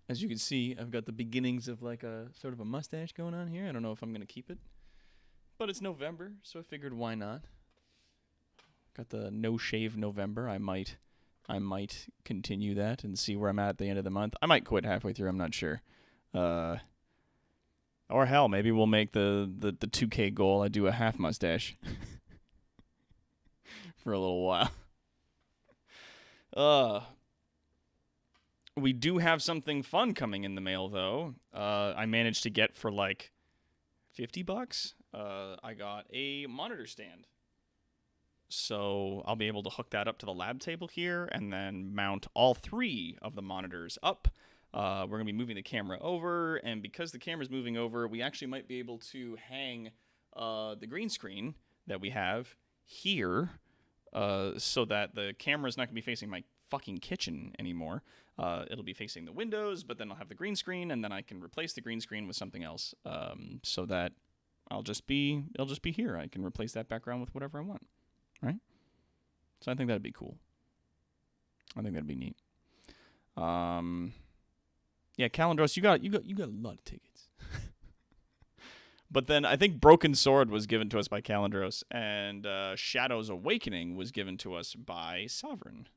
As you can see, I've got the beginnings of like a sort of a mustache going on here. I don't know if I'm going to keep it. But it's November, so I figured why not. Got the no-shave November. I might continue that and see where I'm at the end of the month. I might quit halfway through. I'm not sure. Or hell, maybe we'll make the 2K goal. I do a half mustache for a little while. We do have something fun coming in the mail, though. I managed to get for like $50. I got a monitor stand. So I'll be able to hook that up to the lab table here and then mount all 3 of the monitors up. We're going to be moving the camera over, and because the camera's moving over, we actually might be able to hang the green screen that we have here, so that the camera's not going to be facing my fucking kitchen anymore. It'll be facing the windows, but then I'll have the green screen, and then I can replace the green screen with something else, so that it'll just be here. I can replace that background with whatever I want, right? So I think that'd be cool. I think that'd be neat. Yeah, Calendros, you got a lot of tickets. But then I think Broken Sword was given to us by Calendros, and Shadow's Awakening was given to us by Sovereign.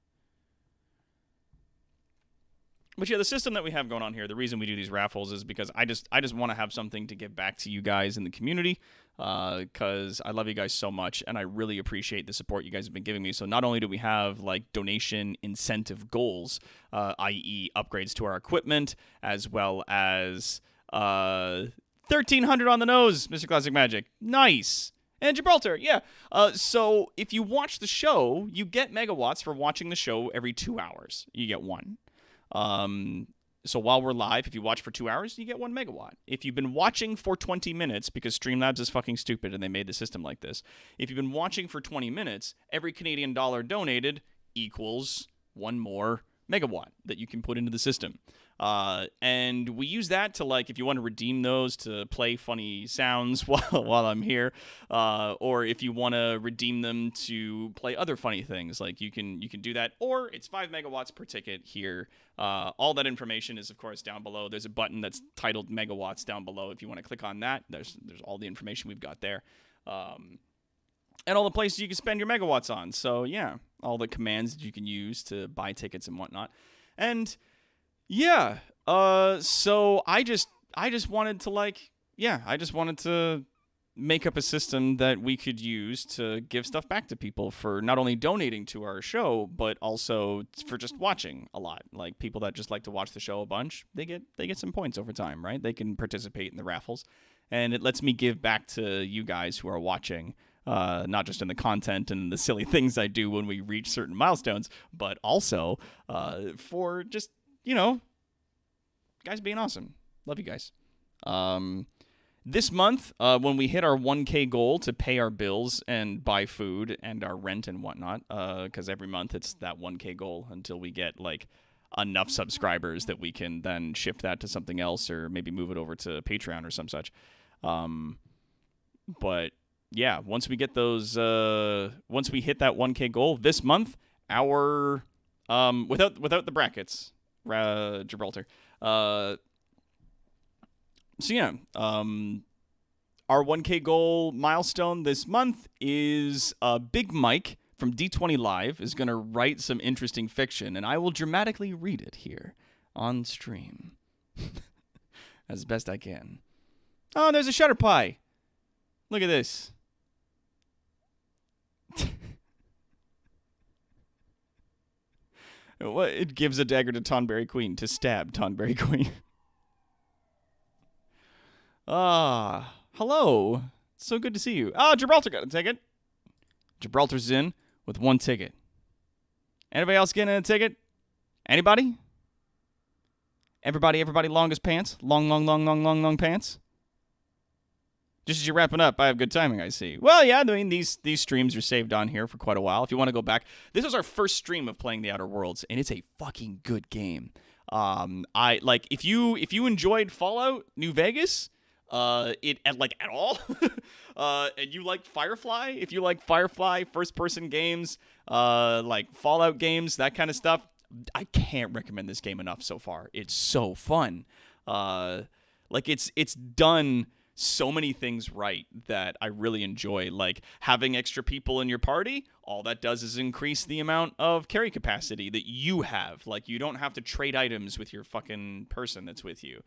But yeah, the system that we have going on here, the reason we do these raffles is because I just want to have something to give back to you guys in the community, because I love you guys so much, and I really appreciate the support you guys have been giving me. So not only do we have like donation incentive goals, i.e. upgrades to our equipment, as well as 1,300 on the nose, Mr. Classic Magic. Nice. And Gibraltar, yeah. So if you watch the show, you get megawatts for watching the show every 2 hours. You get one. So while we're live, if you watch for 2 hours, you get 1 megawatt. If you've been watching for 20 minutes, because Streamlabs is fucking stupid and they made the system like this, if you've been watching for 20 minutes, every Canadian dollar donated equals 1 more megawatt that you can put into the system. And we use that to, like, if you want to redeem those to play funny sounds while I'm here, or if you want to redeem them to play other funny things, like you can do that, or it's 5 megawatts per ticket here. All that information is, of course, down below. There's a button that's titled megawatts down below. If you want to click on that, there's all the information we've got there. And all the places you can spend your megawatts on. So yeah, all the commands that you can use to buy tickets and whatnot. And yeah, so I just wanted to make up a system that we could use to give stuff back to people for not only donating to our show, but also for just watching a lot. Like people that just like to watch the show a bunch, they get some points over time, right? They can participate in the raffles, and it lets me give back to you guys who are watching. Not just in the content and the silly things I do when we reach certain milestones, but also for just, guys being awesome. Love you guys. This month, when we hit our 1K goal to pay our bills and buy food and our rent and whatnot, because every month it's that 1K goal until we get like enough subscribers that we can then shift that to something else or maybe move it over to Patreon or some such. But yeah, once we get those, once we hit that 1K goal this month, our without the brackets, Gibraltar. So yeah, our 1K goal milestone this month is Big Mike from D20 Live is gonna write some interesting fiction, and I will dramatically read it here on stream as best I can. Oh, there's a Shutter Pie. Look at this. What? It gives a dagger to Tonberry Queen to stab Tonberry Queen. Hello. So good to see you. Gibraltar got a ticket. Gibraltar's in with 1 ticket. Anybody else getting a ticket? Anybody? Everybody, longest pants? Long pants? Just as you're wrapping up, I have good timing, I see. Well, yeah, I mean, these streams are saved on here for quite a while. If you want to go back, this was our first stream of playing The Outer Worlds, and it's a fucking good game. If you enjoyed Fallout New Vegas, at all, and you like Firefly, if you like Firefly first-person games, like Fallout games, that kind of stuff, I can't recommend this game enough so far. It's so fun. It's done so many things right that I really enjoy. Like having extra people in your party, all that does is increase the amount of carry capacity that you have. Like you don't have to trade items with your fucking person that's with you.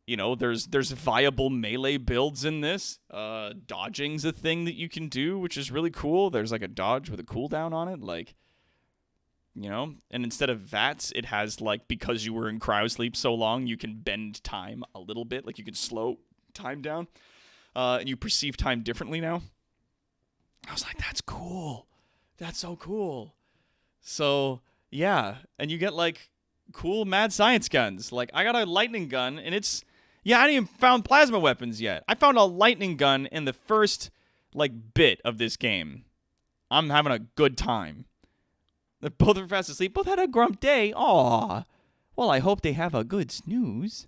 There's viable melee builds in this. Dodging's a thing that you can do, which is really cool. There's like a dodge with a cooldown on it, and instead of VATS, it has because you were in cryosleep so long, you can bend time a little bit. Like you can slow time down, and you perceive time differently now. I was like, that's cool. That's so cool. So yeah, and you get cool mad science guns. Like I got a lightning gun, and it's Yeah, I hadn't even found plasma weapons yet. I found a lightning gun in the first, like, bit of this game. I'm having a good time. Both are fast asleep. Both had a grump day. Aw. Well, I hope they have a good snooze.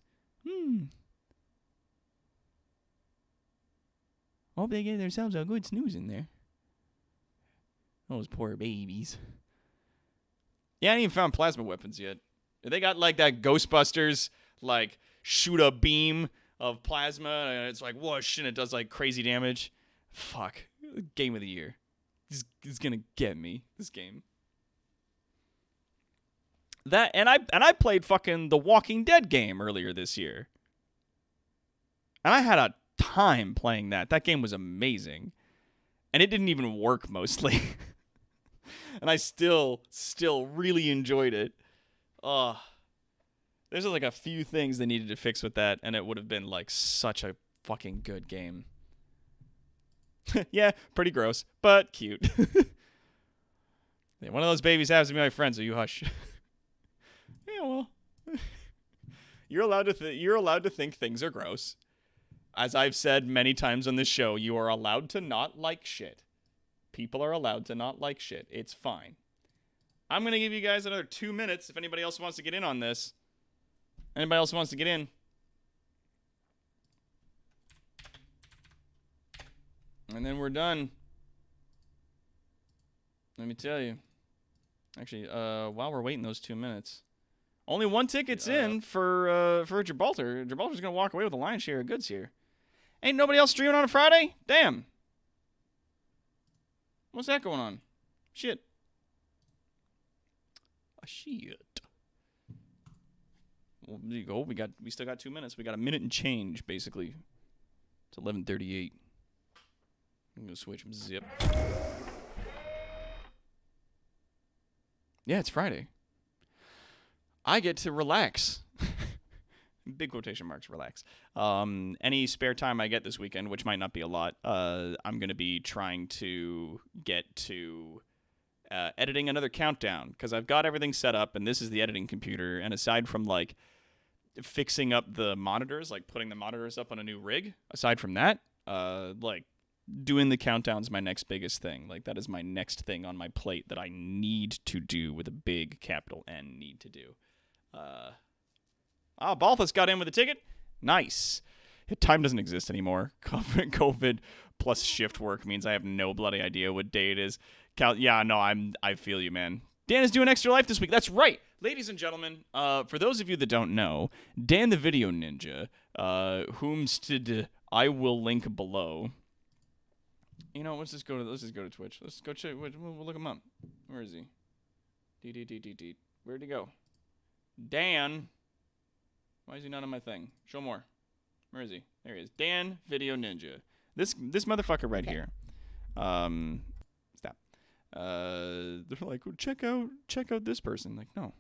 Hope they get themselves a good snooze in there. Those poor babies. Yeah, I haven't even found plasma weapons yet. They got, like, that Ghostbusters, like, shoot a beam of plasma, and it's like, whoosh, and it does, like, crazy damage. Fuck. Game of the year. It's gonna get me, this game. That, and I played fucking the Walking Dead game earlier this year. And I had a time playing that. That game was amazing. And it didn't even work mostly. And I still really enjoyed it. There's like a few things they needed to fix with that, and it would have been like such a fucking good game. Yeah, pretty gross, but cute. Yeah, one of those babies happens to be my friend, so you hush. Yeah, well, you're allowed to think things are gross. As I've said many times on this show, you are allowed to not like shit. People are allowed to not like shit. It's fine. I'm going to give you guys another 2 minutes if anybody else wants to get in on this. Anybody else wants to get in? And then we're done. Let me tell you. Actually, while we're waiting those 2 minutes, only one ticket's in for Gibraltar. Gibraltar's going to walk away with a lion's share of goods here. Ain't nobody else streaming on a Friday? Damn. What's that going on? Shit. Shit. Well, there you go. We still got 2 minutes. We got a minute and change, basically. It's 11:38. I'm gonna switch zip. Yeah, it's Friday. I get to relax. Big quotation marks, relax. Any spare time I get this weekend, which might not be a lot, I'm going to be trying to get to editing another countdown, because I've got everything set up, and this is the editing computer, and aside from, like, fixing up the monitors, like putting the monitors up on a new rig, aside from that, like, doing the countdown's my next biggest thing. Like, that is my next thing on my plate that I need to do with a big capital N need to do. Balthus got in with a ticket. Nice. Time doesn't exist anymore. COVID plus shift work means I have no bloody idea what day it is. Yeah, no, I feel you, man. Dan is doing Extra Life this week. That's right. Ladies and gentlemen, for those of you that don't know, Dan the Video Ninja, I will link below. You know, let's just go to Twitch. Let's go check. We'll look him up. Where is he? Where'd he go? Dan. Why is he not on my thing? Show more. Where is he? There he is. Dan Video Ninja. This motherfucker right here. Stop. They're like, well, check out this person. Like, no.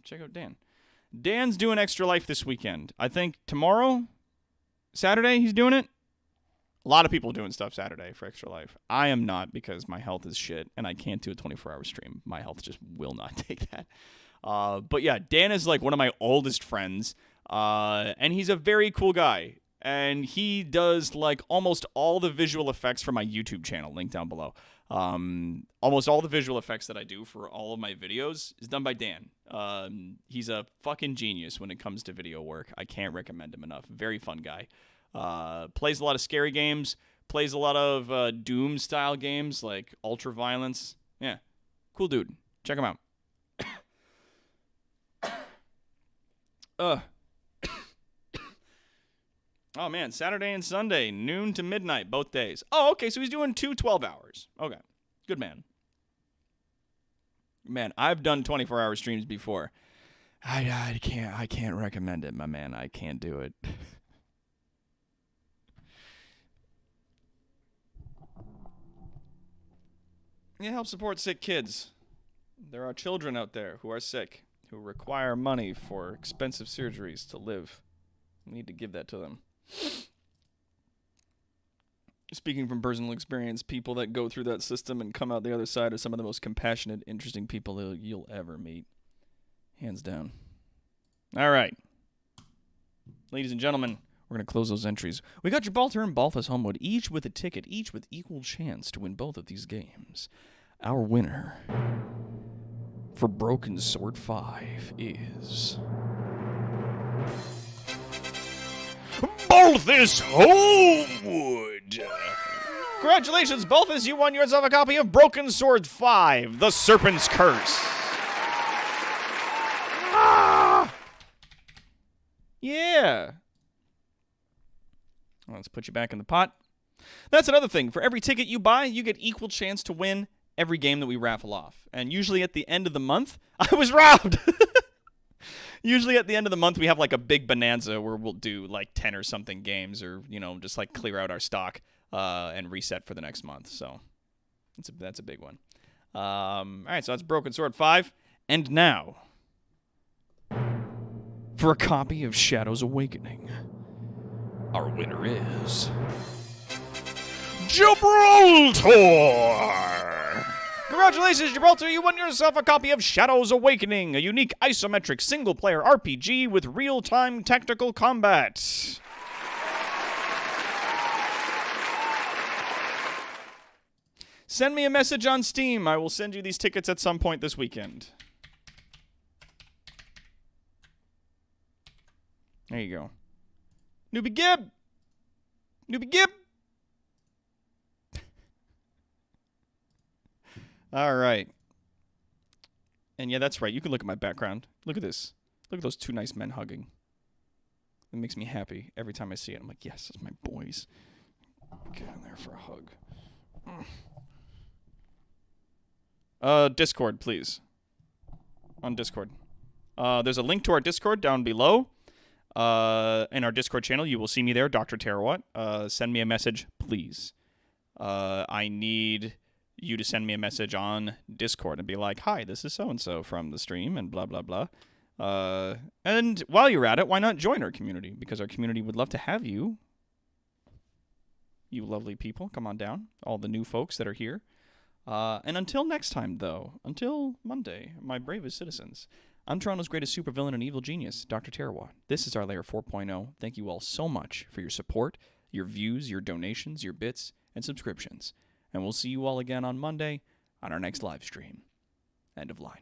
Check out Dan. Dan's doing Extra Life this weekend. I think tomorrow, Saturday, he's doing it. A lot of people are doing stuff Saturday for Extra Life. I am not, because my health is shit, and I can't do a 24-hour stream. My health just will not take that. But yeah, Dan is like one of my oldest friends, and he's a very cool guy. And he does like almost all the visual effects for my YouTube channel, link down below. Almost all the visual effects that I do for all of my videos is done by Dan. He's a fucking genius when it comes to video work. I can't recommend him enough. Very fun guy. Plays a lot of scary games, plays a lot of Doom style games like Ultra Violence. Yeah, cool dude. Check him out. Oh man, Saturday and Sunday, noon to midnight, both days. Oh, okay, so he's doing 12 hours. Okay, good man. Man, I've done 24-hour streams before. I can't recommend it, my man. I can't do it. Yeah, help support sick kids. There are children out there who are sick, who require money for expensive surgeries to live. We need to give that to them. Speaking from personal experience, people that go through that system and come out the other side are some of the most compassionate, interesting people you'll ever meet. Hands down. All right. ladies and gentlemen, we're going to close those entries. We got Gibraltar and Balthus Homewood, each with a ticket, each with equal chance to win both of these games. Our winner for Broken Sword 5 is Balthus Homewood. Congratulations, Balthus. You won yourself a copy of Broken Sword 5, The Serpent's Curse. Ah! Yeah. Let's put you back in the pot. That's another thing. For every ticket you buy, you get equal chance to win every game that we raffle off. And usually at the end of the month, I was robbed. Usually at the end of the month, we have like a big bonanza where we'll do like 10 or something games, or, you know, just like clear out our stock and reset for the next month. So that's a big one. All right, so that's Broken Sword 5. And now, for a copy of Shadows Awakening, our winner is Gibraltar! Congratulations, Gibraltar! You won yourself a copy of Shadows Awakening, a unique isometric single-player RPG with real-time tactical combat. Send me a message on Steam. I will send you these tickets at some point this weekend. There you go. Newbie Gib! Newbie Gib! All right. And yeah, that's right. You can look at my background. Look at this. Look at those two nice men hugging. It makes me happy every time I see it. I'm like, yes, it's my boys. Get in there for a hug. Discord, please. On Discord. There's a link to our Discord down below. In our Discord channel, you will see me there, Dr. Terawatt. Send me a message, please. I need you to send me a message on Discord and be like, hi, this is so-and-so from the stream, and blah, blah, blah. And while you're at it, why not join our community? Because our community would love to have you. You lovely people, come on down. All the new folks that are here. And until next time, though, until Monday, my bravest citizens, I'm Toronto's greatest supervillain and evil genius, Dr. Terawatt. This is our Layer 4.0. Thank you all so much for your support, your views, your donations, your bits, and subscriptions. And we'll see you all again on Monday on our next live stream. End of line.